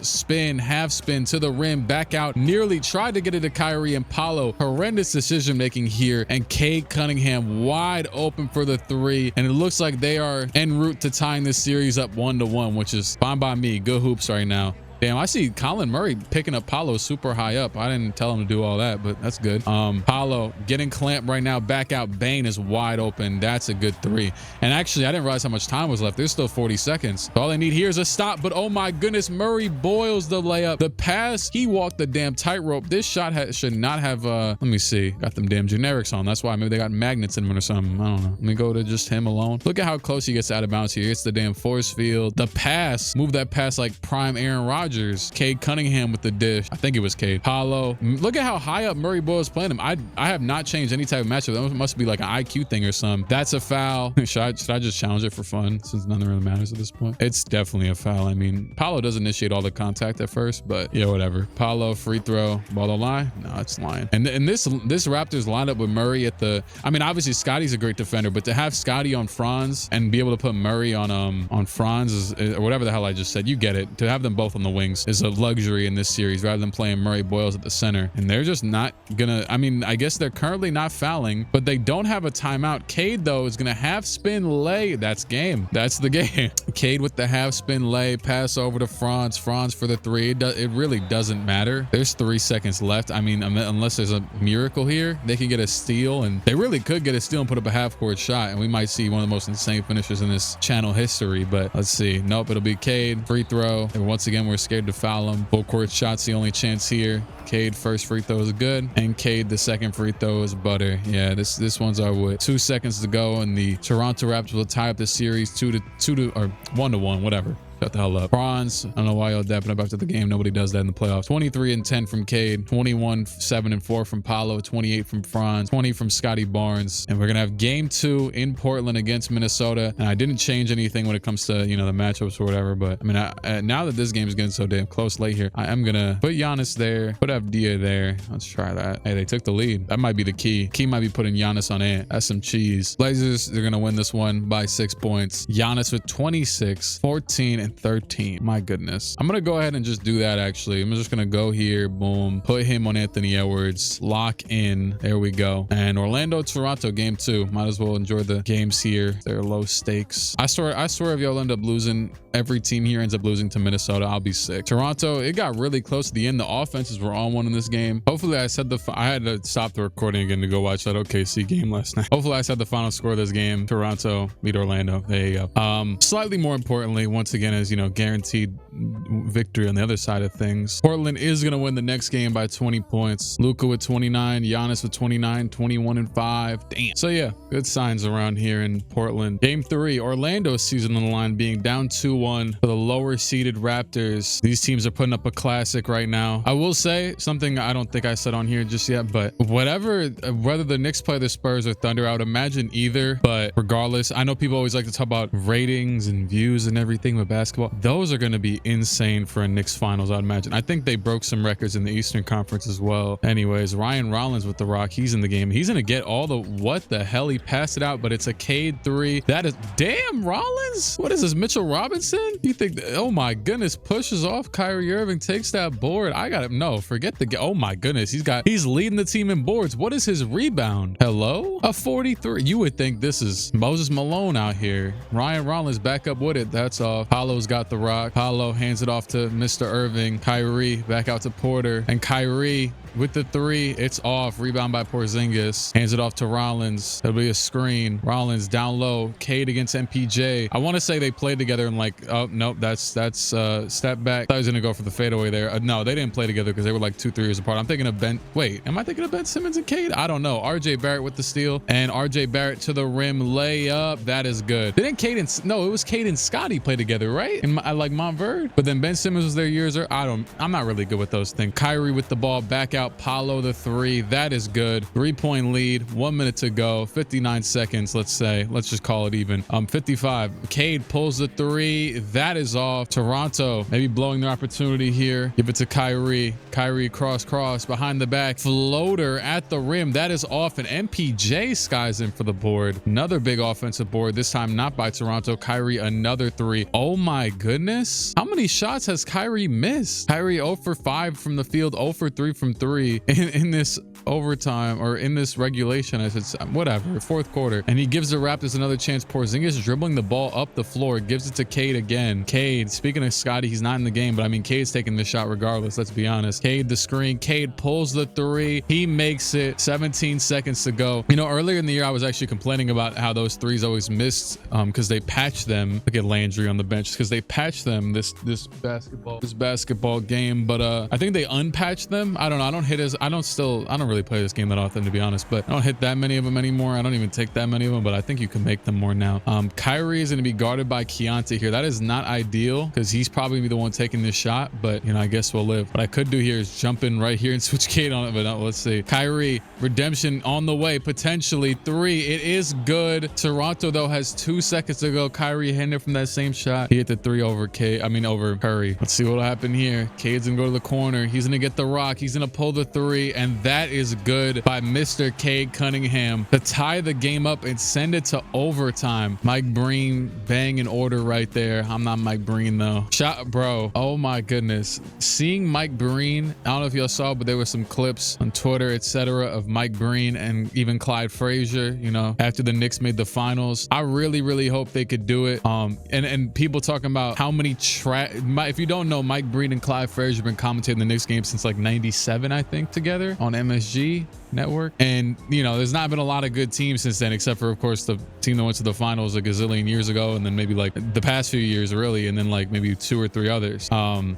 S1: spin, half spin to the rim, back out. Nearly tried to get it to Kyrie, and Paolo. Horrendous decision making here, and Cade Cunningham wide open for the 3, and it looks like they are en route to tying this series up 1-1, which is fine by me. Good hoops right now. Damn, I see Colin Murray picking up Paolo super high up. I didn't tell him to do all that, but that's good. Paolo getting clamped right now. Back out. Bane is wide open. That's a good 3. And actually, I didn't realize how much time was left. There's still 40 seconds. So all they need here is a stop. But oh my goodness, Murray Boyles the layup. The pass, he walked the damn tightrope. This shot should not have, let me see. Got them damn generics on. That's why maybe they got magnets in them or something. I don't know. Let me go to just him alone. Look at how close he gets out of bounds here. It's the damn force field. The pass, move that pass like prime Aaron Rodgers. Cade Cunningham with the dish. I think it was Cade. Paolo. Look at how high up Murray Boyles playing him. I have not changed any type of matchup. That must be like an IQ thing or something. That's a foul. Should I just challenge it for fun since nothing really matters at this point? It's definitely a foul. I mean, Paolo does initiate all the contact at first, but yeah, whatever. Paolo free throw. Ball don't lie. No, it's lying. And this Raptors lineup with Murray at the, I mean, obviously Scotty's a great defender, but to have Scotty on Franz and be able to put Murray on Franz is, or whatever the hell I just said, you get it. To have them both on the wings is a luxury in this series rather than playing Murray Boyles at the center. And they're just not gonna, I mean, I guess they're currently not fouling, but they don't have a timeout. Cade though is gonna half spin lay. That's game. That's the game. Cade with the half spin lay, pass over to Franz. Franz for the 3. It really doesn't matter. There's 3 seconds left. I mean, unless there's a miracle here, they can get a steal, and they really could get a steal and put up a half court shot, and we might see one of the most insane finishes in this channel history. But let's see. Nope, it'll be Cade free throw. And once again, we're scared to foul him. Full court shot's the only chance here. Cade first free throw is good, and Cade the second free throw is butter. Yeah, this one's our wood. 2 seconds to go, and the Toronto Raptors will tie up the series 2-2 or 1-1, whatever. Shut the hell up. Franz, I don't know why y'all dapping up after the game. Nobody does that in the playoffs. 23-10 from Cade, 21-7-4 from Paolo, 28 from Franz, 20 from Scotty Barnes. And we're gonna have game 2 in Portland against Minnesota. And I didn't change anything when it comes to, you know, the matchups or whatever. But I mean, now that this game is getting so damn close late here, I am gonna put Giannis there, put Avdia there. Let's try that. Hey, they took the lead. That might be the key. Key might be putting Giannis on it. That's some cheese. Blazers, they're gonna win this one by 6 points. Giannis with 26, 14, and 13. My goodness. I'm gonna go ahead and just do that. Actually, I'm just gonna go here, boom, put him on Anthony Edwards, lock in. There we go. And Orlando Toronto game 2. Might as well enjoy the games here. They're low stakes. I swear if y'all end up losing, every team here ends up losing to Minnesota, I'll be sick. Toronto, it got really close to the end. The offenses were on one in this game. Hopefully I had to stop the recording again to go watch that OKC game last night. Hopefully I said the final score of this game. Toronto beat Orlando. There you go. Slightly more importantly, once again, is, you know, guaranteed victory on the other side of things. Portland is going to win the next game by 20 points. Luka with 29, Giannis with 29, 21-5. Damn. So yeah, good signs around here in Portland. Game 3, Orlando's season on the line, being down 2-1 for the lower seeded Raptors. These teams are putting up a classic right now. I will say something I don't think I said on here just yet, but whether the Knicks play the Spurs or Thunder, I would imagine either. But regardless, I know people always like to talk about ratings and views and everything with basketball. basketball. Those are going to be insane for a Knicks finals, I'd imagine. I think they broke some records in the Eastern Conference as well. Anyways, Ryan Rollins with the rock. He's in the game. He's going to get all the, what the hell? He passed it out, but it's a Cade 3. That is, damn, Rollins. What is this, Mitchell Robinson? You think, oh my goodness, pushes off Kyrie Irving, takes that board. I got him. No, forget the, oh my goodness. He's leading the team in boards. What is his rebound? Hello? A 43. You would think this is Moses Malone out here. Ryan Rollins back up with it. That's off. Paolo's got the rock. Paolo hands it off to Mr. Irving. Kyrie back out to Porter, and Kyrie with the 3, it's off. Rebound by Porzingis. Hands it off to Rollins. That'll be a screen. Rollins down low. Cade against MPJ. I want to say they played together and like, oh, nope, that's step back. I thought I was going to go for the fadeaway there. No, they didn't play together because they were like 2-3 years apart. I'm thinking of Ben. Wait, am I thinking of Ben Simmons and Cade? I don't know. RJ Barrett with the steal, and RJ Barrett to the rim layup. That is good. Didn't Cade and, no, it was Cade and Scotty play together, right? In like Montverde. But then Ben Simmons was there years. I'm not really good with those things. Kyrie with the ball back out. Paolo the 3. That is good. 3-point lead. 1 minute to go. 59 seconds. Let's say. Let's just call it even. 55. Cade pulls the 3. That is off. Toronto maybe blowing their opportunity here. Give it to Kyrie. Kyrie cross behind the back. Floater at the rim. That is off. And MPJ skies in for the board. Another big offensive board. This time not by Toronto. Kyrie another 3. Oh my goodness. How many shots has Kyrie missed? Kyrie 0 for 5 from the field. 0 for 3 from 3 in this overtime, or in this regulation, I said, whatever, fourth quarter. And he gives the Raptors another chance. Porzingis dribbling the ball up the floor, gives it to Cade again. Cade, speaking of Scotty, he's not in the game, but I mean, Cade's taking the shot regardless. Let's be honest. Cade the screen. Cade pulls the 3. He makes it. 17 seconds to go. You know, earlier in the year, I was actually complaining about how those 3s always missed because they patched them. Look at Landry on the bench because they patched them this basketball game. But I think they unpatched them. I don't know. I don't really play this game that often, to be honest, but I don't hit that many of them anymore. I don't even take that many of them, but I think you can make them more now. Kyrie is going to be guarded by Keontae here. That is not ideal because he's probably the one taking this shot, but you know, I guess we'll live. What I could do here is jump in right here and switch Cade on it, but no, let's see. Kyrie, redemption on the way, potentially 3. It is good. Toronto though has 2 seconds to go. Kyrie hindered from that same shot. He hit the 3 over over Curry. Let's see what'll happen here. Cade's gonna go to the corner. He's gonna get the rock. He's gonna pull the 3, and that is good by Mr. Cade Cunningham to tie the game up and send it to overtime. Mike Breen, bang in order right there. I'm not Mike Breen though. Shot, bro. Oh my goodness. Seeing Mike Breen, I don't know if y'all saw, but there were some clips on Twitter, etc., of Mike Breen and even Clyde Frazier, you know, after the Knicks made the finals. I really hope they could do it. And people talking about how many if you don't know, Mike Breen and Clyde Frazier have been commentating the Knicks game since like 97, I think, together on MSG network. And you know, there's not been a lot of good teams since then, except for of course the team that went to the finals a gazillion years ago, and then maybe like the past few years really, and then like maybe 2 or 3 others.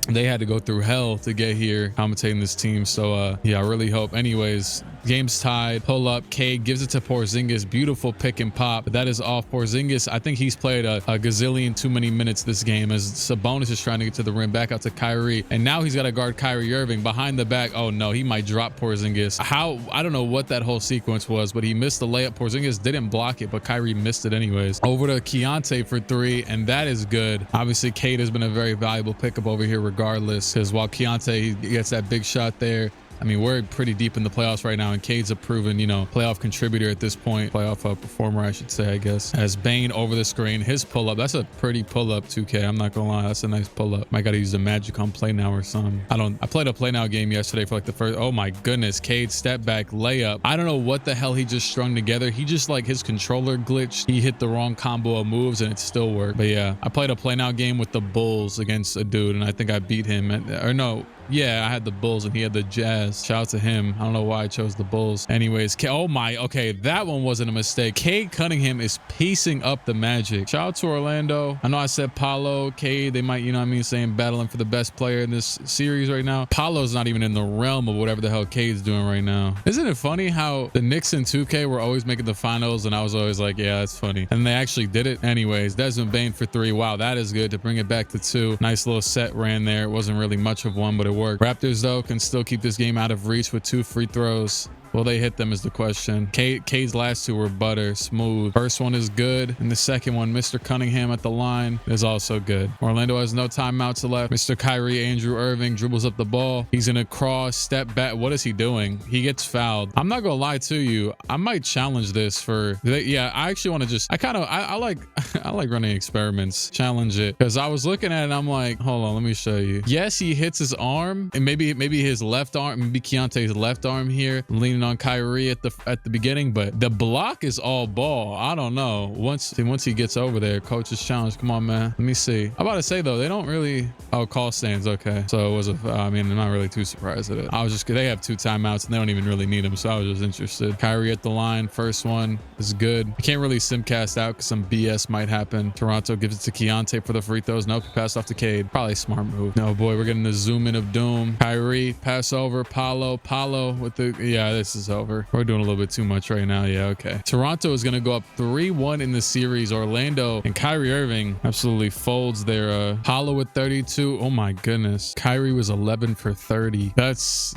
S1: They had to go through hell to get here commentating this team. So yeah, I really hope. Anyways, game's tied. Pull up. Cade gives it to Porzingis. Beautiful pick and pop. But that is off. Porzingis, I think he's played a gazillion too many minutes this game, as Sabonis is trying to get to the rim. Back out to Kyrie, and now he's got to guard Kyrie Irving behind the back. Oh no, he might drop Porzingis. I don't know what that whole sequence was, but he missed the layup. Porzingis didn't block it, but Kyrie missed it anyways. Over to Keontae for 3, and that is good. Obviously, Cade has been a very valuable pickup over here regardless, because while Keontae gets that big shot there, I mean, we're pretty deep in the playoffs right now, and Cade's a proven, you know, playoff contributor at this point. Playoff performer, I should say, I guess. As Bane over the screen, his pull-up. That's a pretty pull-up, 2K. I'm not gonna lie. That's a nice pull-up. Might gotta use the magic on play now or something. I played a play now game yesterday for like the first. Oh my goodness. Cade step back layup. I don't know what the hell he just strung together. He just, like, his controller glitched. He hit the wrong combo of moves and it still worked. But yeah, I played a play now game with the Bulls against a dude, and I think I beat him. Or no. Yeah, I had the Bulls and he had the Jazz. Shout out to him. I don't know why I chose the Bulls. Anyways, oh my, okay, that one wasn't a mistake. Cade Cunningham is piecing up the Magic. Shout out to Orlando. I know I said Paolo, Cade, they might, you know what I mean, saying battling for the best player in this series right now. Paolo's not even in the realm of whatever the hell Cade's doing right now. Isn't it funny how the Knicks in 2K were always making the finals, and I was always like, yeah, that's funny. And they actually did it. Anyways, Desmond Bane for 3. Wow, that is good to bring it back to 2. Nice little set ran there. It wasn't really much of one, but it worked. Raptors though can still keep this game out of reach with 2 free throws. Will they hit them is the question. Cade's last two were butter smooth. First one is good, and the second one, Mr. Cunningham at the line, is also good. Orlando has no timeouts left. Mr. Kyrie Andrew Irving dribbles up the ball. He's gonna cross, step back. What is he doing? He gets fouled. I'm not gonna lie to you. I might challenge this for, yeah, I actually want to just, I like I like running experiments. Challenge it, because I was looking at it and I'm like, hold on, let me show you. Yes, he hits his arm, and maybe his left arm, maybe Keontae's left arm here, leaning on Kyrie at the beginning, but the block is all ball. I don't know. Once he gets over there, coach's challenge. Come on, man. Let me see. I'm about to say though, they don't really, oh, call stands. Okay, so it was I mean, I'm not really too surprised at it. They have 2 timeouts and they don't even really need them, so I was just interested. Kyrie at the line, first one is good. You can't really simcast out because some BS might happen. Toronto gives it to Keontae for the free throws. Nope, he passed off to Cade. Probably a smart move. No, boy, we're getting the zoom in of doom. Kyrie, pass over. Paulo with the, yeah, this is over. We're doing a little bit too much right now. Yeah, okay. Toronto is going to go up 3-1 in the series. Orlando and Kyrie Irving absolutely folds their Paulo with 32. Oh my goodness. Kyrie was 11 for 30. That's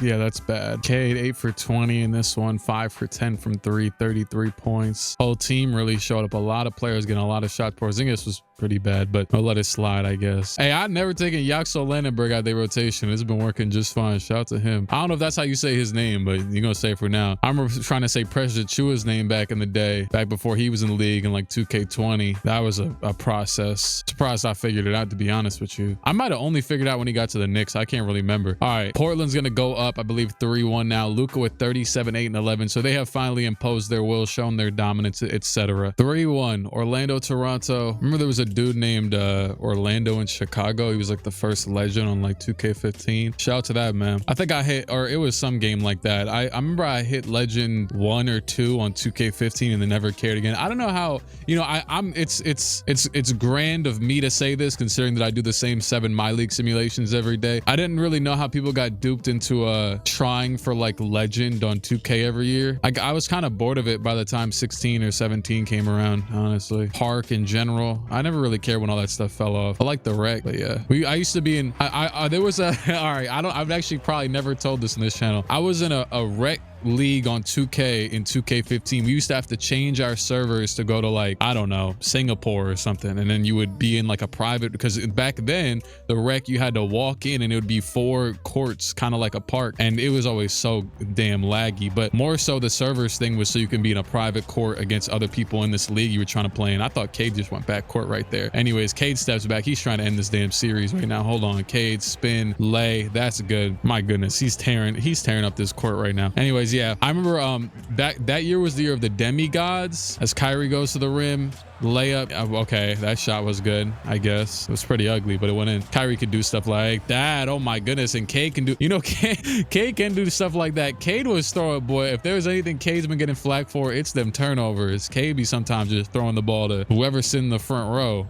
S1: bad. Cade 8 for 20 in this one. 5 for 10 from 3, 33 points. Whole team really showed up. A lot of players getting a lot of shots. Porzingis was pretty bad, but I'll let it slide, I guess. Hey, I've never taken Yaxo Landenberg out of their rotation. It's been working just fine. Shout out to him. I don't know if that's how you say his name, but you're gonna say it for now. I remember trying to say Precious Achua's name back in the day, back before he was in the league in like 2K20. That was a process. Surprised I figured it out, to be honest with you. I might have only figured out when he got to the Knicks. I can't really remember. All right, Portland's gonna go up, I believe 3-1 now. Luka with 37, 8, and 11. So they have finally imposed their will, shown their dominance, etc. 3-1. Orlando, Toronto. Remember there was a dude named Orlando in Chicago. He was like the first legend on like 2K15. Shout out to that, man. I think I hit, or it was some game like that. I remember I hit legend 1 or 2 on 2K15 and then never cared again. I don't know how, you know, it's grand of me to say this, considering that I do the same 7 My League simulations every day. I didn't really know how people got duped into trying for like legend on 2K every year. I was kind of bored of it by the time 16 or 17 came around, honestly. Park in general, I never really cared when all that stuff fell off. I like the rec, but yeah, I used to be in, there was a all right, I've actually probably never told this in this channel. I was in a rec league on 2K in 2K15. We used to have to change our servers to go to like, I don't know, Singapore or something, and then you would be in like a private, because back then the rec, you had to walk in and it would be 4 courts, kind of like a park, and it was always so damn laggy. But more so the servers thing was so you can be in a private court against other people in this league you were trying to play in. I thought Cade just went back court right there. Anyways, Cade steps back. He's trying to end this damn series right now. Hold on, Cade, spin, lay. That's good. My goodness, he's tearing up this court right now. Anyways, yeah, I remember that year was the year of the demigods, as Kyrie goes to the rim, layup. Okay, that shot was good, I guess. It was pretty ugly, but it went in. Kyrie could do stuff like that. Oh my goodness. And Cade can do, you know, Cade can do stuff like that. Cade was throwing, boy, if there's anything Cade's been getting flack for, it's them turnovers. Cade be sometimes just throwing the ball to whoever's sitting in the front row.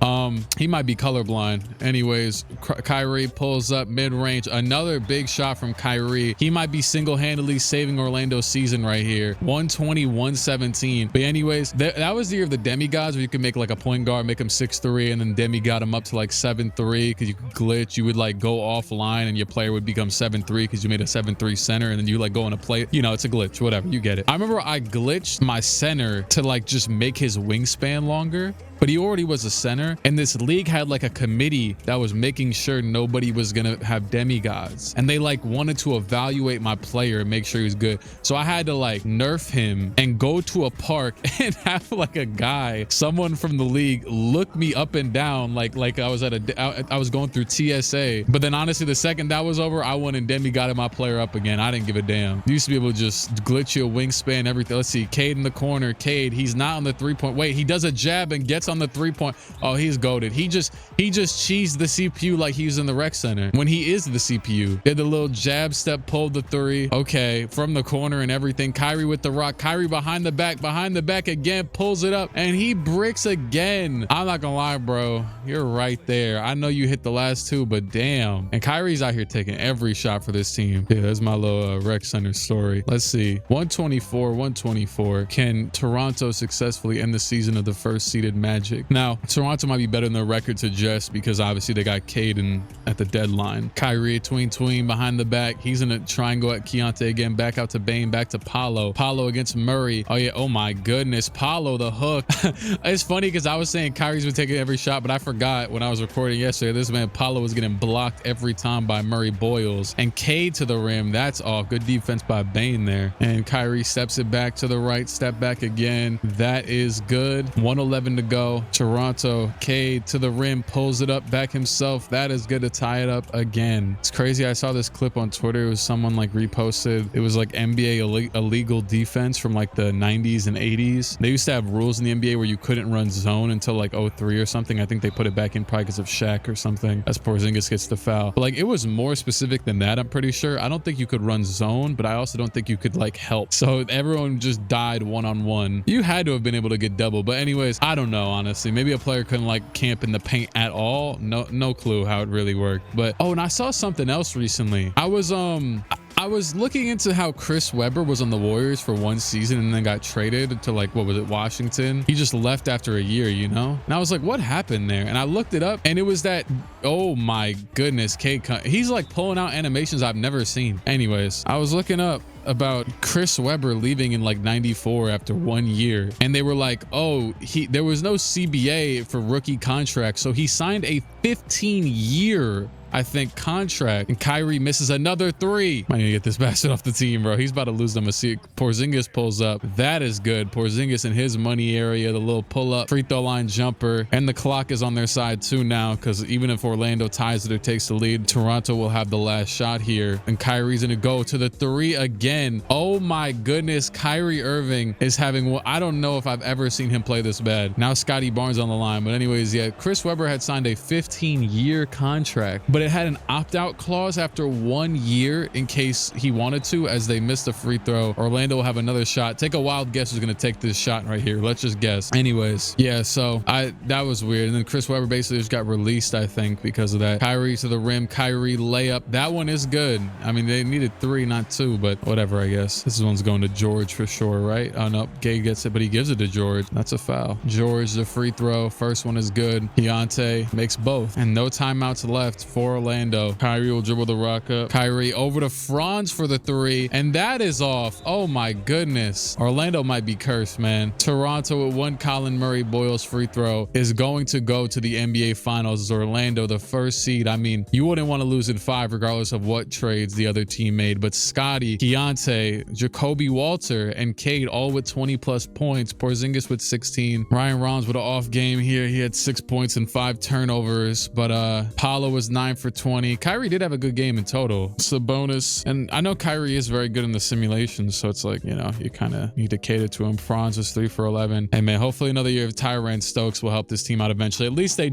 S1: He might be colorblind. Anyways, Kyrie pulls up mid-range. Another big shot from Kyrie. He might be single-handedly saving Orlando's season right here. 120-117. But anyways, that was the year of the demigods, where you could make like a point guard, make him 6'3", and then demigod him up to like 7'3", because you could glitch. You would like go offline and your player would become 7'3", because you made a 7'3" center, and then you like go on a play. You know, it's a glitch, whatever, you get it. I remember I glitched my center to like just make his wingspan longer, but he already was a center, and this league had like a committee that was making sure nobody was gonna have demigods, and they like wanted to evaluate my player and make sure he was good. So I had to like nerf him and go to a park and have like a guy, someone from the league, look me up and down like I was I was going through TSA. But then honestly, the second that was over, I went and demigoded my player up again. I didn't give a damn. You used to be able to just glitch your wingspan, everything. Let's see, Cade in the corner. Cade, he's not on the 3-point. Wait, he does a jab and gets on the 3-point. Oh, he's goated. He just cheesed the CPU like he was in the rec center when he is the CPU. Did the little jab step, pulled the 3. Okay, from the corner and everything. Kyrie with the rock. Kyrie behind the back again, pulls it up, and he bricks again. I'm not gonna lie, bro, you're right there. I know you hit the last 2, but damn. And Kyrie's out here taking every shot for this team. Yeah, that's my little rec center story. Let's see, 124. Can Toronto successfully end the season of the first seeded Magic Magic. Now, Toronto might be better than their record suggests because obviously they got Cade at the deadline. Kyrie tween behind the back. He's in a triangle at Keontae again. Back out to Bane. Back to Paolo. Paolo against Murray. Oh yeah. Oh my goodness. Paolo the hook. It's funny because I was saying Kyrie's been taking every shot, but I forgot when I was recording yesterday. This man Paolo was getting blocked every time by Murray Boyles. And Cade to the rim. That's off. Good defense by Bane there. And Kyrie steps it back to the right. Step back again. That is good. 1:11 to go. Toronto. Cade to the rim. Pulls it up back himself. That is good to tie it up again. It's crazy. I saw this clip on Twitter. It was someone like reposted. It was like NBA illegal defense from like the 90s and 80s. They used to have rules in the NBA where you couldn't run zone until like 03 or something. I think they put it back in probably because of Shaq or something as Porzingis gets the foul. But like it was more specific than that, I'm pretty sure. I don't think you could run zone, but I also don't think you could like help. So everyone just died one-on-one. You had to have been able to get double. But anyways, I don't know, honestly. Maybe a player couldn't like camp in the paint at all. No clue how it really worked. But oh, and I saw something else recently. I was looking into how Chris Webber was on the Warriors for one season and then got traded to like, what was it, Washington? He just left after a year, you know? And I was like, what happened there? And I looked it up and it was that, oh my goodness, he's like pulling out animations I've never seen. Anyways, I was looking up about Chris Webber leaving in like 94 after 1 year. And they were like, oh, there was no CBA for rookie contract. So he signed a 15-year I think contract, and Kyrie misses another three. I need to get this bastard off the team, bro. He's about to lose them a seat. Porzingis pulls up. That is good. Porzingis in his money area, the little pull-up free throw line jumper, and the clock is on their side too now, because even if Orlando ties it or takes the lead, Toronto will have the last shot here, and Kyrie's gonna go to the three again. Oh my goodness, Kyrie Irving is having, well, I don't know if I've ever seen him play this bad. Now Scotty Barnes on the line, but anyways, yeah, Chris Webber had signed a 15-year contract, but it had an opt-out clause after 1 year in case he wanted to, as they missed a free throw. Orlando will have another shot. Take a wild guess who's going to take this shot right here. Let's just guess. Anyways, yeah, so that was weird. And then Chris Webber basically just got released, I think, because of that. Kyrie to the rim. Kyrie layup. That one is good. I mean, they needed 3, not 2, but whatever, I guess. This one's going to George for sure, right? Oh, no. Gay gets it, but he gives it to George. That's a foul. George, the free throw. First one is good. Keontae makes both. And no timeouts left for Orlando. Kyrie will dribble the rock up. Kyrie over to Franz for the 3, and that is off. Oh my goodness. Orlando might be cursed, man. Toronto with 1 Colin Murray Boyles free throw is going to go to the NBA Finals as Orlando, the first seed. I mean, you wouldn't want to lose in 5 regardless of what trades the other team made, but Scotty, Keontae, Jacoby Walter, and Cade all with 20+ points. Porzingis with 16. Ryan Rollins with an off game here. He had 6 points and 5 turnovers, but Paolo was 9 for 20. Kyrie did have a good game in total. Sabonis, and I know Kyrie is very good in the simulations, so it's like, you know, you kind of need to cater to him. Franz was 3 for 11. And man, hopefully another year of Tyrone Stokes will help this team out eventually. At least they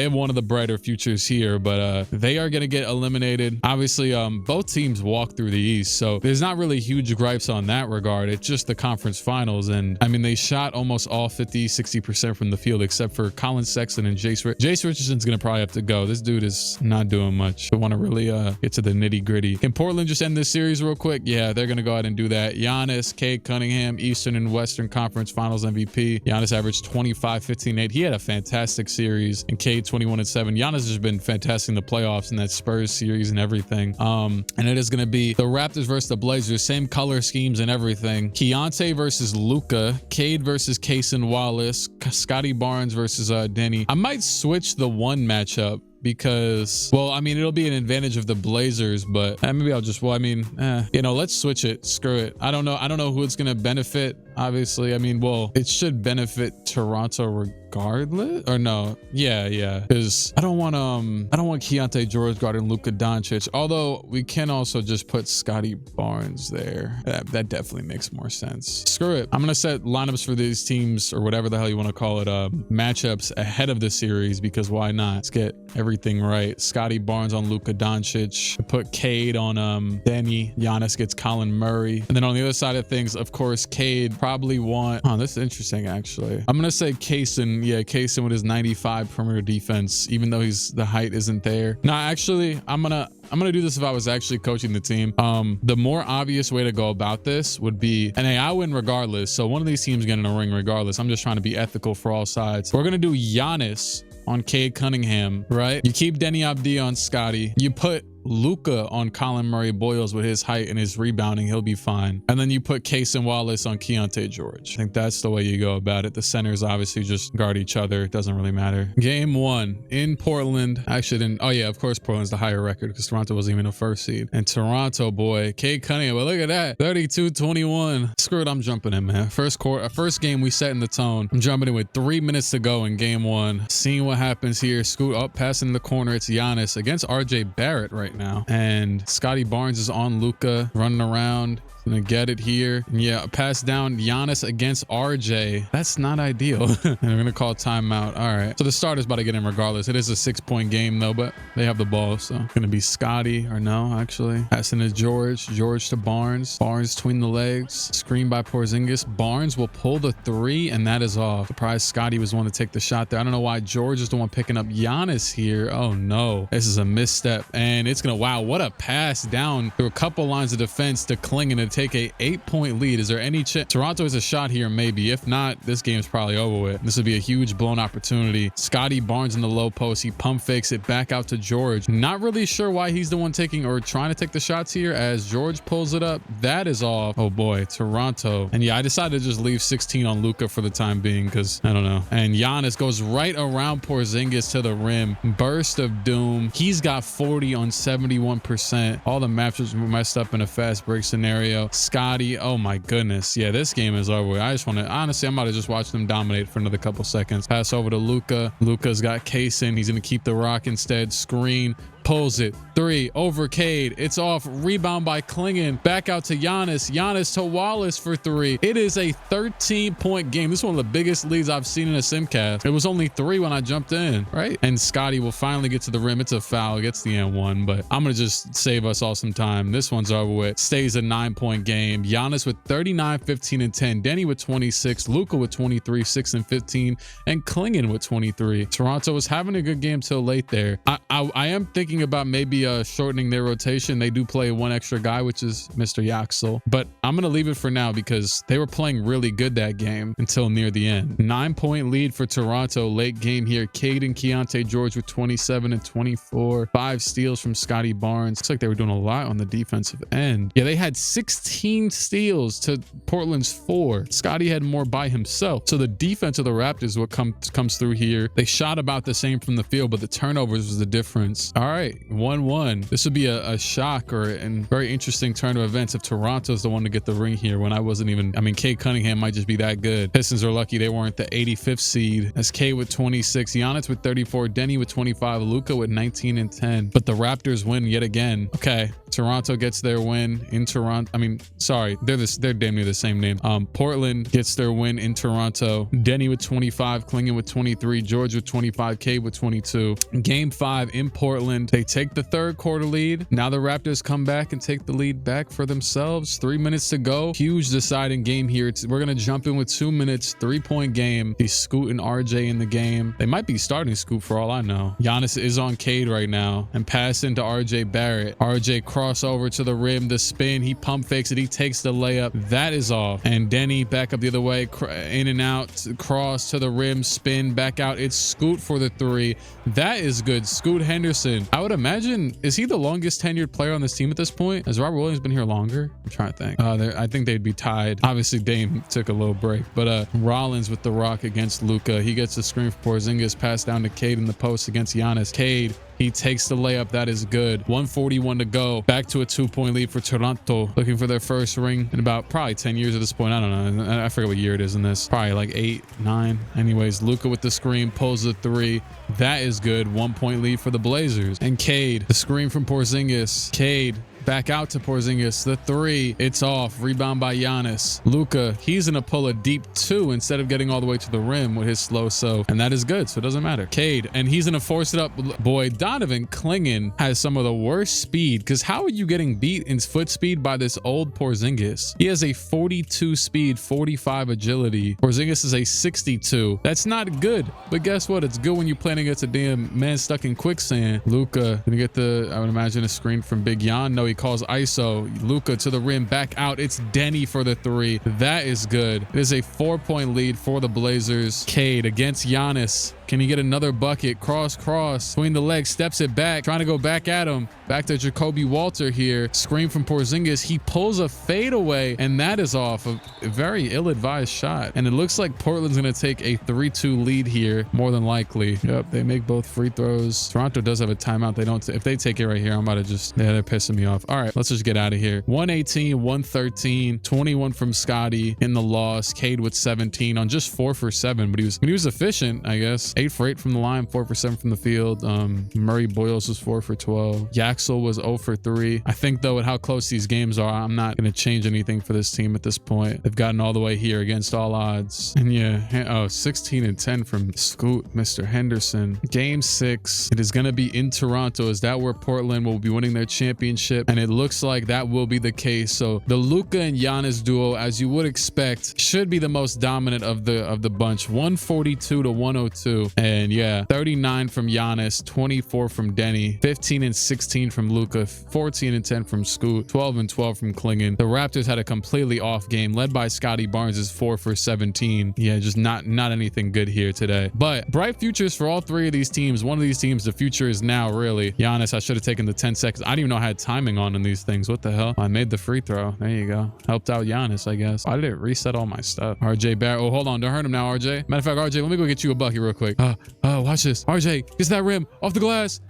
S1: have one of the brighter futures here, but they are going to get eliminated. Obviously, both teams walk through the East, so there's not really huge gripes on that regard. It's just the conference finals, and I mean, they shot almost all 50-60% from the field except for Colin Sexton and Jace Richardson's going to probably have to go. This dude is not doing much. I want to really get to the nitty gritty. Can Portland just end this series real quick? Yeah, they're going to go ahead and do that. Giannis, Cade Cunningham, Eastern and Western Conference Finals MVP. Giannis averaged 25, 15, 8. He had a fantastic series, and Cade 21 and 7. Giannis has been fantastic in the playoffs in that Spurs series and everything. And it is going to be the Raptors versus the Blazers, same color schemes and everything. Keontae versus Luka, Cade versus Cason Wallace, Scotty Barnes versus Denny. I might switch the 1 matchup because, well, I mean, it'll be an advantage of the Blazers, but maybe I'll just, well, I mean, you know, let's switch it. Screw it. I don't know who it's going to benefit. Obviously, I mean, well, it should benefit Toronto regardless, or no? Yeah, because I don't want Keontae George guarding Luka Doncic, although we can also just put Scotty Barnes there. That definitely makes more sense. Screw it. I'm gonna set lineups for these teams, or whatever the hell you want to call it, matchups ahead of the series, because why not? Let's get every everything right. Scotty Barnes on Luka Doncic. Put Cade on Denny. Giannis gets Colin Murray. And then on the other side of things, of course, Cade probably want... Oh, this is interesting, actually. I'm going to say Kaysen. Yeah, Kaysen with his 95 perimeter defense, even though the height isn't there. No, actually, I'm gonna do this if I was actually coaching the team. The more obvious way to go about this would be, and hey, I win regardless. So one of these teams getting a ring regardless. I'm just trying to be ethical for all sides. We're gonna do Giannis on Cade Cunningham, right? You keep Denny Abdi on Scotty. You put Luka on Colin Murray Boyles with his height and his rebounding. He'll be fine. And then you put Kaysen Wallace on Keontae George. I think that's the way you go about it. The centers obviously just guard each other. It doesn't really matter. Game 1 in Portland. Actually didn't. Oh yeah, of course Portland's the higher record because Toronto wasn't even a first seed. And Toronto, boy, Cade Cunningham. But look at that. 32-21. Screw it. I'm jumping in, man. First game we set in the tone. I'm jumping in with 3 minutes to go in game 1. Seeing what happens here. Scoot up, passing the corner. It's Giannis against RJ Barrett right now. And Scotty Barnes is on Luka, running around. Gonna get it here. Yeah, pass down. Giannis against RJ. That's not ideal. And we're gonna call timeout. All right. So the starter's about to get in regardless. It is a 6-point game though, but they have the ball. So gonna be Scotty, or no, actually. Passing to George. George to Barnes. Barnes between the legs. Screen by Porzingis. Barnes will pull the 3, and that is off. Surprised Scotty was the one to take the shot there. I don't know why George is the one picking up Giannis here. Oh no. This is a misstep. And it's gonna, wow, what a pass down through a couple lines of defense to Clique to take a 8-point lead. Is there any chance? Toronto has a shot here, maybe. If not, this game's probably over with. This would be a huge blown opportunity. Scotty Barnes in the low post. He pump fakes it back out to George. Not really sure why he's the one taking or trying to take the shots here as George pulls it up. That is off. Oh boy, Toronto. And yeah, I decided to just leave 16 on Luka for the time being because I don't know. And Giannis goes right around Porzingis to the rim. Burst of doom. He's got 40 on 71%. All the matches were messed up in a fast break scenario. Scotty, oh my goodness. Yeah, this game is over. I just want to, honestly, I'm about to just watch them dominate for another couple seconds. Pass over to Luka. Luka's got Kaysen. He's going to keep the rock instead. Screen. Pulls it. 3 over Cade. It's off. Rebound by Clique. Back out to Giannis. Giannis to Wallace for 3. It is a 13-point game. This is one of the biggest leads I've seen in a simcast. It was only 3 when I jumped in, right? And Scotty will finally get to the rim. It's a foul. Gets the N1, but I'm going to just save us all some time. This one's over with. Stays a 9-point game. Giannis with 39, 15, and 10. Denny with 26. Luka with 23, 6, and 15. And Clique with 23. Toronto was having a good game till late there. I am thinking about maybe shortening their rotation. They do play one extra guy, which is Mr. Yaxel, but I'm gonna leave it for now because they were playing really good that game until near the end. 9-point lead for Toronto late game here. Cade and Keontae George with 27 and 24. 5 steals from Scotty Barnes. Looks like they were doing a lot on the defensive end. Yeah, they had 16 steals to Portland's 4. Scotty had more by himself. So the defense of the Raptors what comes through here. They shot about the same from the field, but the turnovers was the difference. All right, 1-1. This would be a shock or a very interesting turn of events if Toronto's the one to get the ring here when I wasn't even, I mean, Cade Cunningham might just be that good. Pistons are lucky they weren't the 85th seed. As Cade with 26, Giannis with 34, Denny with 25, Luka with 19 and 10. But the Raptors win yet again. Okay, Toronto gets their win in Toronto. I mean, sorry, they're damn near the same name. Portland gets their win in Toronto. Denny with 25, Clique with 23, George with 25, Cade with 22. Game 5 in Portland. They take the third quarter lead. Now the Raptors come back and take the lead back for themselves. 3 minutes to go. Huge deciding game here. We're going to jump in with 2 minutes. 3-point game. He's Scoot and RJ in the game. They might be starting Scoot for all I know. Giannis is on Cade right now and pass into RJ Barrett. RJ crossover to the rim. The spin. He pump fakes it. He takes the layup. That is off. And Denny back up the other way. In and out. Cross to the rim. Spin. Back out. It's Scoot for the 3. That is good. Scoot Henderson. I would imagine, is he the longest tenured player on this team at this point? Has Robert Williams been here longer? I'm trying to think. I think they'd be tied. Obviously, Dame took a little break, but Rollins with the rock against Luka. He gets the screen for Porzingis, pass down to Cade in the post against Giannis. Cade, he takes the layup. That is good. 1:41 to go. Back to a 2-point lead for Toronto. Looking for their first ring in about probably 10 years at this point. I don't know. I forget what year it is in this. Probably like 8, 9. Anyways, Luka with the screen, pulls the 3. That is good. 1-point lead for the Blazers. And Cade, the screen from Porzingis. Cade Back out to Porzingis. The three. It's off. Rebound by Giannis. Luka. He's going to pull a deep 2 instead of getting all the way to the rim with his slow so. And that is good. So it doesn't matter. Cade. And he's going to force it up. Boy, Donovan Clingan has some of the worst speed. Because how are you getting beat in foot speed by this old Porzingis? He has a 42 speed, 45 agility. Porzingis is a 62. That's not good. But guess what? It's good when you're playing against a damn man stuck in quicksand. Luka gonna get the, I would imagine, a screen from Big Jan. No, he calls ISO. Luka to the rim, back out. It's Denny for the 3. That is good. It is a 4-point lead for the Blazers. Cade against Giannis. Can he get another bucket? Cross between the legs, steps it back, trying to go back at him. Back to Jacoby Walter here. Screen from Porzingis. He pulls a fadeaway, and that is off a very ill-advised shot. And it looks like Portland's going to take a 3-2 lead here, more than likely. Yep, they make both free throws. Toronto does have a timeout. They don't. If they take it right here, I'm about to just, yeah, they're pissing me off. All right, let's just get out of here. 118, 113, 21 from Scotty in the loss. Cade with 17 on just 4 for 7, but he was efficient, I guess. 8 for 8 from the line, 4 for 7 from the field. Murray Boyles was 4 for 12. Yaxel was 0 for 3. I think though, at how close these games are, I'm not going to change anything for this team at this point. They've gotten all the way here against all odds. And yeah, 16 and 10 from Scoot, Mr. Henderson. Game 6. It is going to be in Toronto. Is that where Portland will be winning their championship? And it looks like that will be the case. So the Luka and Giannis duo, as you would expect, should be the most dominant of the bunch. 142 to 102. And yeah, 39 from Giannis, 24 from Denny, 15 and 16 from Luka, 14 and 10 from Scoot, 12 and 12 from Clingan. The Raptors had a completely off game, led by Scotty Barnes is 4 for 17. Yeah, just not anything good here today. But bright futures for all 3 of these teams. One of these teams, the future is now, really. Giannis, I should have taken the 10 seconds. I didn't even know I had timing on in these things. What the hell? I made the free throw. There you go. Helped out Giannis, I guess. Why did it reset all my stuff? RJ Barrett. Oh, hold on. Don't hurt him now, RJ. Matter of fact, RJ, let me go get you a bucket real quick. Watch this. RJ gets that rim off the glass.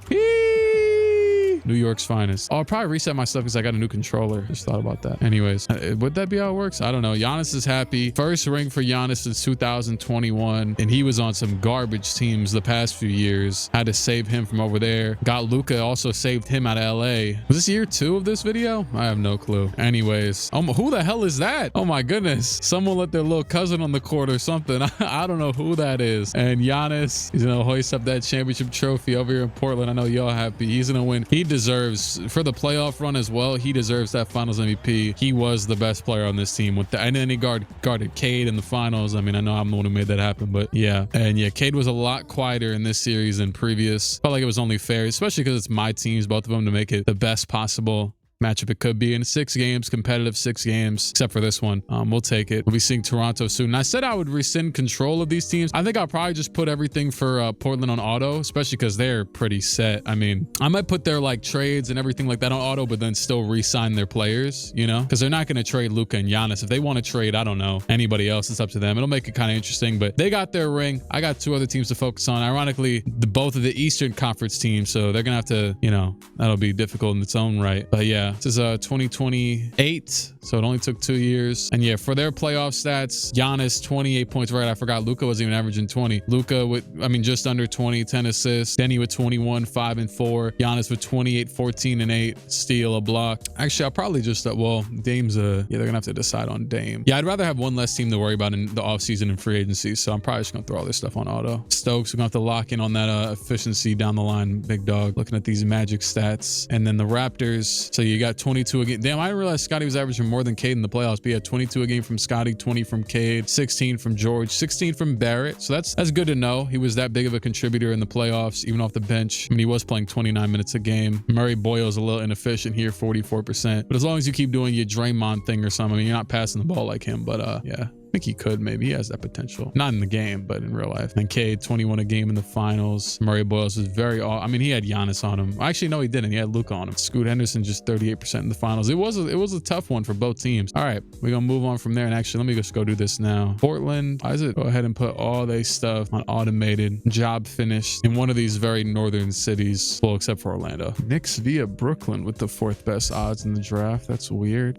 S1: New York's finest. I'll probably reset my stuff because I got a new controller. Just thought about that. Anyways, would that be how it works? I don't know. Giannis is happy. First ring for Giannis since 2021, and he was on some garbage teams the past few years. Had to save him from over there. Got Luka, also saved him out of LA. Was this year 2 of this video? I have no clue. Anyways, who the hell is that? Oh my goodness. Someone let their little cousin on the court or something. I don't know who that is. And Giannis, he's gonna hoist up that championship trophy over here in Portland. I know y'all happy. He's gonna win. He deserves, for the playoff run as well, he deserves that finals MVP. He was the best player on this team with the, and then he guarded Cade in the finals. I mean, I know I'm the one who made that happen, but yeah. And yeah, Cade was a lot quieter in this series than previous. Felt like it was only fair, especially because it's my teams, both of them, to make it the best possible matchup it could be in 6 games, competitive 6 games, except for this one. We'll take it. We'll be seeing Toronto soon. And I said I would rescind control of these teams. I think I'll probably just put everything for Portland on auto, especially because they're pretty set. I mean, I might put their like trades and everything like that on auto, but then still re-sign their players, you know, because they're not going to trade Luka and Giannis. If they want to trade, I don't know, anybody else, it's up to them. It'll make it kind of interesting, but they got their ring. I got 2 other teams to focus on. Ironically, both of the Eastern Conference teams, so they're going to have to, you know, that'll be difficult in its own right. But yeah, this is 2028, so it only took 2 years. And yeah, for their playoff stats, Giannis 28 points. Right, I forgot Luka wasn't even averaging 20. Luka with, I mean, just under 20, 10 assists. Denny with 21, 5 and 4. Giannis with 28, 14 and 8. Steal, a block. Actually, I'll probably just, well, Dame's yeah, they're gonna have to decide on Dame. Yeah, I'd rather have one less team to worry about in the offseason and free agency, so I'm probably just gonna throw all this stuff on auto. Stokes, we're gonna have to lock in on that efficiency down the line, big dog. Looking at these Magic stats. And then the Raptors, so you got 22 again. Damn, I didn't realize Scotty was averaging more than Cade in the playoffs, but he had 22 a game from Scotty, 20 from Cade, 16 from George, 16 from Barrett. So that's good to know. He was that big of a contributor in the playoffs, even off the bench. I mean, he was playing 29 minutes a game. Murray Boyle's a little inefficient here, 44%. But as long as you keep doing your Draymond thing or something, I mean, you're not passing the ball like him, but yeah. I think he could, maybe. He has that potential. Not in the game, but in real life. And Cade, 21 a game in the finals. Murray Boyles was very, I mean, he had Giannis on him. Actually, no, he didn't. He had Luka on him. Scoot Henderson, just 38% in the finals. It was a tough one for both teams. All right, we're going to move on from there. And actually, let me just go do this now. Portland, why is it? Go ahead and put all their stuff on automated. Job finished in one of these very northern cities. Well, except for Orlando. Knicks via Brooklyn with the 4th best odds in the draft. That's weird.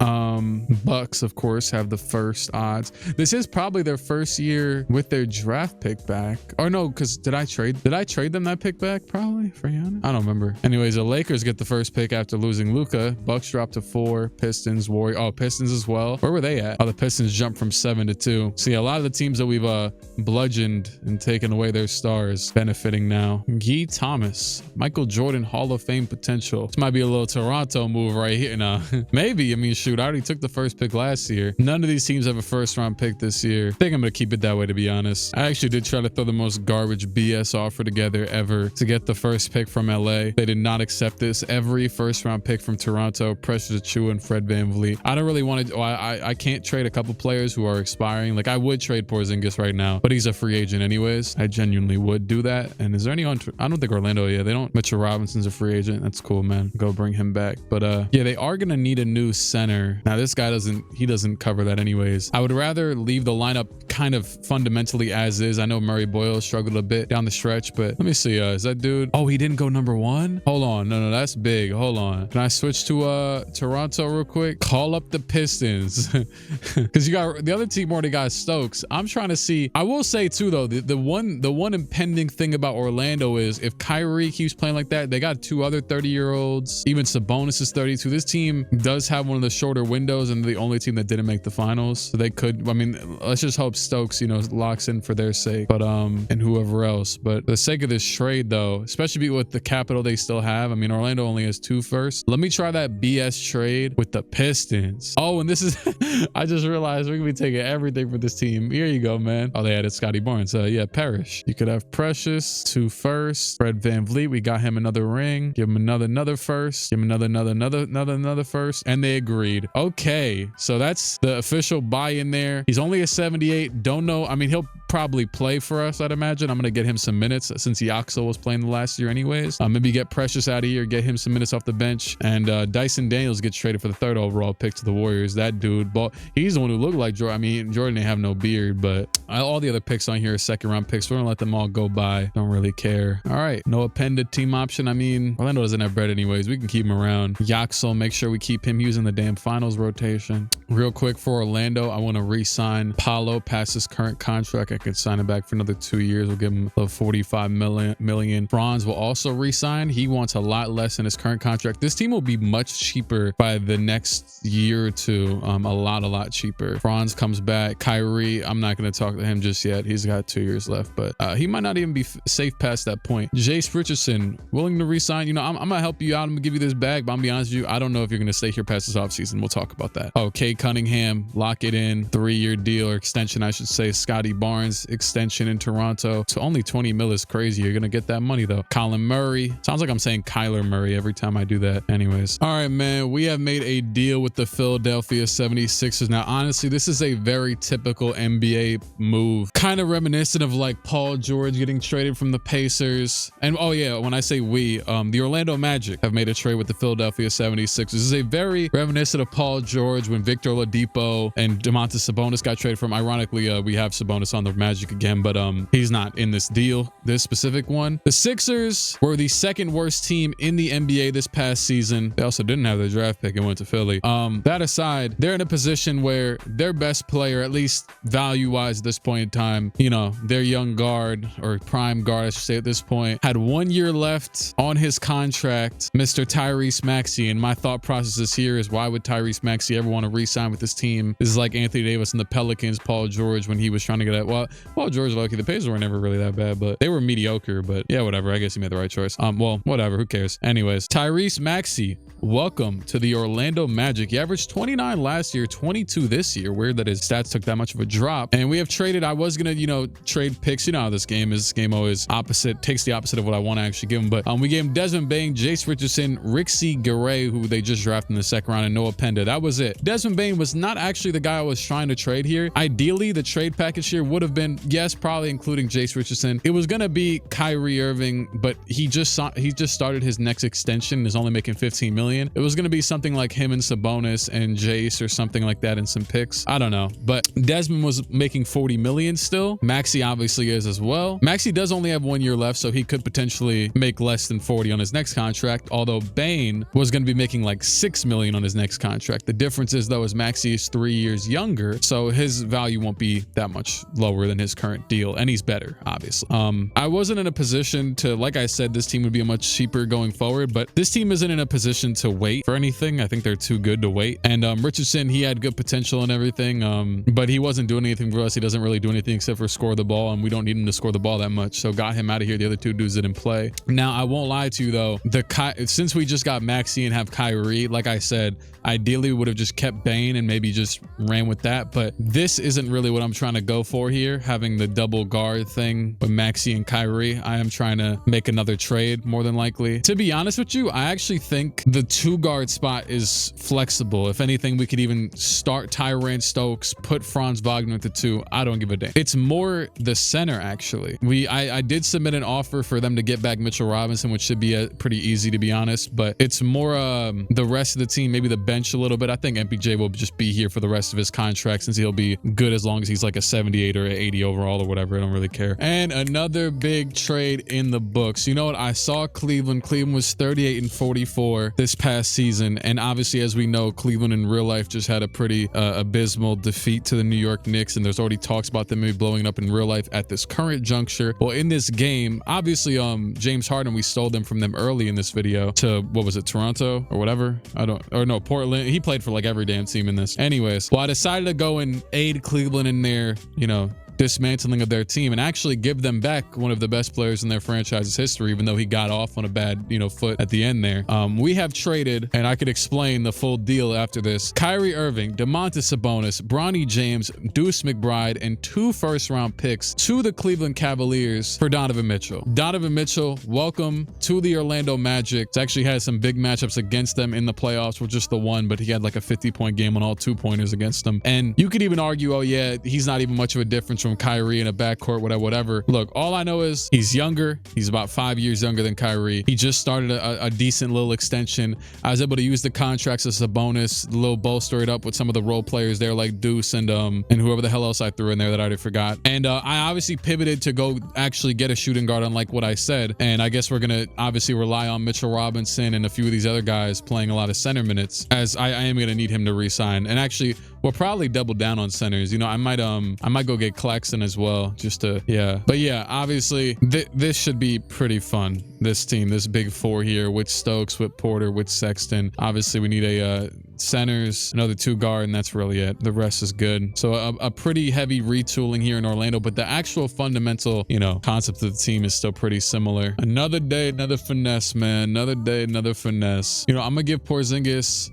S1: Bucks, of course, have the first odds. This is probably their first year with their draft pick back. Or no, because did I trade them that pick back? Probably for Giannis. I don't remember. Anyways, the Lakers get the first pick after losing Luka. Bucks drop to 4. Pistons, Warriors. Oh, Pistons as well. Where were they at? Oh, the Pistons jumped from 7 to 2. See, a lot of the teams that we've bludgeoned and taken away their stars benefiting now. Guy Thomas, Michael Jordan Hall of Fame potential. This might be a little Toronto move right here. No, maybe. I mean, shoot, I already took the first pick last year. None of these teams have a first round pick this year. I think I'm gonna keep it that way, to be honest. I actually did try to throw the most garbage BS offer together ever to get the first pick from LA. They did not accept this. Every first round pick from Toronto, Precious Achiuwa and Fred VanVleet. I don't really want to. Oh, I can't trade a couple players who are expiring. Like, I would trade Porzingis right now, but he's a free agent anyways. I genuinely would do that. And is there any on? I don't think Orlando. Yeah, they don't. Mitchell Robinson's a free agent. That's cool, man. Go bring him back. But yeah, they are gonna need a new center. Now this guy doesn't cover that anyways. I would rather leave the lineup kind of fundamentally as is. I know Murray Boyle struggled a bit down the stretch, but let me see. Is that dude? Oh, he didn't go number 1. Hold on. No, that's big. Hold on. Can I switch to Toronto real quick? Call up the Pistons because you got the other team already got Stokes. I'm trying to see. I will say too though, the one impending thing about Orlando is if Kyrie keeps playing like that, they got 2 other 30-year-olds. Even Sabonis is 32. This team does have one of the shorter windows, and the only team that didn't make the finals, so they could. I mean, let's just hope Stokes, locks in for their sake, but and whoever else. But for the sake of this trade though, especially with the capital they still have, I mean, Orlando only has 2 firsts. Let me try that BS trade with the Pistons. Oh, and this is I just realized we're gonna be taking everything for this team. Here you go, man. Oh, they added Scotty Barnes. Yeah, Parrish. You could have Precious, 2 firsts. Fred VanVleet, we got him another ring. Give him another first. Give him another first. And they agreed. Okay, so that's the official buy in there. He's only a 78. Don't know. I mean, he'll probably play for us, I'd imagine. I'm gonna get him some minutes since Yaxel was playing the last year anyways. Maybe get Precious out of here, get him some minutes off the bench, and Dyson Daniels gets traded for the 3rd overall pick to the Warriors. That dude, he's the one who looked like Jordan. I mean, Jordan didn't have no beard, but all the other picks on here are 2nd round picks. We're gonna let them all go by. Don't really care. All right, no appended team option. I mean, Orlando doesn't have bread anyways. We can keep him around. Yaxel, make sure we keep him using the damn finals rotation. Real quick for Orlando, I want to re-sign Paolo past his current contract. I could sign him back for another 2 years. We'll give him the $45 million. Franz will also re-sign. He wants a lot less in his current contract. This team will be much cheaper by the next year or two. A lot cheaper. Franz comes back. Kyrie, I'm not going to talk to him just yet. He's got 2 years left, but he might not even be safe past that point. Jace Richardson, willing to re-sign. I'm going to help you out. I'm going to give you this bag, but I'm going to be honest with you, I don't know if you're going to stay here past this offseason. We'll talk about that. Okay, Cunningham, lock it in. 3-year deal or extension, I should say. Scotty Barnes, extension in Toronto. So only 20 mil is crazy. You're going to get that money though. Colin Murray. Sounds like I'm saying Kyler Murray every time I do that. Anyways. All right, man. We have made a deal with the Philadelphia 76ers. Now, honestly, this is a very typical NBA move. Kind of reminiscent of like Paul George getting traded from the Pacers. And oh yeah, when I say we, the Orlando Magic have made a trade with the Philadelphia 76ers. This is a very reminiscent of Paul George when Victor Oladipo and Domantas Sabonis got traded from. Ironically, we have Sabonis on the Magic again, but he's not in this deal, this specific one. The Sixers were the 2nd worst team in the NBA this past season. They also didn't have their draft pick and went to Philly. That aside, they're in a position where their best player, at least value-wise at this point in time, their young guard or prime guard, I should say at this point, had 1 year left on his contract, Mr. Tyrese Maxey. And my thought process here is, why would Tyrese Maxey ever want to re-sign with this team? This is like Anthony Davis and the Pelicans, Paul George when he was trying to get at, well, Paul George, lucky the Pacers were never really that bad, but they were mediocre. But yeah, whatever. I guess he made the right choice. Well, whatever. Who cares? Anyways, Tyrese Maxey, welcome to the Orlando Magic. He averaged 29 last year, 22 this year. Weird that his stats took that much of a drop. And we have traded. I was gonna, trade picks. You know how this game is. This game always takes the opposite of what I want to actually give him. But we gave him Desmond Bane, Jace Richardson, Rixie Garay, who they just drafted in the 2nd round, and Noah Penda. That was it. Desmond Bane was not actually the guy I was trying to trade here. Ideally, the trade package here would have been, yes, probably including Jace Richardson. It was gonna be Kyrie Irving, but he just started his next extension. Is only making $15 million. It was gonna be something like him and Sabonis and Jace or something like that, and some picks. I don't know, but Desmond was making $40 million still. Maxey obviously is as well. Maxey does only have 1 year left, so he could potentially make less than 40 on his next contract, although Bane was going to be making like 6 million on his next contract. The difference is though is Maxey is 3 years younger, so his value won't be that much lower than his current deal, and he's better, obviously. I wasn't in a position to, like I said, this team would be much cheaper going forward, but this team isn't in a position to wait for anything. I think they're too good to wait. And Richardson, he had good potential and everything, but he wasn't doing anything for us. He doesn't really do anything except for score the ball, and we don't need him to score the ball that much, so got him out of here. The other two dudes didn't play. Now, I won't lie to you though, since we just got Maxey and have Kyrie, like I said, ideally we would have just kept Bane and maybe just ran with that, but this isn't really what I'm trying to go for here, having the double guard thing with Maxey and Kyrie. I am trying to make another trade more than likely. To be honest with you, I actually think the 2 guard spot is flexible. If anything, we could even start Tyrant Stokes, put Franz Wagner at the 2. I don't give a damn. It's more the center, actually. I did submit an offer for them to get back Mitchell Robinson, which should be pretty easy, to be honest, but it's more the rest of the team, maybe the bench a little bit. I think MPJ will just be here for the rest of his contract, since he'll be good as long as he's like a 78 or an 80 overall or whatever. I don't really care. And another big trade in the books. You know what? I saw Cleveland. Cleveland was 38 and 44 this past season, and obviously, as we know, Cleveland in real life just had a pretty abysmal defeat to the New York Knicks, and there's already talks about them maybe blowing up in real life at this current juncture. Well, in this game, obviously, James Harden, we stole them from them early in this video to, what was it, Toronto or whatever? No, Portland. He played for like every damn team in this. Anyways, well, I decided to go and aid Cleveland in their, dismantling of their team and actually give them back one of the best players in their franchise's history, even though he got off on a bad, foot at the end there. We have traded, and I could explain the full deal after this, Kyrie Irving, Domantas Sabonis, Bronny James, Deuce McBride, and 2 first-round picks to the Cleveland Cavaliers for Donovan Mitchell. Donovan Mitchell, welcome to the Orlando Magic. It's actually had some big matchups against them in the playoffs with just the one, but he had like a 50-point game on all 2-pointers against them. And you could even argue, oh yeah, he's not even much of a difference from Kyrie in a backcourt, whatever. Look, all I know is he's younger. He's about 5 years younger than Kyrie. He just started a decent little extension. I was able to use the contracts as a bonus, a little bolster it up with some of the role players there like Deuce and whoever the hell else I threw in there that I already forgot. And I obviously pivoted to go actually get a shooting guard, unlike what I said. And I guess we're going to obviously rely on Mitchell Robinson and a few of these other guys playing a lot of center minutes, as I am going to need him to re-sign. And actually, we'll probably double down on centers. I might go get Claxton as well, just to, yeah. But yeah, obviously this should be pretty fun. This team, this big 4 here with Stokes, with Porter, with Sexton. Obviously we need a centers, another 2 guard, and that's really it. The rest is good. So a pretty heavy retooling here in Orlando, but the actual fundamental, concept of the team is still pretty similar. Another day, another finesse, man. Another day, another finesse. I'm gonna give Porzingis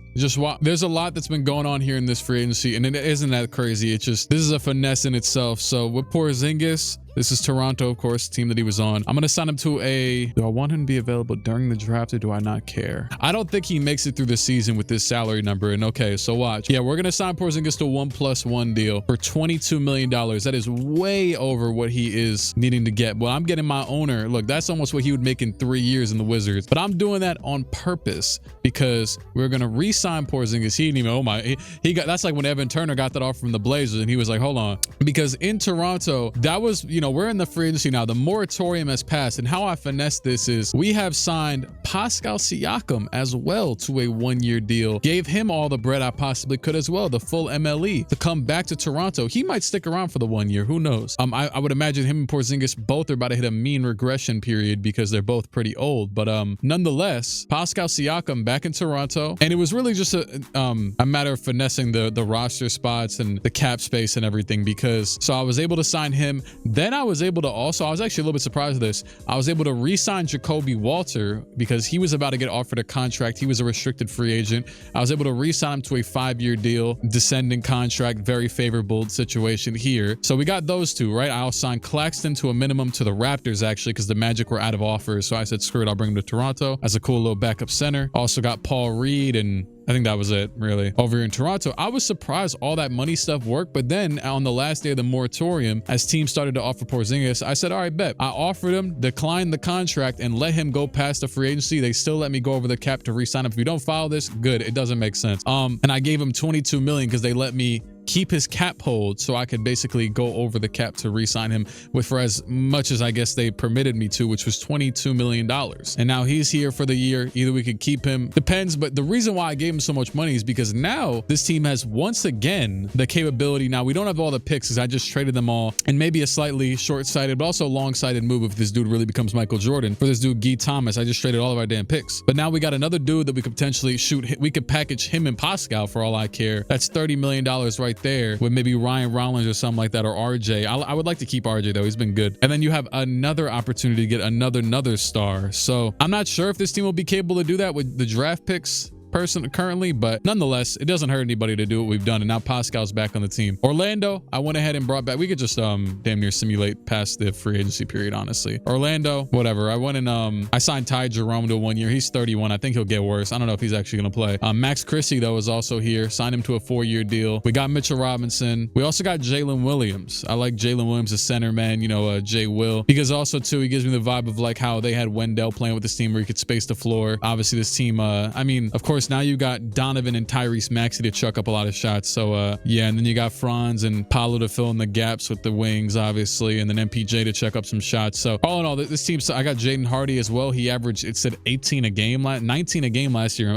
S1: there's a lot that's been going on here in this free agency, and it isn't that crazy. It's just, this is a finesse in itself. So with Porzingis, this is Toronto, of course, team that he was on. I'm going to sign him to do I want him to be available during the draft, or do I not care? I don't think he makes it through the season with this salary number. And okay, so watch. Yeah, we're going to sign Porzingis to a 1+1 deal for $22 million. That is way over what he is needing to get. Well, I'm getting my owner. Look, that's almost what he would make in 3 years in the Wizards. But I'm doing that on purpose because we're going to re-sign Porzingis. He didn't even, oh my, he got, that's like when Evan Turner got that offer from the Blazers and he was like, hold on. Because in Toronto, that was, we're in the free agency now. The moratorium has passed, and how I finesse this is we have signed Pascal Siakam as well to a 1-year deal. Gave him all the bread I possibly could as well, the full MLE, to come back to Toronto. He might stick around for the 1 year. Who knows? I would imagine him and Porzingis both are about to hit a mean regression period because they're both pretty old. But nonetheless, Pascal Siakam back in Toronto, and it was really just a matter of finessing the roster spots and the cap space and everything, because so I was able to sign him. Then I was able to also, I was actually a little bit surprised at this, I was able to re-sign Jacoby Walter because he was about to get offered a contract. He was a restricted free agent. I was able to re-sign him to a 5-year deal, descending contract, very favorable situation here. So we got those two, right? I'll sign Claxton to a minimum to the Raptors, actually, because the Magic were out of offers. So I said, screw it, I'll bring him to Toronto as a cool little backup center. Also got Paul Reed, and I think that was it, really. Over here in Toronto, I was surprised all that money stuff worked. But then on the last day of the moratorium, as teams started to offer Porzingis, I said, all right, bet. I offered him, declined the contract, and let him go past the free agency. They still let me go over the cap to re-sign him. If you don't follow this, good. It doesn't make sense. And I gave him $22 million because they let me keep his cap hold so I could basically go over the cap to re-sign him with for as much as I guess they permitted me to, which was $22 million. And now he's here for the year. Either we could keep him, depends. But the reason why I gave him so much money is because now this team has once again the capability. Now we don't have all the picks because I just traded them all, and maybe a slightly short-sighted but also long-sighted move if this dude really becomes Michael Jordan. For this dude Guy Thomas, I just traded all of our damn picks. But now we got another dude that we could potentially shoot. We could package him and Pascal for all I care. That's $30 million right there with maybe Ryan Rollins or something like that, or RJ. I would like to keep RJ though. He's been good. And then you have another opportunity to get another star. So I'm not sure if this team will be capable to do that with the draft picks currently, but nonetheless, it doesn't hurt anybody to do what we've done. And now Pascal's back on the team. Orlando, I went ahead and brought back. We could just damn near simulate past the free agency period, honestly. Orlando, whatever. I went and I signed Ty Jerome to 1 year. He's 31. I think he'll get worse. I don't know if he's actually gonna play. Max Christie though is also here. Signed him to a 4-year deal. We got Mitchell Robinson. We also got Jalen Williams. I like Jalen Williams as center, man. You know, Jay Will, because also too he gives me the vibe of like how they had Wendell playing with this team where he could space the floor. Obviously this team, I mean, of course now you got Donovan and Tyrese Maxey to chuck up a lot of shots. So yeah, and then you got Franz and Paolo to fill in the gaps with the wings, obviously, and then MPJ to check up some shots. So all in all, this team, so I got Jaden Hardy as well. He averaged, it said 18 a game, 19 a game last year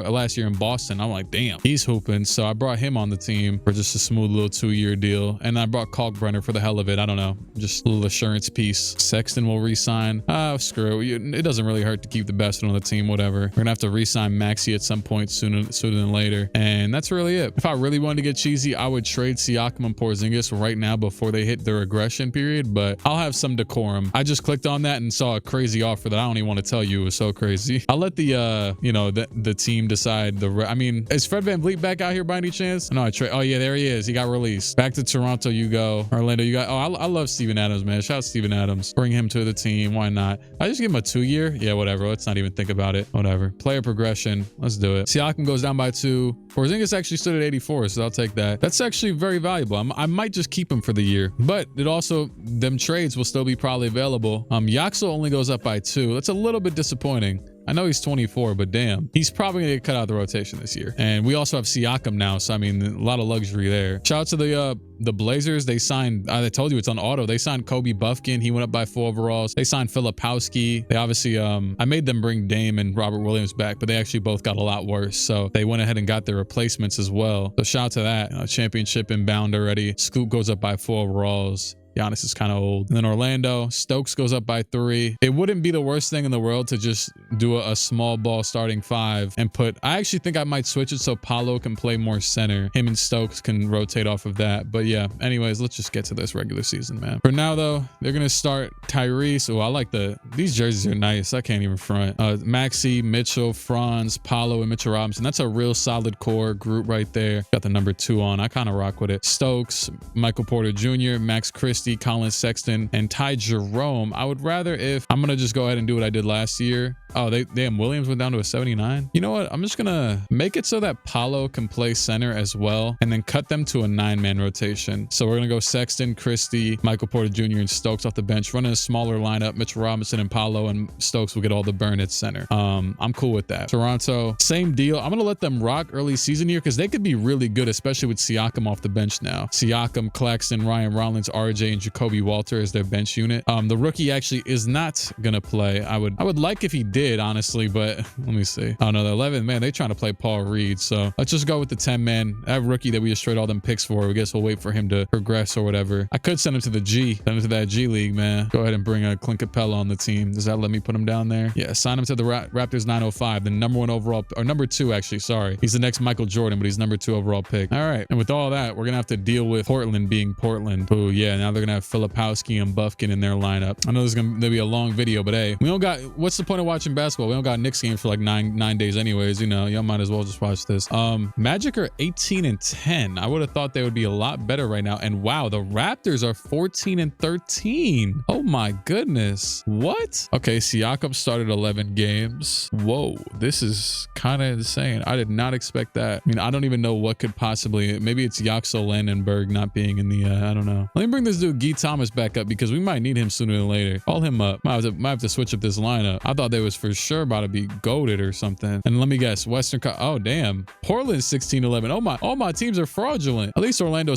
S1: in Boston. I'm like, damn, he's hooping. So I brought him on the team for just a smooth little 2-year deal. And I brought Kalkbrenner for the hell of it. I don't know, just a little assurance piece. Sexton will re-sign. Screw it. It doesn't really hurt to keep the best one on the team, whatever. We're gonna have to re-sign Maxey at some point sooner than later. And that's really it. If I really wanted to get cheesy, I would trade Siakam and Porzingis right now before they hit the regression period, but I'll have some decorum. I just clicked on that and saw a crazy offer that I don't even want to tell you. It was so crazy. I'll let the you know, the team decide. I mean, is Fred VanVleet back out here by any chance? No, oh yeah, there he is. He got released. Back to Toronto you go. Orlando you got, oh, I love Steven Adams, man. Shout out Steven Adams. Bring him to the team. Why not? I just give him a 2-year. Yeah, whatever. Let's not even think about it. Whatever. Player progression. Let's do it. Siakam goes down by 2. Porzingis actually stood at 84, so I'll take that. That's actually very valuable. I might just keep him for the year, but it also, them trades will still be probably available. Yaxel only goes up by 2. That's a little bit disappointing. I know he's 24, but damn, he's probably gonna get cut out of the rotation this year. And we also have Siakam now, so I mean, a lot of luxury there. Shout out to the Blazers. They signed, I told you it's on auto. They signed Kobe Buffkin. He went up by 4 overalls. They signed Filipowski. They obviously, I made them bring Dame and Robert Williams back, but they actually both got a lot worse. So they went ahead and got their replacements as well. So shout out to that. Championship inbound already. Scoop goes up by 4 overalls. Giannis is kind of old. And then Orlando, Stokes goes up by 3. It wouldn't be the worst thing in the world to just do a small ball starting 5 and I actually think I might switch it so Paolo can play more center. Him and Stokes can rotate off of that. But yeah, anyways, let's just get to this regular season, man. For now though, they're going to start Tyrese. Oh, I like these jerseys are nice. I can't even front. Maxey, Mitchell, Franz, Paolo, and Mitchell Robinson. That's a real solid core group right there. Got the number 2 on. I kind of rock with it. Stokes, Michael Porter Jr., Max Christie, Colin Sexton, and Ty Jerome. I would rather, if I'm gonna just go ahead and do what I did last year. Oh, damn, Williams went down to a 79. You know what? I'm just gonna make it so that Paolo can play center as well, and then cut them to a 9-man rotation. So we're gonna go Sexton, Christie, Michael Porter Jr., and Stokes off the bench, running a smaller lineup. Mitchell Robinson and Paolo and Stokes will get all the burn at center. I'm cool with that. Toronto, same deal. I'm gonna let them rock early season here because they could be really good, especially with Siakam off the bench now. Siakam, Claxton, Ryan Rollins, RJ, and Jacoby Walter as their bench unit. The rookie actually is not gonna play. I would like if he did, honestly, but let me see. Oh no, the 11th man, they trying to play Paul Reed. So let's just go with the 10-man. That rookie that we just traded all them picks for. I guess we'll wait for him to progress or whatever. I could send him to the G, send him to that G League, man. Go ahead and bring a Clint Capella on the team. Does that let me put him down there? Yeah, sign him to the Raptors 905, the number 1 overall, or number 2 actually, sorry. He's the next Michael Jordan, but he's number 2 overall pick. All right, and with all that, we're gonna have to deal with Portland being Portland. Oh yeah, now they're gonna have Filipowski and Buffkin in their lineup. I know this is gonna be a long video, but hey, we don't got, what's the point of watching basketball? We don't got Knicks games for like nine days anyways, you know, y'all might as well just watch this. Magic are 18-10. I would have thought they would be a lot better right now. And wow, the Raptors are 14-13. Oh my goodness. What? Okay, Siakam started 11 games. Whoa, this is kind of insane. I did not expect that. I mean, I don't even know what could possibly, maybe it's Yaxel Landenberg not being in the, I don't know. Let me bring this dude Guy Thomas back up because we might need him sooner than later. Call him up. Might have to switch up this lineup. I thought they was for sure about to be goated or something. And let me guess, oh damn, Portland's 16-11. All my teams are fraudulent. At least Orlando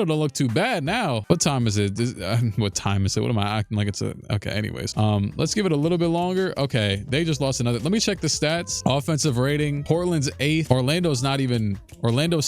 S1: don't look too bad now. What time is it? What time is it? What am I acting like it's okay, anyways. Let's give it a little bit longer. Okay, they just lost another. Let me check the stats. Offensive rating, Portland's 8th. Orlando's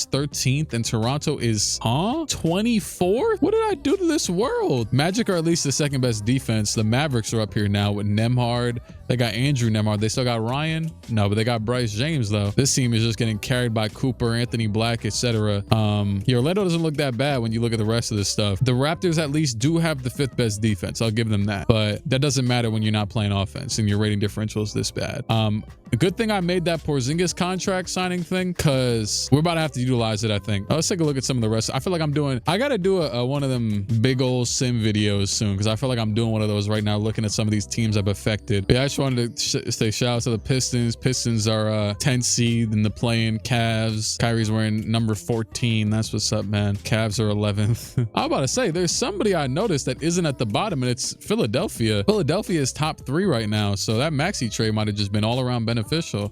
S1: 13th, and Toronto is 24th. What did I do to this world? Magic are at least the second best defense. The Mavericks are up here now with Nembhard. They got Andrew Nembhard. They still got Ryan. No, but they got Bryce James though. This team is just getting carried by Cooper, Anthony Black, etc. Orlando doesn't look that bad when you look at the rest of this stuff. The Raptors at least do have the 5th best defense. I'll give them that. But that doesn't matter when you're not playing offense and your rating differential is this bad. A good thing I made that Porzingis contract signing thing, because we're about to have to utilize it, I think. Let's take a look at some of the rest. I feel like I got to do one of them big old sim videos soon, because I feel like I'm doing one of those right now, looking at some of these teams I've affected. But yeah, I just wanted to say shout out to the Pistons. Pistons are 10th seed in the play-in. Cavs. Kyrie's wearing number 14. That's what's up, man. Cavs are 11th. I'm about to say, there's somebody I noticed that isn't at the bottom, and it's Philadelphia. Philadelphia is top 3 right now, so that Maxey trade might have just been all around beneficial.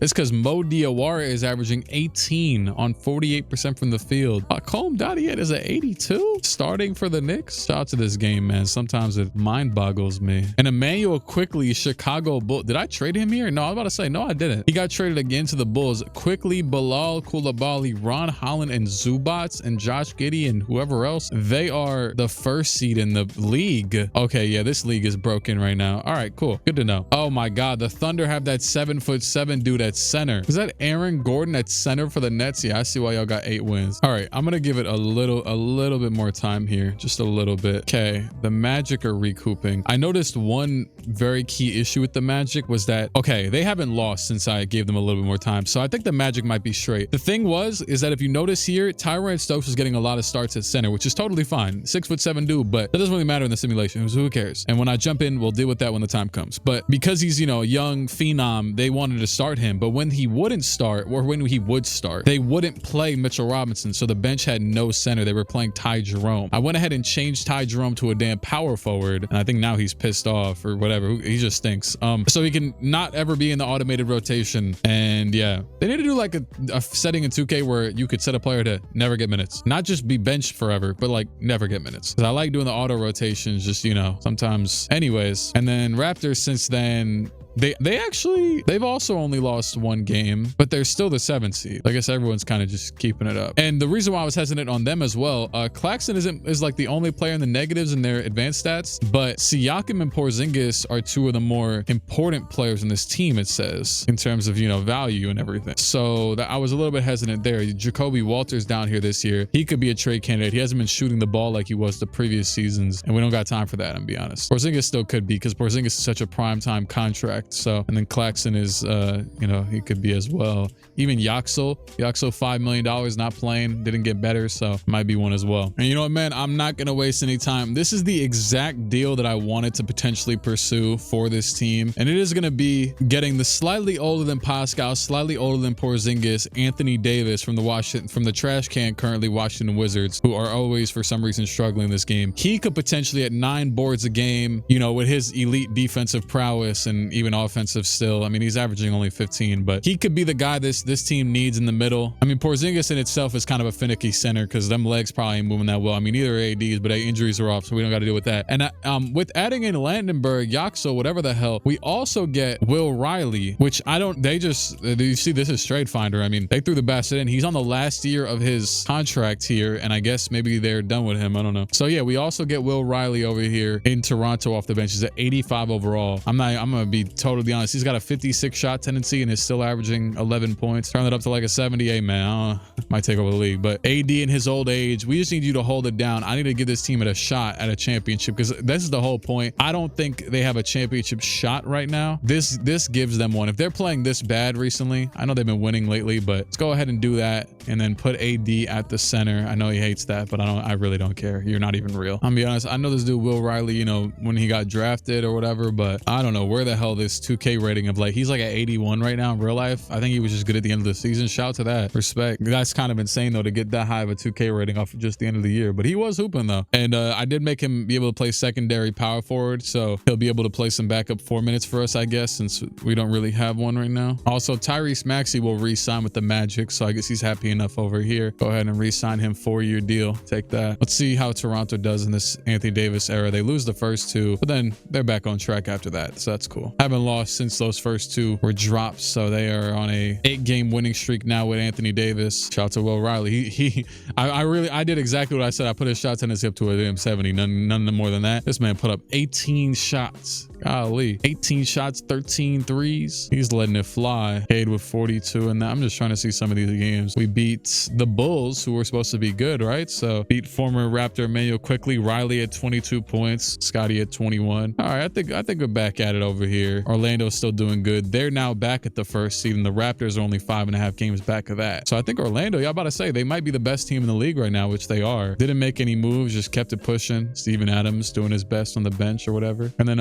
S1: It's because Mo Diawara is averaging 18 on 48% from the field. Colm Dadiet is at 82 starting for the Knicks. Shout out to this game, man. Sometimes it mind boggles me. And Emmanuel Quickly, Chicago Bull. Did I trade him here? No, I was about to say, no, I didn't. He got traded again to the Bulls. Quickly, Bilal Coulibaly, Ron Holland, and Zubats, and Josh Giddey, and whoever else. They are the 1st seed in the league. Okay, yeah, this league is broken right now. All right, cool. Good to know. Oh my God, the Thunder have that 7'7" dude at center. Is that Aaron Gordon at center for the Nets? Yeah, I see why y'all got 8 wins. All right, I'm gonna give it a little bit more time here, just a little bit. Okay, the Magic are recouping. I noticed one very key issue with the Magic was that, okay, they haven't lost since I gave them a little bit more time, so I think the Magic might be straight. The thing is that if you notice here, Tyrone Stokes was getting a lot of starts at center, which is totally fine. 6'7" dude, but that doesn't really matter in the simulation, so who cares? And when I jump in, we'll deal with that when the time comes. But because he's, a young phenom, they wanted to start him, but when he wouldn't start, or when he would start, they wouldn't play Mitchell Robinson, so the bench had no center. They were playing Ty Jerome. I went ahead and changed Ty Jerome to a damn power forward, and I think now he's pissed off or whatever. He just stinks. So he can not ever be in the automated rotation. And yeah, they need to do like a setting in 2K where you could set a player to never get minutes, not just be benched forever, but like never get minutes. Because I like doing the auto rotations, just sometimes. Anyways, and then Raptors since then, they've also only lost 1 game, but they're still the 7th seed. I guess everyone's kind of just keeping it up. And the reason why I was hesitant on them as well, Claxton is like the only player in the negatives in their advanced stats, but Siakam and Porzingis are 2 of the more important players in this team, it says, in terms of, value and everything. So I was a little bit hesitant there. Jacoby Walters down here this year. He could be a trade candidate. He hasn't been shooting the ball like he was the previous seasons, and we don't got time for that, I'm be honest. Porzingis still could be, because Porzingis is such a prime time contract. So, and then Claxton is, he could be as well. Even Yaxel $5 million, not playing, didn't get better, so might be one as well. And you know what, man, I'm not gonna waste any time. This is the exact deal that I wanted to potentially pursue for this team, and it is gonna be getting the slightly older than Pascal, slightly older than Porzingis, Anthony Davis from the trash can, currently Washington Wizards, who are always for some reason struggling this game. He could potentially at 9 boards a game, with his elite defensive prowess and even offensive still. I mean, he's averaging only 15, but he could be the guy this team needs in the middle. I mean, Porzingis in itself is kind of a finicky center because them legs probably ain't moving that well. I mean, neither are ADs, but injuries are off, so we don't got to deal with that. And with adding in Landenberg, Yaxel, whatever the hell, we also get Will Riley, which you see, this is Trade Finder. I mean, they threw the basket in. He's on the last year of his contract here, and I guess maybe they're done with him. I don't know. So yeah, we also get Will Riley over here in Toronto off the bench. He's at 85 overall. I'm gonna be totally honest. He's got a 56 shot tendency and is still averaging 11 points. Turn that up to like a 78, man. Might take over the league. But AD in his old age, we just need you to hold it down. I need to give this team a shot at a championship, because this is the whole point. I don't think they have a championship shot right now. This gives them one. If they're playing this bad recently, I know they've been winning lately, but let's go ahead and do that and then put AD at the center. I know he hates that, but I really don't care. You're not even real. I'm gonna be honest. I know this dude Will Riley, when he got drafted or whatever, but I don't know where the hell this his 2K rating of like, he's like at 81 right now in real life. I think he was just good at the end of the season. Shout out to that. Respect. That's kind of insane though to get that high of a 2K rating off of just the end of the year, but he was hooping though. And I did make him be able to play secondary power forward, so he'll be able to play some backup 4 minutes for us, I guess, since we don't really have one right now. Also, Tyrese Maxey will re-sign with the Magic, so I guess he's happy enough over here. Go ahead and re-sign him, 4-year deal. Take that. Let's see how Toronto does in this Anthony Davis era. They lose the first two, but then they're back on track after that, so that's cool. Haven't lost since those first two were dropped, so they are on a 8-game winning streak now with Anthony Davis. Shout out to Will Riley. I did exactly what I said. I put his shot tendency up to a damn 70, none more than that. This man put up 18 shots. Golly, 18 shots, 13 threes. He's letting it fly. Cade with 42 and that. I'm just trying to see some of these games. We beat the Bulls, who were supposed to be good, right? So beat former Raptor Mayo quickly. Riley at 22 points. Scotty at 21. All right, I think we're back at it over here. Orlando's still doing good. They're now back at the first seed, and the Raptors are only 5.5 games back of that. So I think Orlando, y'all about to say, they might be the best team in the league right now, which they are. Didn't make any moves, just kept it pushing. Steven Adams doing his best on the bench or whatever. And then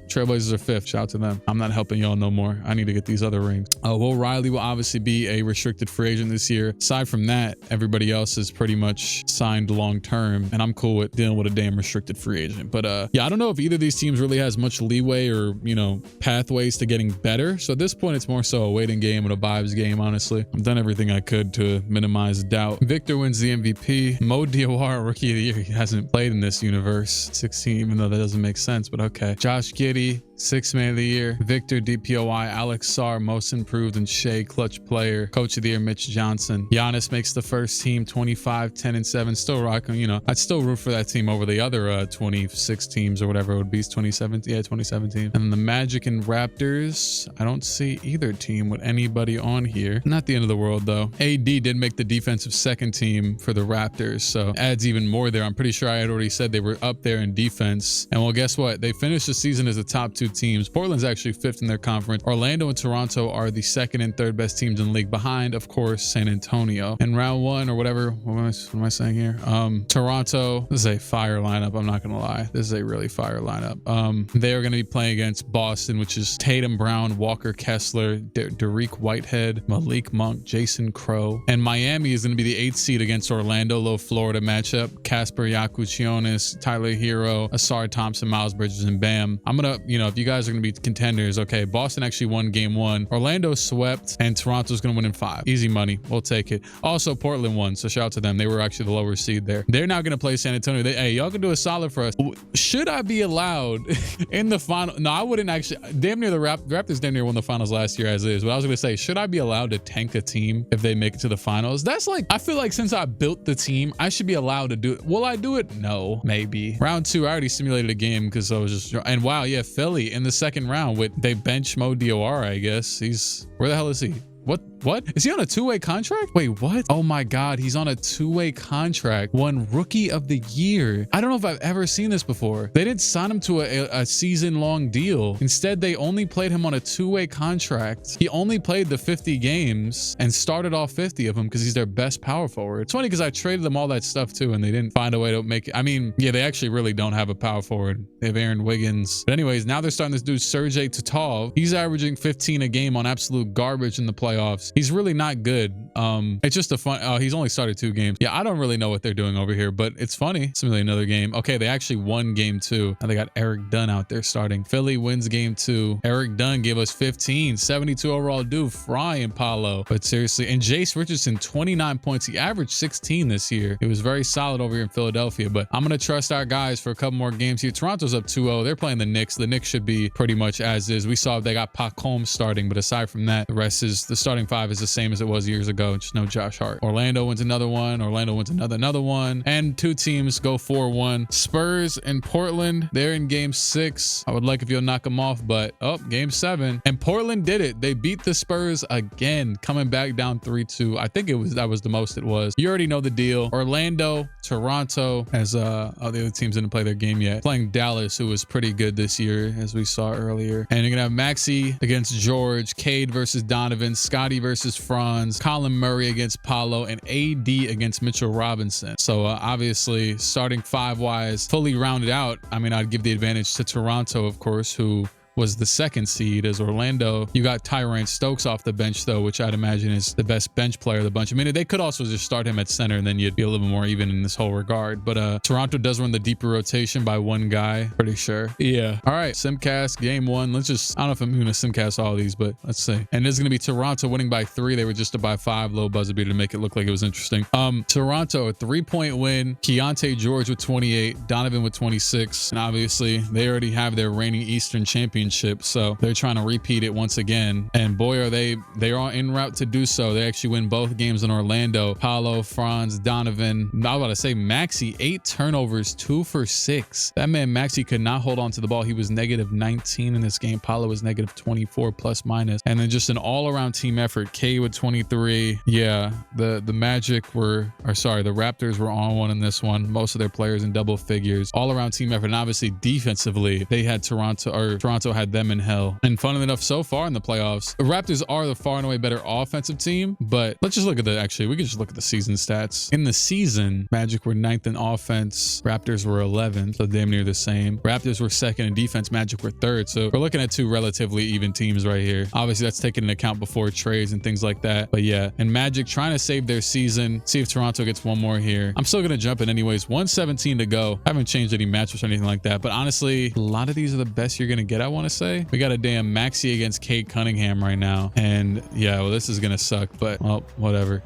S1: Trailblazers are 5th. Shout out to them. I'm not helping y'all no more. I need to get these other rings. Will Riley will obviously be a restricted free agent this year. Aside from that, everybody else is pretty much signed long term, and I'm cool with dealing with a damn restricted free agent. But yeah, I don't know if either of these teams really has much leeway or, you know, pathways to getting better. So at this point, it's more so a waiting game and a vibes game, honestly. I've done everything I could to minimize doubt. Victor wins the MVP. Mo Diawara, Rookie of the Year. He hasn't played in this universe. 16, even though that doesn't make sense, but okay. Josh Giddey, 6th Man of the Year. Victor, DPOY. Alex Sarr, Most Improved, and Shea, Clutch Player. Coach of the Year, Mitch Johnson. Giannis makes the first team, 25, 10, and 7. Still rocking, you know. I'd still root for that team over the other 26 teams or whatever it would be. 2017, yeah, 2017. And the Magic and Raptors, I don't see either team with anybody on here. Not the end of the world, though. AD did make the defensive second team for the Raptors, so adds even more there. I'm pretty sure I had already said they were up there in defense. And well, guess what? They finished the season as the top 2 teams. Portland's actually 5th in their conference. Orlando and Toronto are the 2nd and 3rd best teams in the league, behind, of course, San Antonio. In round 1 or whatever, what am I saying here? Toronto, this is a fire lineup. I'm not gonna lie, this is a really fire lineup. They are going to be playing against Boston, which is Tatum Brown, Walker Kessler, Derek Whitehead, Malik Monk, Jason Crow. And Miami is going to be the 8th seed against Orlando, low Florida matchup. Casper Yakuchionis, Tyler Hero, Asar Thompson, Miles Bridges, and Bam. I'm gonna, you know, if you guys are gonna be contenders, okay, Boston actually won game 1. Orlando swept, and Toronto's gonna win in 5. Easy money. We'll take it. Also, Portland won, so shout out to them. They were actually the lower seed there. They're now gonna play San Antonio. Hey, y'all can do a solid for us. Should I be allowed in the final? No, I wouldn't actually. Damn near the Raptors damn near won the finals last year as is. But I was gonna say, should I be allowed to tank a team if they make it to the finals? That's like, I feel like since I built the team, I should be allowed to do it. Will I do it? No, maybe. Round 2, I already simulated a game because I was just, and wow, yeah, Philly in the 2nd round with, they bench Mo Diawara, I guess. He's, where the hell is he? What? Is he on a 2-way contract? Wait, what? Oh my God, he's on a 2-way contract. Won Rookie of the Year. I don't know if I've ever seen this before. They didn't sign him to a season-long deal. Instead, they only played him on a 2-way contract. He only played the 50 games and started off 50 of them because he's their best power forward. It's funny because I traded them all that stuff too, and they didn't find a way to make it. I mean, yeah, they actually really don't have a power forward. They have Aaron Wiggins. But anyways, now they're starting this dude, Sergey Tatov. He's averaging 15 a game on absolute garbage in the playoffs. He's really not good. It's just a fun, oh, he's only started 2 games. Yeah, I don't really know what they're doing over here, but it's funny. Simulate another game. Okay, they actually won game 2. Now they got Eric Dunn out there starting. Philly wins game 2. Eric Dunn gave us 15, 72 overall dude, frying Paulo. But seriously, and Jace Richardson, 29 points. He averaged 16 this year. He was very solid over here in Philadelphia, but I'm going to trust our guys for a couple more games here. Toronto's up 2-0. They're playing the Knicks. The Knicks should be pretty much as is. We saw they got Pac Holmes starting, but aside from that, the rest is, the starting 5 is the same as it was years ago. Just no Josh Hart. Orlando wins another one. Orlando wins another one. And 2 teams go 4-1. Spurs and Portland, they're in game 6. I would like if you'll knock them off, but game 7. And Portland did it. They beat the Spurs again, coming back down 3-2. I think that was the most it was. You already know the deal. Orlando, Toronto, as the other teams didn't play their game yet. Playing Dallas, who was pretty good this year, as we saw earlier. And you're gonna have Maxey against George, Cade versus Donovan, Scotty versus Franz, Colin Murray against Paulo, and AD against Mitchell Robinson. So obviously, starting 5 wise, fully rounded out. I mean, I'd give the advantage to Toronto, of course, who was the second seed. As Orlando, you got Tyrant Stokes off the bench though, which I'd imagine is the best bench player of the bunch. I mean, they could also just start him at center and then you'd be a little bit more even in this whole regard. But Toronto does run the deeper rotation by one guy, pretty sure. Yeah. All right, Simcast game 1. Let's just, I don't know if I'm gonna Simcast all these, but let's see. And this is gonna be Toronto winning by 3. They were just to by 5, low buzzer beater to make it look like it was interesting. Toronto, a 3-point win. Keontae George with 28, Donovan with 26, and obviously they already have their reigning Eastern championship, so they're trying to repeat it once again. And boy, are they are en route to do so. They actually win both games in Orlando. Paulo, Franz, Donovan, I was about to say Maxey, 8 turnovers, 2 for 6. That man Maxey could not hold on to the ball. He was negative 19 in this game. Paulo was negative 24 plus minus. And then just an all-around team effort. K with 23. Yeah, the Magic were, or sorry, the Raptors were on one in this one. Most of their players in double figures. All-around team effort. And obviously defensively, they had Toronto had them in hell. And funnily enough, so far in the playoffs, the Raptors are the far and away better offensive team. But let's just look at we could just look at the season stats. In the season, Magic were 9th in offense. Raptors were 11th, so damn near the same. Raptors were 2nd in defense. Magic were 3rd. So we're looking at 2 relatively even teams right here. Obviously, that's taken into account before trades and things like that. But yeah, and Magic trying to save their season. See if Toronto gets one more here. I'm still going to jump in anyways. 117 to go. I haven't changed any matchups or anything like that. But honestly, a lot of these are the best you're going to get, I want to say. We got a damn Maxey against Cade Cunningham right now. And yeah, well, this is going to suck, but well, whatever.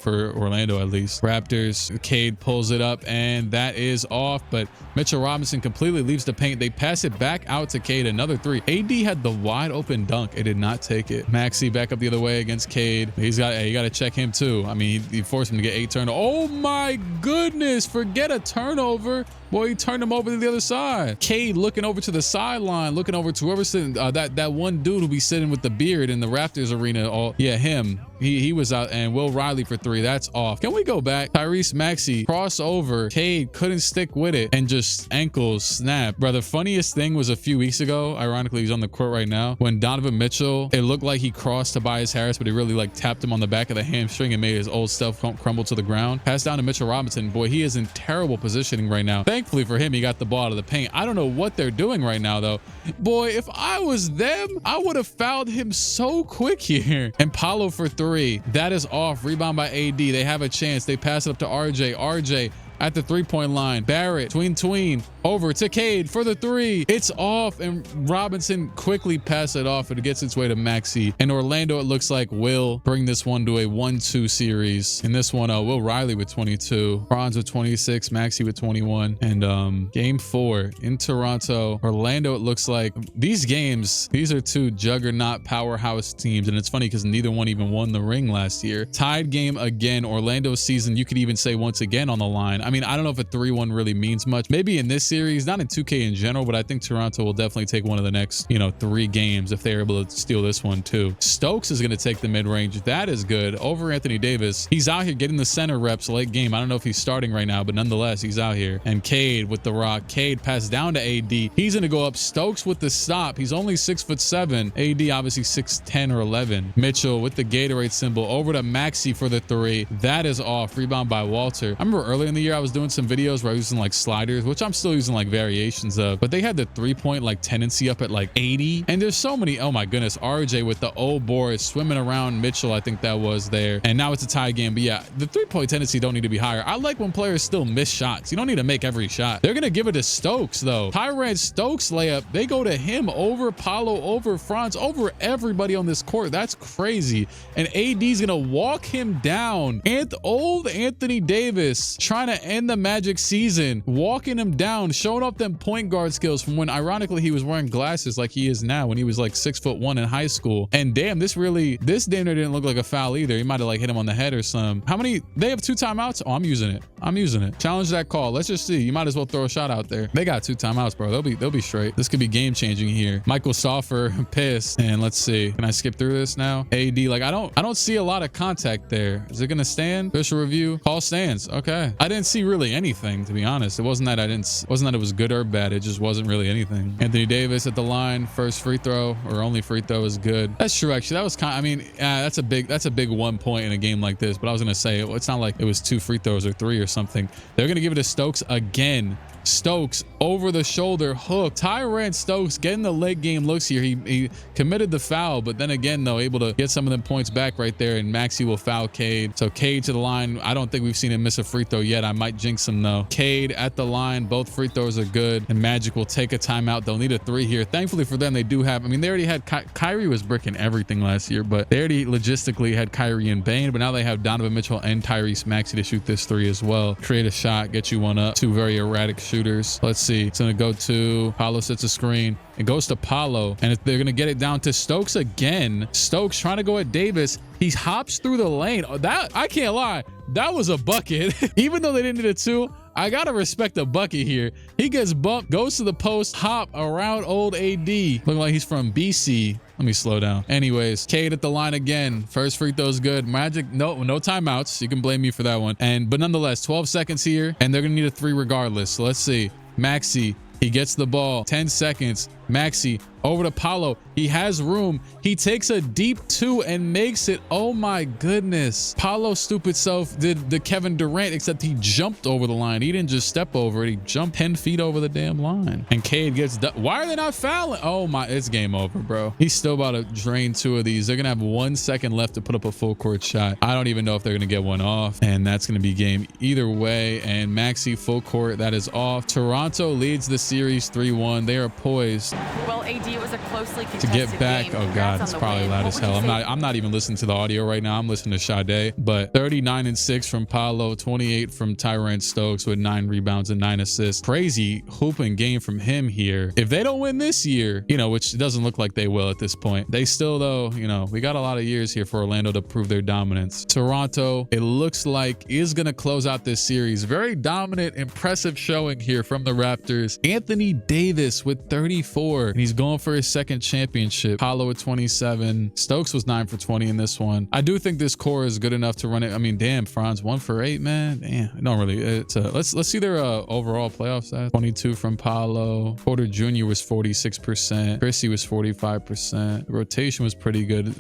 S1: For Orlando at least. Raptors, Cade pulls it up and that is off, but Mitchell Robinson completely leaves the paint. They pass it back out to Cade. Another 3. AD had the wide open dunk. It did not take it. Maxey back up the other way against Cade. You got to check him too. I mean, he forced him to get 8 turnovers. Oh my goodness. Forget a turnover. Boy, he turned him over to the other side. Cade looking over to the sideline, looking over to whoever's sitting, that one dude who be sitting with the beard in the Raptors arena. Oh, yeah, him. He was out, and Will Riley for 3. That's off. Can we go back? Tyrese Maxey, crossover. Cade couldn't stick with it and just ankles snap. Bro, the funniest thing was a few weeks ago, ironically, he's on the court right now, when Donovan Mitchell, it looked like he crossed Tobias Harris, but he really like tapped him on the back of the hamstring and made his old stuff crumble to the ground. Pass down to Mitchell Robinson. Boy, he is in terrible positioning right now. Thankfully for him, he got the ball out of the paint. I don't know what they're doing right now, though. Boy, if I was them, I would have fouled him so quick here. And Paulo for 3. That is off. Rebound by AD. They have a chance. They pass it up to RJ. RJ at the 3-point line. Barrett, tween, over to Cade for the 3. It's off, and Robinson quickly passed it off, and it gets its way to Maxey. And Orlando, it looks like, will bring this one to a 1-2 series. In this one, Will Riley with 22, Franz with 26, Maxey with 21. And game 4 in Toronto. Orlando, it looks like these games, these are 2 juggernaut powerhouse teams. And it's funny because neither one even won the ring last year. Tied game again. Orlando's season, you could even say once again on the line. I mean, I don't know if a 3-1 really means much. Maybe in this series, not in 2K in general, but I think Toronto will definitely take one of the next, 3 games if they're able to steal this one too. Stokes is going to take the mid-range. That is good. Over Anthony Davis. He's out here getting the center reps late game. I don't know if he's starting right now, but nonetheless, he's out here. And Cade with the rock. Cade passed down to AD. He's going to go up. Stokes with the stop. He's only 6'7". AD obviously 6'10" or 11. Mitchell with the Gatorade symbol. Over to Maxey for the 3. That is off. Rebound by Walter. I remember earlier in the year, I was doing some videos where I was using like sliders, which I'm still using like variations of, but they had the 3-point like tendency up at like 80. And there's so many. Oh my goodness. RJ with the old board swimming around Mitchell. I think that was there. And now it's a tie game. But yeah, the 3-point tendency don't need to be higher. I like when players still miss shots. You don't need to make every shot. They're going to give it to Stokes though. Tyrant Stokes layup. They go to him over Paulo, over Franz, over everybody on this court. That's crazy. And AD's going to walk him down. Old Anthony Davis trying to end the Magic season, walking him down, showing up them point guard skills from when ironically he was wearing glasses like he is now when he was like 6'1" in high school. And damn, this damn near didn't look like a foul either. He might have like hit him on the head or some. How many? They have 2 timeouts. Oh, I'm using it. Challenge that call. Let's just see. You might as well throw a shot out there. They got 2 timeouts, bro. They'll be straight. This could be game changing here. Michael Soffer pissed. And let's see. Can I skip through this now? AD, like I don't see a lot of contact there. Is it gonna stand? Official review. Call stands. Okay. I didn't see really anything, to be honest. It wasn't that it was good or bad. It just wasn't really anything. Anthony Davis at the line. First free throw or only free throw is good. That's true. Actually, that was kind of, I mean, that's a big 1 point in a game like this. But I was going to say, it's not like it was 2 free throws or 3 or something. They're going to give it to Stokes again. Stokes over the shoulder hook. Tyrant Stokes getting the late game looks here. He committed the foul, but then again, though, able to get some of them points back right there, and Maxey will foul Cade. So Cade to the line. I don't think we've seen him miss a free throw yet. I might jinx him though. Cade at the line. Both free throws are good, and Magic will take a timeout. They'll need a 3 here. Thankfully for them, they do have, I mean, they already had Kyrie was bricking everything last year, but they already logistically had Kyrie and Bane, but now they have Donovan Mitchell and Tyrese Maxey to shoot this 3 as well. Create a shot, get you one up. 2 very erratic shooters. Let's see. It's going to go to Paolo, sets a screen. It goes to Paolo, and they're going to get it down to Stokes again. Stokes trying to go at Davis. He hops through the lane. That, I can't lie, that was a bucket. Even though they didn't need a 2, I gotta respect a bucket here. He gets bumped, goes to the post, hop around old AD. Looking like he's from BC. Let me slow down. Anyways, Cade at the line again. First free throw is good. Magic, no timeouts. You can blame me for that one. But nonetheless, 12 seconds here, and they're gonna need a 3 regardless. So let's see. Maxey, he gets the ball. 10 seconds. Maxey over to Paolo. He has room. He takes a deep 2 and makes it. Oh my goodness. Paolo's stupid self did the Kevin Durant, except he jumped over the line. He didn't just step over it. He jumped 10 feet over the damn line. And Cade gets done. Why are they not fouling? Oh my, it's game over, bro. He's still about to drain 2 of these. They're gonna have 1 second left to put up a full court shot. I don't even know if they're gonna get one off, and that's gonna be game either way. And Maxey full court, that is off. Toronto leads the series 3-1. They are poised.
S2: Well, AD was a closely contested
S1: to get back
S2: game.
S1: Oh god, it's probably loud as hell. I'm not even listening to the audio right now. I'm listening to Sade. But 39 and 6 from Paolo, 28 from Tyrant Stokes with 9 rebounds and 9 assists. Crazy hooping game from him here. If they don't win this year, you know, which doesn't look like they will at this point, they still, though, you know, we got a lot of years here for Orlando to prove their dominance. Toronto, it looks like, is going to close out this series. Very dominant, impressive showing here from the Raptors. Anthony Davis with 34, and he's going for his second championship. Paolo at 27. Stokes was 9 for 20 in this one. I do think this core is good enough to run it. I mean, damn, Franz 1 for 8, man. Damn, no, really. It's let's see their overall playoff stats. 22 from Paolo. Porter Jr. was 46%. Chrissy was 45%. The rotation was pretty good.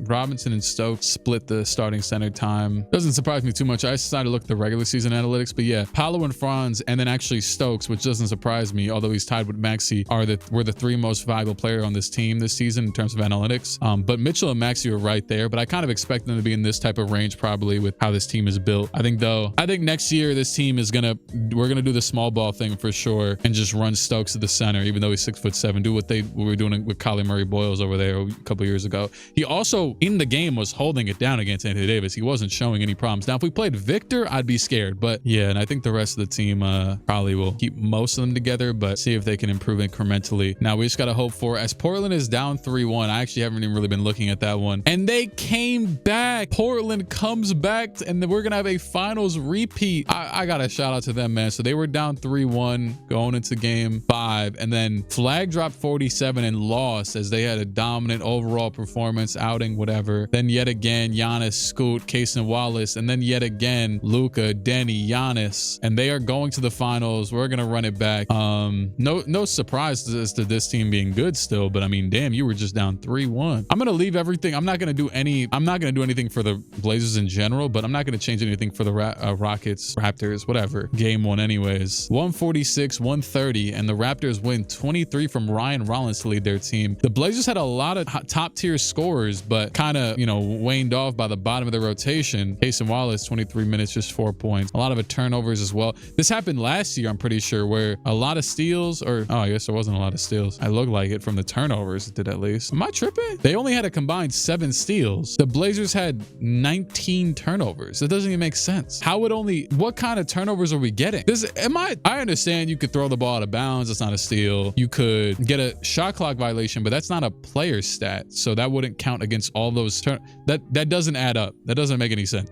S1: Robinson and Stokes split the starting center time. Doesn't surprise me too much. I decided to look at the regular season analytics, but yeah, Paolo and Franz, and then actually Stokes, which doesn't surprise me, although he's tied with Maxey, were the 3 most valuable player on this team this season in terms of analytics. But Mitchell and Maxey are right there, but I kind of expect them to be in this type of range probably with how this team is built. I think next year this team is we're gonna do the small ball thing for sure and just run Stokes to the center, even though he's 6'7", do what we were doing with Kylie Murray Boyles over there a couple years ago. He also in the game was holding it down against Anthony Davis. He wasn't showing any problems. Now if we played Victor, I'd be scared, but yeah, and I think the rest of the team probably will keep most of them together, but see if they can improve incrementally. Now we just gotta hope for, as Portland is down 3-1, I actually haven't even really been looking at that one, and they came back. Portland comes back, and then we're gonna have a finals repeat. I gotta shout out to them, man. So they were down 3-1 going into game 5, and then flag dropped 47 and lost as they had a dominant overall performance, outing, whatever. Then yet again, Giannis, Scoot, Cason Wallace, and then yet again, Luka, Denny, Giannis, and they are going to the finals. We're gonna run it back. No surprise as to this team being good still, but I mean, damn, you were just down 3-1. I'm gonna leave everything. I'm not gonna do anything for the Blazers in general, but I'm not gonna change anything for the Rockets, Raptors, whatever. Game 1 anyways. 146-130, and the Raptors win 23 from Ryan Rollins to lead their team. The Blazers had a lot of top tier scorers, but kind of, you know, waned off by the bottom of the rotation. Cason Wallace, 23 minutes, just 4 points. A lot of turnovers as well. This happened last year, I'm pretty sure, where a lot of steals, or I guess there wasn't a lot of steals. I look like it from the turnovers, it did at least. Am I tripping? They only had a combined 7 steals. The Blazers had 19 turnovers. That doesn't even make sense. What kind of turnovers are we getting? I understand you could throw the ball out of bounds. That's not a steal. You could get a shot clock violation, but that's not a player stat. So that wouldn't count against all those that doesn't add up. That doesn't make any sense.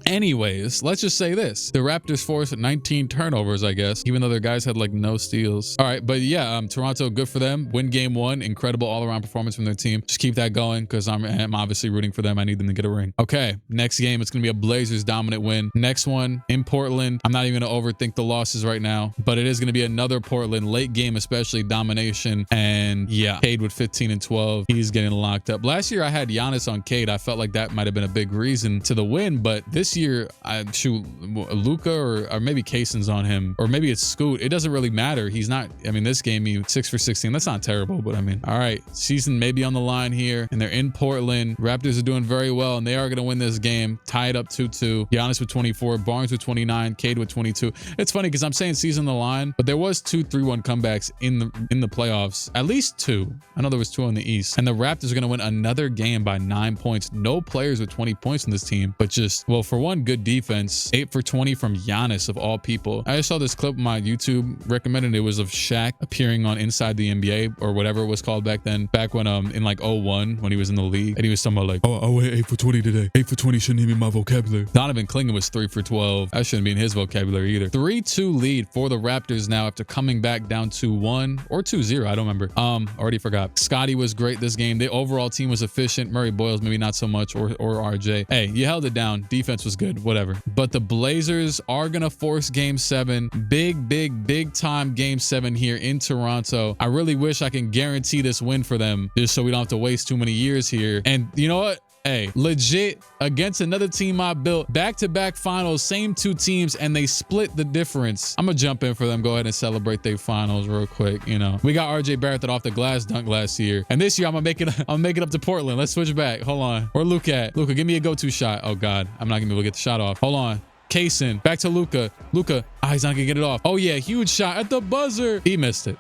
S1: Anyways, let's just say this. The Raptors forced 19 turnovers, I guess, even though their guys had like no steals. All right, but yeah, Toronto, good for them. Win game 1. Incredible all-around performance from their team. Just keep that going because I'm obviously rooting for them. I need them to get a ring. Okay, next game, it's going to be a Blazers dominant win. Next one in Portland. I'm not even going to overthink the losses right now, but it is going to be another Portland late game, especially domination. And yeah, Cade with 15 and 12. He's getting locked up. Last year, I had Giannis on Cade. I felt like that might have been a big reason to the win, but this year, I shoot Luka or maybe Kaysen's on him, or maybe it's Scoot. It doesn't really matter. He's not, I mean, this game, he 6 for 16. That's not terrible, but I mean, all right, season maybe on the line here, and they're in Portland. Raptors are doing very well, and they are going to win this game. Tie it up 2-2. Giannis with 24, Barnes with 29, Cade with 22. It's funny because I'm saying season on the line, but there was 2 3-1 comebacks in the playoffs. At least 2. I know there was 2 on the East. And the Raptors are going to win another game by 9 points. No players with 20 points in this team, but just, well, for one, good defense. 8 for 20 from Giannis of all people. I just saw this clip on my YouTube recommended. It was of Shaq appearing on Inside the NBA or whatever it was called back then, back when in like 01 when he was in the league, and he was talking about like, oh, I went 8 for 20 today. 8 for 20 shouldn't even be my vocabulary. Donovan Clingan was 3 for 12. That shouldn't be in his vocabulary either. 3-2 lead for the Raptors now after coming back down 2-1 or 2-0. I don't remember. Already forgot. Scotty was great this game. The overall team was efficient. Murray Boyles maybe not so much, or RJ. Hey, you held it down. Defense was good. Whatever. But the Blazers are gonna force game 7. Big time game 7 here in Toronto. I really wish I can guarantee this win for them, just so we don't have to waste too many years here. And you know what? Hey, legit against another team I built, back-to-back finals, same 2 teams, and they split the difference. I'm gonna jump in for them. Go ahead and celebrate their finals real quick. You know, we got RJ Barrett that off the glass dunk last year, and this year I'm gonna make it up to Portland. Let's switch back. Hold on. Where Luka at? Luka, give me a go-to shot. Oh God, I'm not gonna be able to get the shot off. Hold on. Kaysen, back to Luka. He's not gonna get it off. Oh yeah, huge shot at the buzzer. He missed it.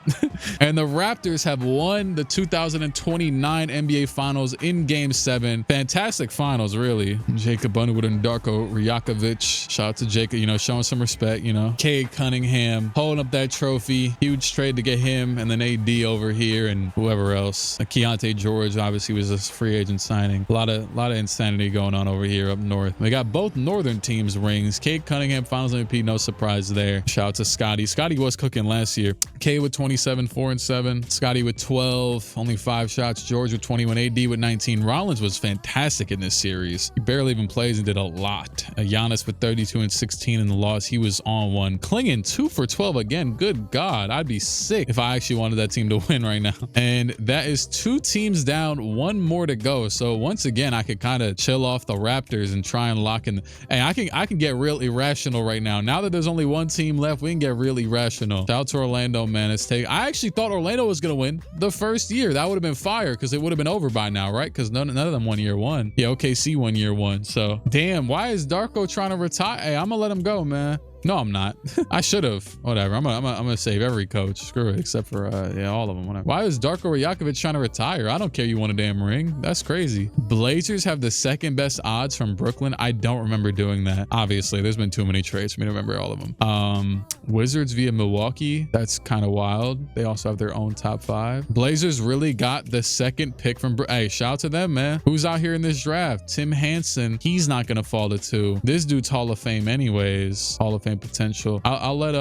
S1: And the Raptors have won the 2029 NBA Finals in Game 7. Fantastic finals, really. Jacob Underwood and Darko Rajakovic. Shout out to Jacob, you know, showing some respect, you know. Cade Cunningham holding up that trophy. Huge trade to get him, and then AD over here and whoever else. Keontae George obviously was a free agent signing. A lot of insanity going on over here up north. We got both northern teams rings. Cade Cunningham finals MVP, no surprise there. Shout out to Scotty. Scotty was cooking last year. Cade with 27, 4 and 7. Scotty with 12, only 5 shots. George with 21. AD with 19. Rollins was fantastic in this series. He barely even plays and did a lot. Giannis with 32 and 16 in the loss. He was on one. Clingan 2 for 12 again. Good God, I'd be sick if I actually wanted that team to win right now. And that is 2 teams down, 1 more to go. So once again, I could kind of chill off the Raptors and try and lock in. Hey, I can get real irrational right now. Now that there's only 1 team left, we can get really irrational. Shout out to Orlando, man. I actually thought Orlando was gonna win the first year. That would have been fire because it would have been over by now, right? Because none of them won year 1. Yeah, OKC won year 1. So damn, why is Darko trying to retire? Hey, I'm gonna let him go, man. No, I'm not. I should have. Whatever. I'm gonna save every coach. Screw it, except for yeah, all of them. Whatever. Why is Darko Rajakovic trying to retire? I don't care. You won a damn ring. That's crazy. Blazers have the 2nd best odds from Brooklyn. I don't remember doing that. Obviously, there's been too many trades for me to remember all of them. Wizards via Milwaukee. That's kind of wild. They also have their own top 5. Blazers really got the 2nd pick from. Hey, shout out to them, man. Who's out here in this draft? Tim Hansen. He's not gonna fall to 2. This dude's Hall of Fame, anyways. Hall of Fame potential. I'll let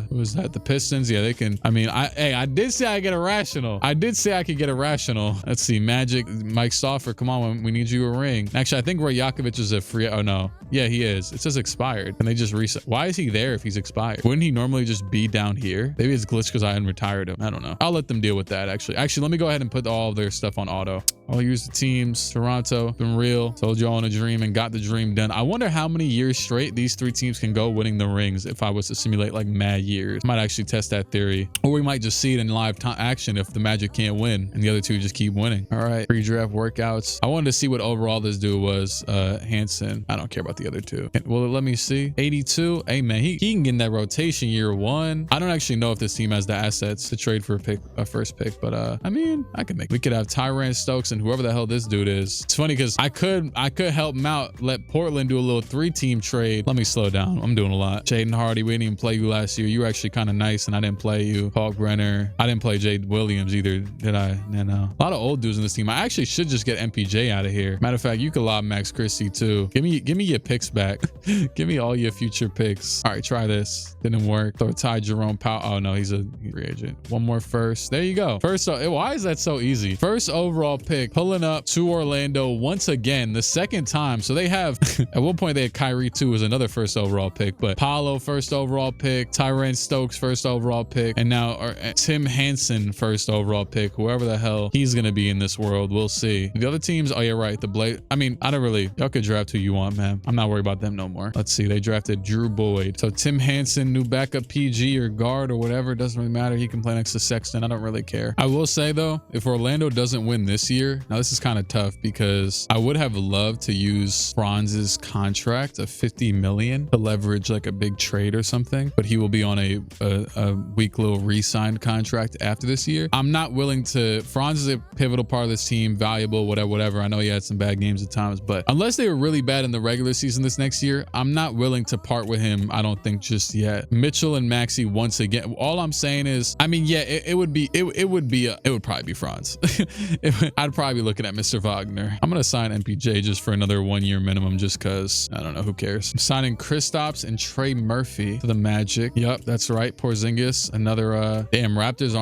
S1: who was that? The Pistons. Yeah, they can. I mean, I did say I get irrational. I did say I could get irrational. Let's see. Magic. Mike Stoffer. Come on, we need you a ring. Actually, I think Rajakovic is a free. Oh no. Yeah, he is. It says expired, and they just reset. Why is he there if he's expired? Wouldn't he normally just be down here? Maybe it's glitched because I unretired him. I don't know. I'll let them deal with that. Actually, let me go ahead and put all of their stuff on auto. I'll use the teams. Toronto, been real. Told you all in a dream and got the dream done. I wonder how many years straight these 3 teams can go winning the rings if I was to simulate like mad years. Might actually test that theory, or we might just see it in live action if the Magic can't win and the other 2 just keep winning. All right, pre-draft workouts. I wanted to see what overall this dude was. Hansen. I don't care about the other 2. Well, let me see. 82. Hey man, he can get in that rotation year 1. I don't actually know if this team has the assets to trade for a first pick, but I mean, we could have Tyrann Stokes and whoever the hell this dude is. It's funny because I could help him out. Let Portland do a little 3-team trade. Let me slow down. I'm doing a lot. Jaden Hardy, we didn't even play you last year. You were actually kind of nice, and I didn't play you. Paul Brenner. I didn't play Jade Williams either, did I? No. A lot of old dudes in this team. I actually should just get MPJ out of here. Matter of fact, you could lob Max Christie too. Give me your picks back. Give me all your future picks. All right, try this. Didn't work. Throw Ty Jerome Powell. Oh no, he's a free agent. One more first. There you go. First, why is that so easy? First overall pick, pulling up to Orlando once again, the second time. So they have, at one point they had Kyrie too as another first overall pick, but Paolo first overall pick, Tyrone Stokes first overall pick, and now Tim Hansen first overall pick. Whoever the hell he's gonna be in this world, we'll see. The other teams, oh yeah, right. The Blaze. I mean, I don't really. Y'all could draft who you want, man. I'm not worried about them no more. Let's see. They drafted Drew Boyd. So Tim Hansen, new backup PG or guard or whatever. It doesn't really matter. He can play next to Sexton. I don't really care. I will say though, if Orlando doesn't win this year, now this is kind of tough because I would have loved to use Franz's contract of 50 million to leverage like a big trade or something, but he will be on a weak little re-signed contract after this year. I'm not willing to. Franz is a pivotal part of this team, valuable, whatever. I know he had some bad games at times, but unless they were really bad in the regular season this next year, I'm not willing to part with him. I don't think just yet. Mitchell and Maxey once again. All I'm saying is, I mean, yeah, it would probably be Franz. I'd probably be looking at Mr. Wagner. I'm gonna sign MPJ just for another 1 year minimum, just cause I don't know, who cares. I'm signing Kristaps and Trey Murphy to the Magic. Yep, that's right. Porzingis, another damn Raptors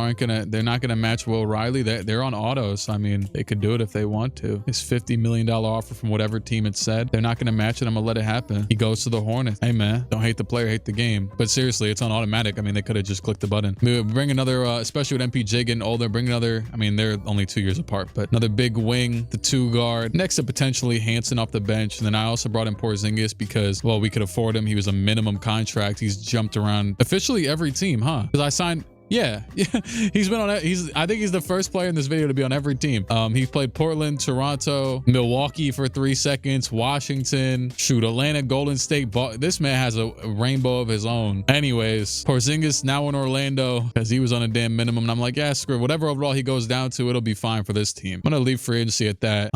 S1: they're not gonna match Will Riley. They're on autos. I mean, they could do it if they want to. His $50 million offer from whatever team it said. They're not gonna match it. I'm gonna let it happen. He goes to the Hornets. Hey man, don't hate the player, hate the game. But seriously, it's on automatic. I mean, they could have just clicked the button. Bring another, especially with MPJ getting older, bring another, I mean, they're only 2 years apart, but another big wing, the 2 guard, next to potentially Hansen off the bench. And then I also brought in Porzingis because, well, we could afford him. He was a minimum contract. He's jumped around officially every team, huh? Because I signed, yeah, he's been on. I think he's the first player in this video to be on every team. He's played Portland, Toronto, Milwaukee for 3 seconds, Washington, shoot, Atlanta, Golden State. This man has a rainbow of his own. Anyways, Porzingis now in Orlando because he was on a damn minimum. And I'm like, yeah, screw it. Whatever overall he goes down to, it'll be fine for this team. I'm gonna leave free agency at that.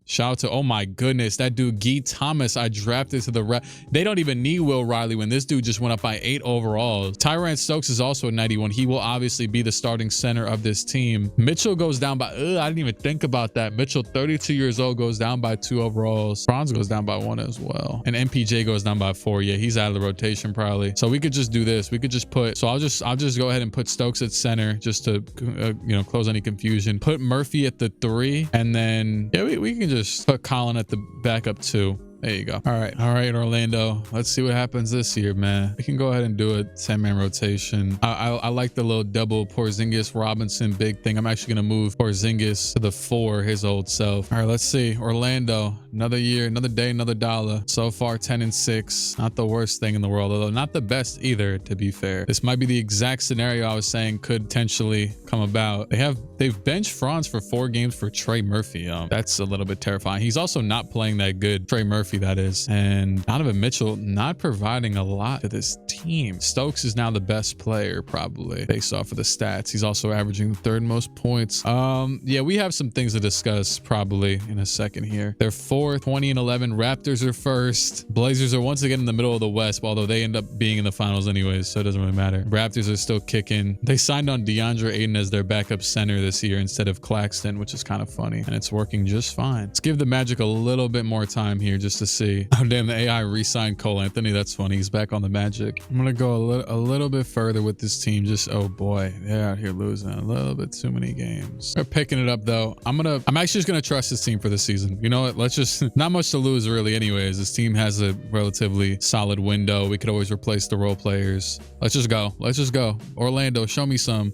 S1: Shout out to, oh my goodness, that dude Guy Thomas. I drafted to the They don't even need Will Riley when this dude just went up by 8 overall. Tyrone Stokes is also a 91. He will obviously be the starting center of this team. Mitchell goes down by, I didn't even think about that. Mitchell, 32 years old, goes down by 2 overalls. Franz goes down by 1 as well. And MPJ goes down by 4. Yeah, he's out of the rotation probably. So we could just do this. We could just put, so I'll just go ahead and put Stokes at center just to, close any confusion. Put Murphy at the 3. And then, yeah, we can just put Colin at the backup 2. There you go. All right, Orlando. Let's see what happens this year, man. We can go ahead and do a 10-man rotation. I like the little double Porzingis Robinson big thing. I'm actually gonna move Porzingis to the 4, his old self. All right, let's see. Orlando, another year, another day, another dollar. So far, 10-6. Not the worst thing in the world, although not the best either, to be fair. This might be the exact scenario I was saying could potentially come about. They've benched Franz for 4 games for Trey Murphy. That's a little bit terrifying. He's also not playing that good. Trey Murphy, that is. And Donovan Mitchell not providing a lot to this team. Stokes is now the best player probably based off of the stats. He's also averaging the 3rd most points. Yeah, we have some things to discuss probably in a second here. They're 4th, 20-11. Raptors are 1st. Blazers are once again in the middle of the West, although they end up being in the finals anyways, so it doesn't really matter. Raptors are still kicking. They signed on DeAndre Ayton as their backup center this year instead of Claxton, which is kind of funny, and it's working just fine. Let's give the Magic a little bit more time here just to see. Oh damn, the AI re-signed Cole Anthony. That's funny. He's back on the Magic. I'm gonna go a little bit further with this team. Just, oh boy, they're out here losing a little bit too many games. They're picking it up though. I'm actually just gonna trust this team for this season. You know what? Let's just, not much to lose really anyways. This team has a relatively solid window. We could always replace the role players. Let's just go. Orlando, show me some.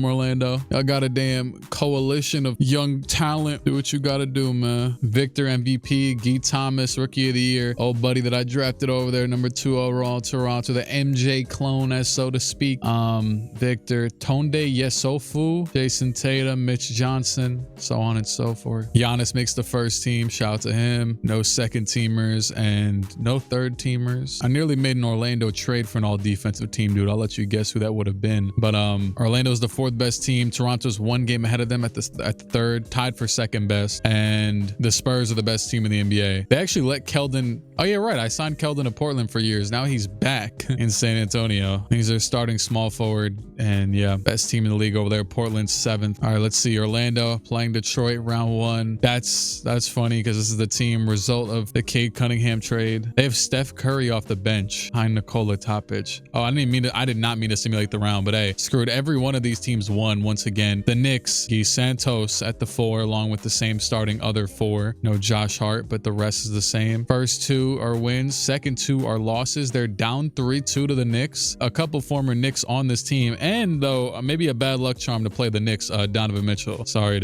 S1: Orlando. Y'all got a damn coalition of young talent. Do what you gotta do, man. Victor MVP, Guy Thomas, rookie of the year. Old buddy that I drafted over there, number 2 overall, Toronto, the MJ clone, as so to speak. Victor, Tonde Yesofu, Jason Tatum, Mitch Johnson, so on and so forth. Giannis makes the first team. Shout out to him. No second teamers and no third teamers. I nearly made an Orlando trade for an all defensive team, dude. I'll let you guess who that would have been. But Orlando's the 4th best team. Toronto's 1 game ahead of them at the 3rd, tied for 2nd best. And the Spurs are the best team in the NBA. They actually let Keldon. Oh yeah, right. I signed Keldon to Portland for years. Now he's back in San Antonio. He's their starting small forward, and yeah, best team in the league over there. Portland's 7th. All right, let's see. Orlando playing Detroit round 1. That's funny because this is the team result of the Cade Cunningham trade. They have Steph Curry off the bench behind Nikola Topic. Oh, I did not mean to simulate the round, but hey, screwed. Every one of these teams won once again. The Knicks, Guy Santos at the 4, along with the same starting other 4. No Josh Hart, but the rest is the same. First 2 are wins. Second 2 are losses. They're down 3-2 to the Knicks. A couple former Knicks on this team, and though maybe a bad luck charm to play the Knicks, Donovan Mitchell. Sorry,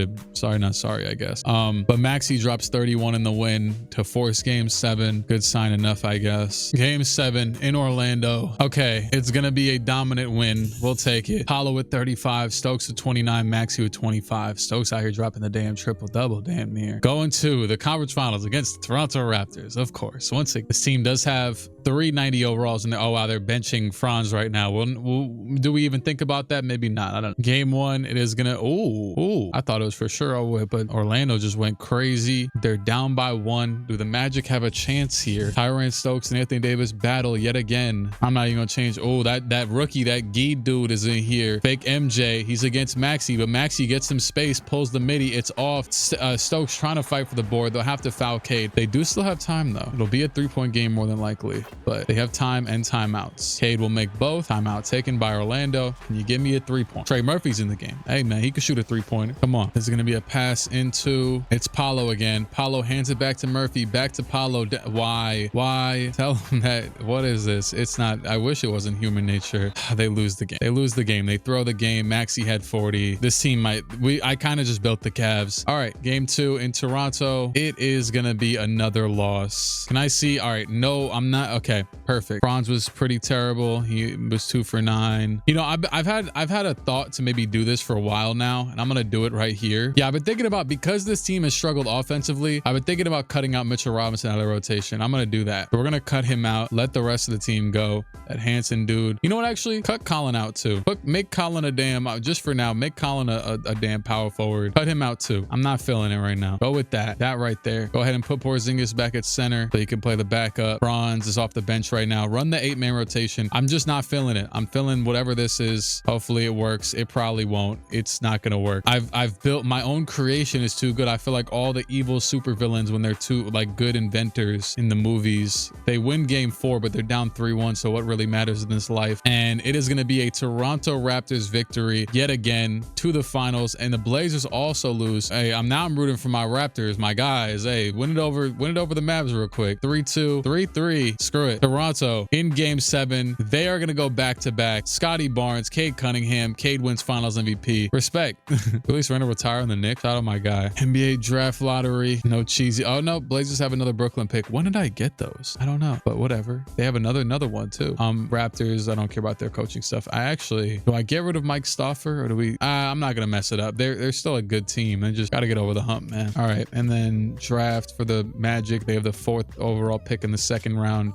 S1: not sorry, I guess. But Maxey drops 31 in the win to force game 7. Good sign enough, I guess. Game 7 in Orlando. Okay, it's gonna be a dominant win. We'll take it. Paolo with 35, Stokes with 29, Maxey with 25. Stokes out here dropping the damn triple-double, damn near. Going to the conference finals against the Toronto Raptors, of course. Once again, this team does have 390 overalls, and oh wow, they're benching Franz right now. Do we even think about that? Maybe not. I don't know. Game 1, it is gonna. Ooh, I thought it was for sure over, but Orlando just went crazy. They're down by 1. Do the Magic have a chance here? Tyron Stokes and Anthony Davis battle yet again. I'm not even gonna change. Oh, that rookie, that Gee dude is in here. Fake MJ. He's against Maxey, but Maxey gets some space, pulls the midi. It's off. Stokes trying to fight for the board. They'll have to foul Cade. They do still have time though. It'll be a 3-point game more than likely, but they have time and timeouts. Cade will make both. Timeout taken by Orlando. Can you give me a 3-point? Trey Murphy's in the game. Hey man, he could shoot a 3-pointer. Come on. This is gonna be a pass into. It's Paolo again. Paolo hands it back to Murphy. Back to Paolo. Why? Tell him that. What is this? It's not. I wish it wasn't human nature. They lose the game. They lose the game. They throw the game. Maxey had 40. This team might. I kind of just built the Cavs. All right, game 2 in Toronto. It is gonna be another loss. Can I see? All right, no, I'm not. Okay, perfect. Franz was pretty terrible. He was 2 for 9. You know, I've had a thought to maybe do this for a while now, and I'm gonna do it right here. Yeah, I've been thinking about, because this team has struggled offensively, I've been thinking about cutting out Mitchell Robinson out of the rotation. I'm gonna do that. So we're gonna cut him out. Let the rest of the team go. That Hanson dude. You know what? Actually, cut Colin out too. Make Colin a damn. Just for now, make Colin a damn power forward. Cut him out too. I'm not feeling it right now. Go with that. That right there. Go ahead and put Porzingis back at center so you can play the backup. Franz is off the bench right now. Run the 8-man rotation. I'm just not feeling it. I'm feeling whatever this is. Hopefully it works. It probably won't. It's not gonna work. I've built my own creation is too good. I feel like all the evil supervillains, when they're too like good inventors in the movies, they win game 4, but they're down 3-1. So what really matters in this life? And it is gonna be a Toronto Raptors victory yet again to the finals. And the Blazers also lose. Hey, I'm rooting for my Raptors, my guys. Hey, win it over the Mavs real quick. 3-2, 3-3. Screw it. Toronto in game 7. They are gonna go back to back. Scotty Barnes, Cade Cunningham. Cade wins finals MVP. Respect. Julius Randle retire on the Knicks. Shout out my guy. NBA draft lottery. No cheesy. Oh no, Blazers have another Brooklyn pick. When did I get those? I don't know, but whatever. They have another one too. Raptors, I don't care about their coaching stuff. Do I get rid of Mike Stauffer, or do we? I'm not gonna mess it up. They're still a good team. They just gotta get over the hump, man. All right, and then draft for the Magic. They have the 4th overall pick in the 2nd round.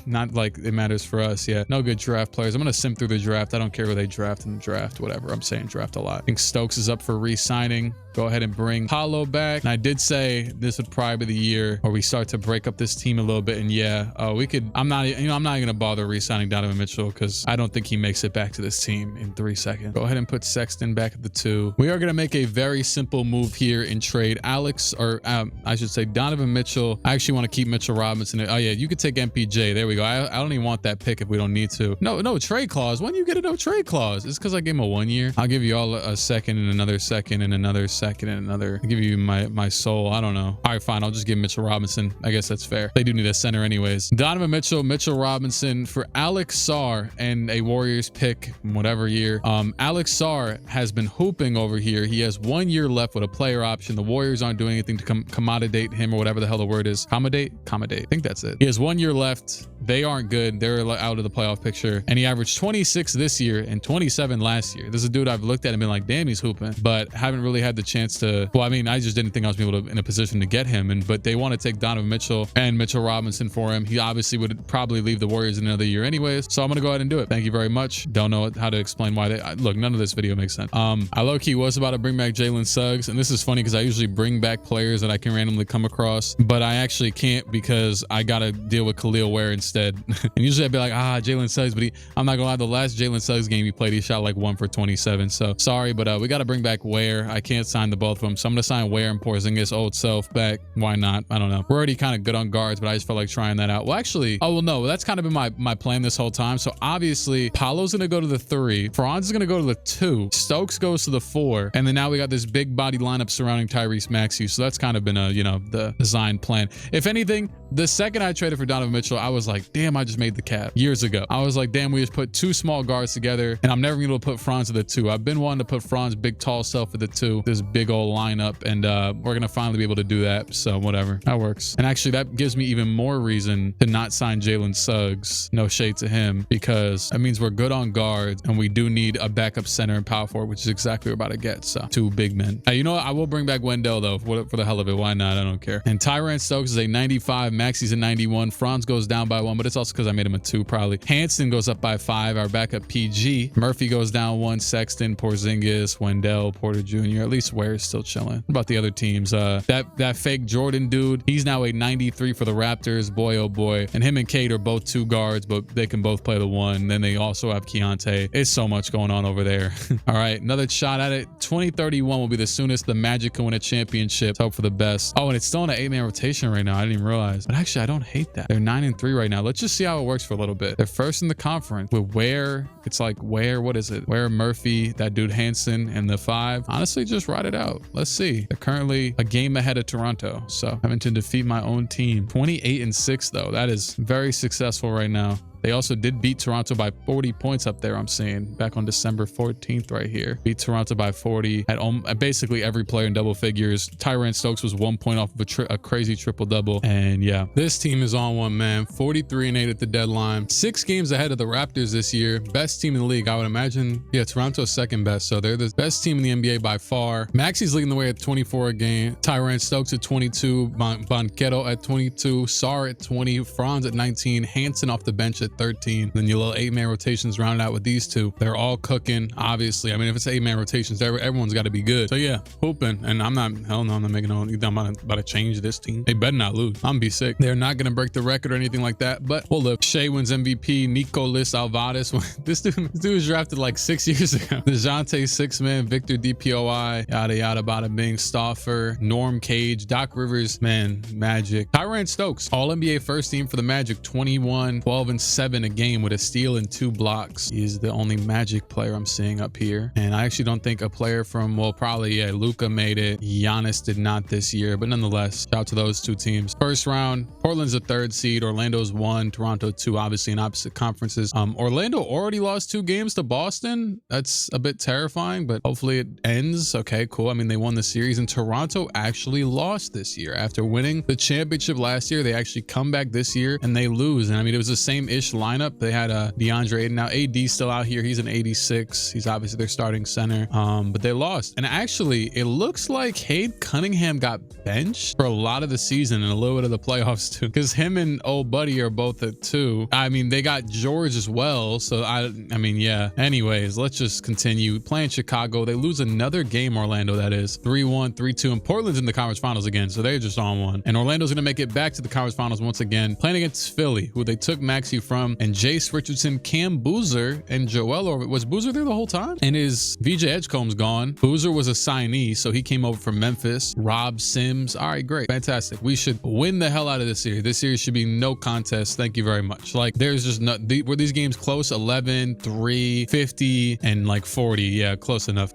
S1: Not like it matters for us. Yeah, no good draft players. I'm gonna sim through the draft. I don't care who they draft in the draft. Whatever. I'm saying draft a lot. I think Stokes is up for re-signing. Go ahead and bring Paolo back. And I did say this would probably be the year where we start to break up this team a little bit. And yeah, we could. I'm not gonna bother re-signing Donovan Mitchell because I don't think he makes it back to this team in 3 seconds. Go ahead and put Sexton back at the 2. We are gonna make a very simple move here in trade. I should say Donovan Mitchell. I actually want to keep Mitchell Robinson. Oh yeah, you could take MPJ. There we go. I don't even want that pick if we don't need to. No trade clause. When you get a no trade clause? It's because I gave him a 1 year. I'll give you all a second and another second and another second and another. I'll give you my soul. I don't know. All right, fine. I'll just give Mitchell Robinson. I guess that's fair. They do need a center anyways. Donovan Mitchell, Mitchell Robinson for Alex Sarr and a Warriors pick from whatever year. Alex Sarr has been hooping over here. He has 1 year left with a player option. The Warriors aren't doing anything to accommodate him, or whatever the hell the word is. Accommodate. I think that's it. He has 1 year left. They aren't good. They're out of the playoff picture. And he averaged 26 this year and 27 last year. This is a dude I've looked at and been like, damn, he's hooping, but haven't really had the chance to. Well, I mean, I just didn't think I was gonna be able to in a position to get him. But they want to take Donovan Mitchell and Mitchell Robinson for him. He obviously would probably leave the Warriors in another year anyways. So I'm gonna go ahead and do it. Thank you very much. Don't know how to explain why they look. None of this video makes sense. I low-key was about to bring back Jalen Suggs, and this is funny because I usually bring back players that I can randomly come across. across, but I actually can't because I got to deal with Khalil Ware instead. And usually I'd be like, Jalen Suggs, but I'm not gonna lie, the last Jalen Suggs game he played, he shot like 1 for 27. So sorry, but we got to bring back Ware. I can't sign the both of them. So I'm going to sign Ware and Porzingis old self back. Why not? I don't know. We're already kind of good on guards, but I just felt like trying that out. Well, actually, no, that's kind of been my plan this whole time. So obviously Paolo's going to go to the 3. Franz is going to go to the 2. Stokes goes to the 4. And then now we got this big body lineup surrounding Tyrese Maxey. So that's kind of been the design plan. If anything, the second I traded for Donovan Mitchell, I was like, damn, I just made the cap years ago. I was like, damn, we just put 2 small guards together, and I'm never going to put Franz at the 2. I've been wanting to put Franz big, tall self at the 2, this big old lineup, and we're going to finally be able to do that. So whatever, that works. And actually, that gives me even more reason to not sign Jalen Suggs. No shade to him, because that means we're good on guards, and we do need a backup center and power forward, which is exactly what we're about to get. So 2 big men. You know what? I will bring back Wendell though, for the hell of it. Why not? I don't care. And Tyrann Stokes is a 95. Maxey's a 91. Franz goes down by 1, but it's also because I made him a 2 probably. Hansen goes up by 5. Our backup PG. Murphy goes down 1. Sexton, Porzingis, Wendell, Porter Jr. At least Ware's still chilling. What about the other teams? That fake Jordan dude, he's now a 93 for the Raptors. Boy, oh boy. And him and Cade are both 2 guards, but they can both play the 1. Then they also have Keontae. It's so much going on over there. All right, another shot at it. 2031 will be the soonest the Magic can win a championship. Let's hope for the best. Oh, and it's still in an 8-man rotation right now. I didn't even realize. But actually, I don't hate that. They're 9-3 right now. Let's just see how it works for a little bit. They're first in the conference with Ware. It's like Ware, what is it? Ware, Murphy, that dude Hansen, and the 5. Honestly, just ride it out. Let's see. They're currently a game ahead of Toronto. So having to defeat my own team. 28-6 though. That is very successful right now. They also did beat Toronto by 40 points up there, I'm seeing, back on December 14th right here. Beat Toronto by 40 at basically every player in double figures. Tyrann Stokes was 1 point off of a crazy triple-double. And yeah, this team is on one, man. 43-8 at the deadline. 6 games ahead of the Raptors this year. Best team in the league, I would imagine. Yeah, Toronto's second best, so they're the best team in the NBA by far. Maxey's leading the way at 24 a game. Tyrann Stokes at 22. Banchero at 22. Sarr at 20. Franz at 19. Hansen off the bench at 13. Then your little 8-man rotations rounded out with these 2. They're all cooking, obviously. I mean, if it's 8-man rotations, everyone's got to be good. So yeah, hooping. And I'm not making no, I'm about to change this team. They better not lose. I'm be sick. They're not going to break the record or anything like that, but we'll live. Shea wins MVP. Nicolas Alvarez. This dude was drafted like 6 years ago. DeJounte 6-man. Victor DPOI. Yada, yada, bada bing. Stauffer. Norm Cage. Doc Rivers. Man, Magic. Tyrann Stokes. All-NBA first team for the Magic. 21, 12, and 7 a game with a steal and 2 blocks. He's the only Magic player I'm seeing up here. And I actually don't think a player from, well, probably, yeah, Luka made it. Giannis did not this year, but nonetheless, shout out to those 2 teams. First round, Portland's a 3rd seed. Orlando's 1, Toronto 2, obviously in opposite conferences. Orlando already lost 2 games to Boston. That's a bit terrifying, but hopefully it ends. Okay, cool. I mean, they won the series, and Toronto actually lost this year. After winning the championship last year, they actually come back this year and they lose. And I mean, it was the same-ish lineup. They had DeAndre Ayton. Now AD's still out here. He's an 86. He's obviously their starting center. But they lost. And actually, it looks like Cade Cunningham got benched for a lot of the season and a little bit of the playoffs too, because him and old buddy are both at 2. I mean, they got George as well. So I mean, yeah. Anyways, let's just continue playing Chicago. They lose another game, Orlando, that is 3-1, 3-2, and Portland's in the conference finals again. So they're just on one. And Orlando's going to make it back to the conference finals once again, playing against Philly, who they took Maxey from, and Jace Richardson, Cam Boozer, and Joel Orville. Was Boozer there the whole time? And his VJ Edgecomb's gone. Boozer was a signee, so he came over from Memphis. Rob Sims. All right, great. Fantastic. We should win the hell out of this series. This series should be no contest. Thank you very much. Like, there's just not, were these games close? 11, 3, 50, and like 40. Yeah, close enough.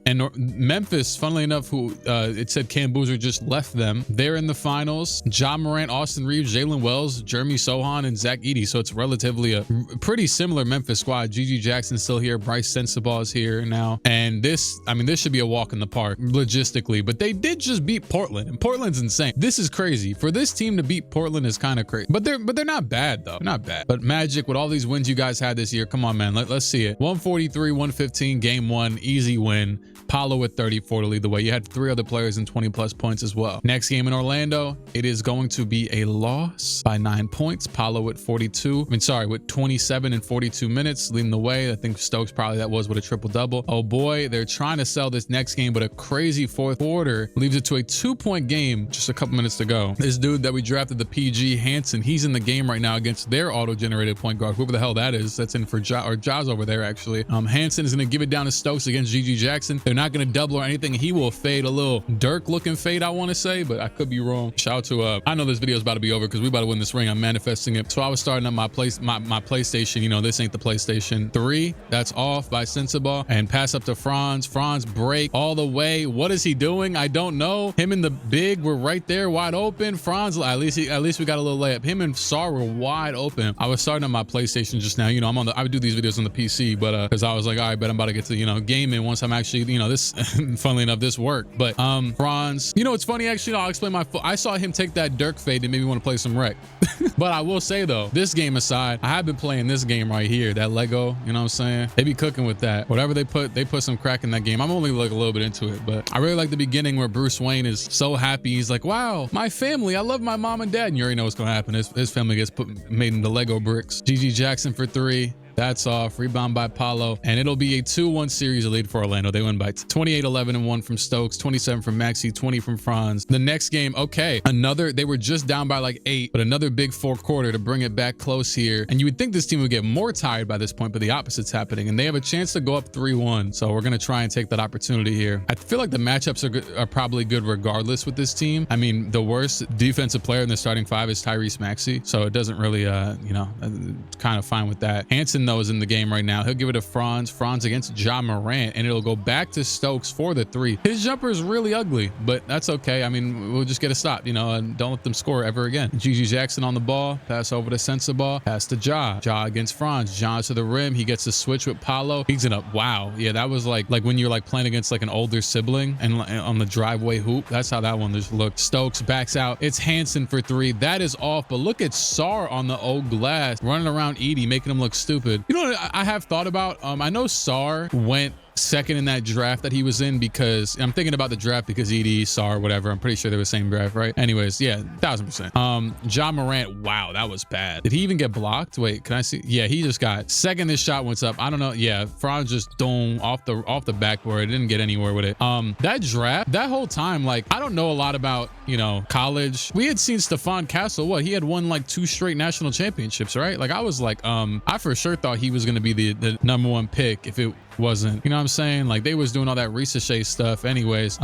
S1: And Memphis, funnily enough, who it said Cam Boozer just left them. They're in the finals. Ja Morant, Austin Reeves, Jalen Wells, Jeremy Sohan, and Zach Edey. So it's relatively a pretty similar Memphis squad. Gigi Jackson's still here. Bryce Sensabaugh is here now. And this, I mean, this should be a walk in the park logistically. But they did just beat Portland, and Portland's insane. This is crazy. For this team to beat Portland is kind of crazy. But they're not bad though. They're not bad. But Magic, with all these wins you guys had this year, come on, man. Let's see it. 143, 115, game 1, easy win. Paolo with 34 to lead the way. You had 3 other players in 20+ points as well. Next game in Orlando, it is going to be a loss by 9 points. Paolo with 42. With 27 and 42 minutes leading the way. I think Stokes probably that was with a triple-double. Oh boy, they're trying to sell this next game, but a crazy fourth quarter leaves it to a 2-point game. Just a couple minutes to go. This dude that we drafted, the PG Hansen, he's in the game right now against their auto-generated point guard, whoever the hell that is. That's in for Jaws over there, actually. Hansen is going to give it down to Stokes against GG Jackson. They're not going to double or anything. He will fade a little Dirk-looking fade, I want to say, but I could be wrong. Shout out to, I know this video is about to be over because we about to win this ring. I'm manifesting it. So I was starting up my PlayStation. You know, this ain't the PlayStation 3. That's off by Sensabaugh. And pass up to Franz. Franz break all the way. What is he doing? I don't know. Him and the big were right there wide open. Franz, at least we got a little layup. Him and Sar were wide open. I was starting up my PlayStation just now. You know, I would do these videos on the PC, but because I was like, all right, but I'm about to get to, you know, gaming once I'm actually, you know, this funnily enough, this worked. But Franz, you know, it's funny actually. I'll explain I saw him take that Dirk fade and made me want to play some rec. But I will say though, this game aside, I have been playing this game right here, that Lego, you know what I'm saying? They be cooking with that. Whatever they put some crack in that game. I'm only like a little bit into it, but I really like the beginning where Bruce Wayne is so happy. He's like, wow, my family, I love my mom and dad. And you already know what's going to happen. His family gets made into Lego bricks. GG Jackson for 3. That's off. Rebound by Paolo. And it'll be a 2-1 series lead for Orlando. They win by 28-11-1 from Stokes, 27 from Maxi, 20 from Franz. The next game, okay, they were just down by like 8, but another big fourth quarter to bring it back close here. And you would think this team would get more tired by this point, but the opposite's happening. And they have a chance to go up 3-1. So we're going to try and take that opportunity here. I feel like the matchups are probably good regardless with this team. I mean, the worst defensive player in the starting 5 is Tyrese Maxey. So it doesn't really, you know, kind of fine with that. Hansen, though, is in the game right now. He'll give it to Franz against Ja Morant, and it'll go back to Stokes for the 3. His jumper is really ugly, but that's okay. I mean, we'll just get a stop, you know, and don't let them score ever again. GG Jackson on the ball, pass over to Sensabaugh, pass to Ja against Franz. Ja to the rim. He gets a switch with Paolo. He's in a, wow, yeah, that was like when you're like playing against like an older sibling and on the driveway hoop. That's how that one just looked. Stokes backs out. It's Hansen for 3. That is off, but look at Sar on the old glass running around Edie, making him look stupid. You know what I have thought about? I know Sar went second in that draft that he was in because I'm thinking about the draft because ED, Sar, whatever. I'm pretty sure they were the same draft, right? Anyways, yeah, 1000%. Ja Morant, wow, that was bad. Did he even get blocked? Wait, can I see? Yeah, he just got second. This shot went up. I don't know. Yeah, Franz just dome off the backboard. Didn't get anywhere with it. That draft, that whole time, like I don't know a lot about, you know, college. We had seen Stephon Castle. What, he had won like 2 straight national championships, right? Like I was like, I for sure thought he was gonna be the #1 pick if it wasn't, you know what I'm saying? Like they was doing all that Ricochet stuff anyways.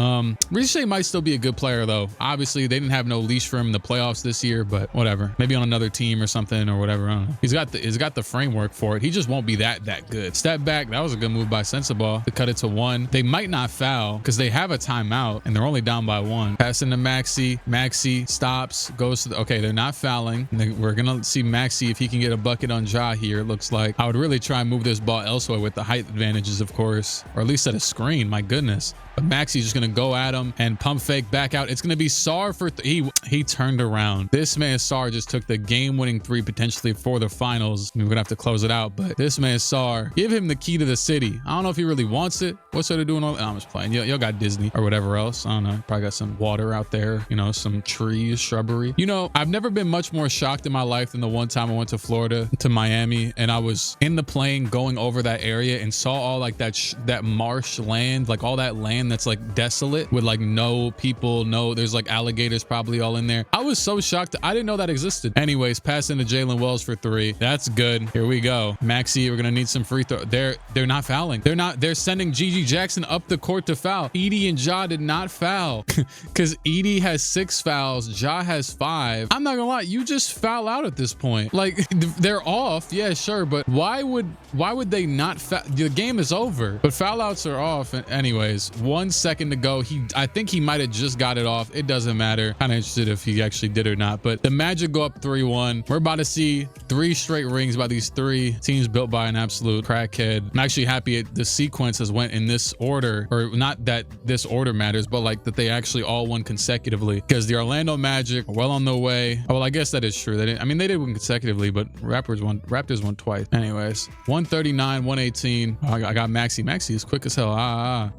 S1: Ricochet might still be a good player though. Obviously they didn't have no leash for him in the playoffs this year, but whatever, maybe on another team or something or whatever. I don't know. He's got the framework for it. He just won't be that good. Step back. That was a good move by Sensabaugh to cut it to 1. They might not foul because they have a timeout and they're only down by 1. Passing to Maxi stops, goes to the, okay, they're not fouling. We're gonna see Maxi if he can get a bucket on Ja here. It looks like I would really try and move this ball elsewhere with the height advantage, of course, or at least set a screen. My goodness. But Maxi's just gonna go at him and pump fake back out. It's gonna be Sar for he turned around. This man Sar just took the game-winning 3 potentially for the finals. I mean, we're gonna have to close it out, but this man Sar, give him the key to the city. I don't know if he really wants it. What's there doing all? I'm just playing. Y'all got Disney or whatever else. I don't know. Probably got some water out there. You know, some trees, shrubbery. You know, I've never been much more shocked in my life than the one time I went to Florida, to Miami, and I was in the plane going over that area and saw all like that marsh land, like all that land that's like desolate with like no people, there's like alligators probably all in there. I was so shocked. I didn't know that existed. Anyways, passing to Jalen Wells for 3. That's good. Here we go. Maxi, we're gonna need some free throw. They're not fouling. They're sending GG Jackson up the court to foul. Edie and Ja did not foul because Edie has 6 fouls. Ja has 5. I'm not gonna lie, you just foul out at this point. Like they're off, yeah, sure, but why would they not foul? The game is over, but foul outs are off. Anyways, 1 second to go. I think he might have just got it off. It doesn't matter. Kind of interested if he actually did or not, but the Magic go up 3-1. We're about to see 3 straight rings by these 3 teams built by an absolute crackhead. I'm actually happy the sequence has went in this order, or not that this order matters, but like that they actually all won consecutively, because the Orlando Magic are well on their way. Well, I guess that is true. They didn't, I mean, they did win consecutively, but Raptors won twice. Anyways, 139, 118. Oh, I got Maxey. Maxey is quick as hell.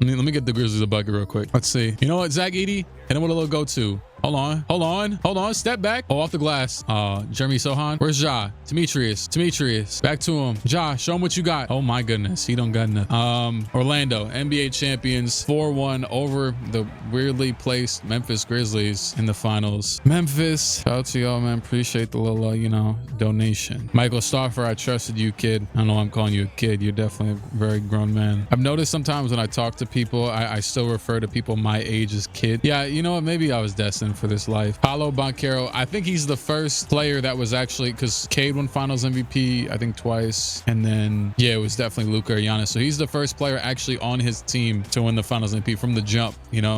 S1: Let me get the Grizzlies a bucket real quick. Let's see. You know what, Zach Edey? Hit him with a little go-to. Hold on. Step back. Oh, off the glass. Jeremy Sohan. Where's Ja? Demetrius. Back to him. Ja, show him what you got. Oh my goodness. He don't got nothing. Orlando, NBA champions, 4-1 over the weirdly placed Memphis Grizzlies in the finals. Memphis, shout out to y'all, man. Appreciate the little, donation. Michael Stauffer, I trusted you, kid. I don't know why I'm calling you a kid. You're definitely a very grown man. I've noticed sometimes when I talk to people, I still refer to people my age as kid. Yeah, you know what? Maybe I was destined for this life. Paulo Banchero, I think he's the first player that was actually, because Cade won finals MVP I think twice, and then it was definitely Luka or Giannis, so he's the first player actually on his team to win the finals MVP from the jump,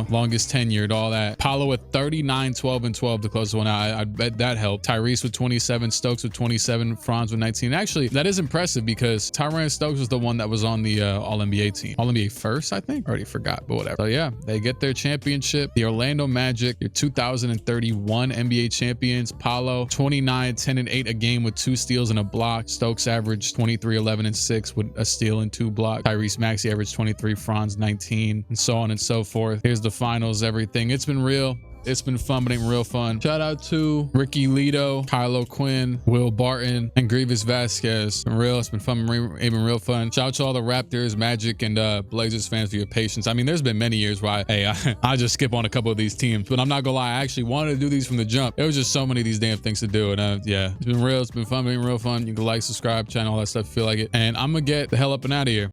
S1: longest tenured, all that. Paulo with 39, 12 and 12 to close the one out. I bet that helped. Tyrese with 27, Stokes with 27, Franz with 19. Actually, that is impressive because Tyrann Stokes was the one that was on the All-NBA team. All-NBA first, I think. Already forgot, but whatever. So yeah, they get their championship. The Orlando Magic, your 2031 NBA champions. Paulo 29, 10 and 8 a game with 2 steals and a block. Stokes averaged 23, 11 and 6 with a steal and 2 blocks. Tyrese Maxey averaged 23, Franz 19, and so on and so forth. Here's the finals, everything. It's been real. It's been fun, but ain't real fun. Shout out to Ricky Lido, Kylo Quinn, Will Barton, and Grievous Vasquez. It's been real. It's been fun, even real fun. Shout out to all the Raptors, Magic, and Blazers fans for your patience. I mean, there's been many years where I just skip on a couple of these teams, but I'm not gonna lie, I actually wanted to do these from the jump. There was just so many of these damn things to do, and yeah, it's been real. It's been fun, been real fun. You can like, subscribe, channel, all that stuff if you feel like it. And I'm gonna get the hell up and out of here.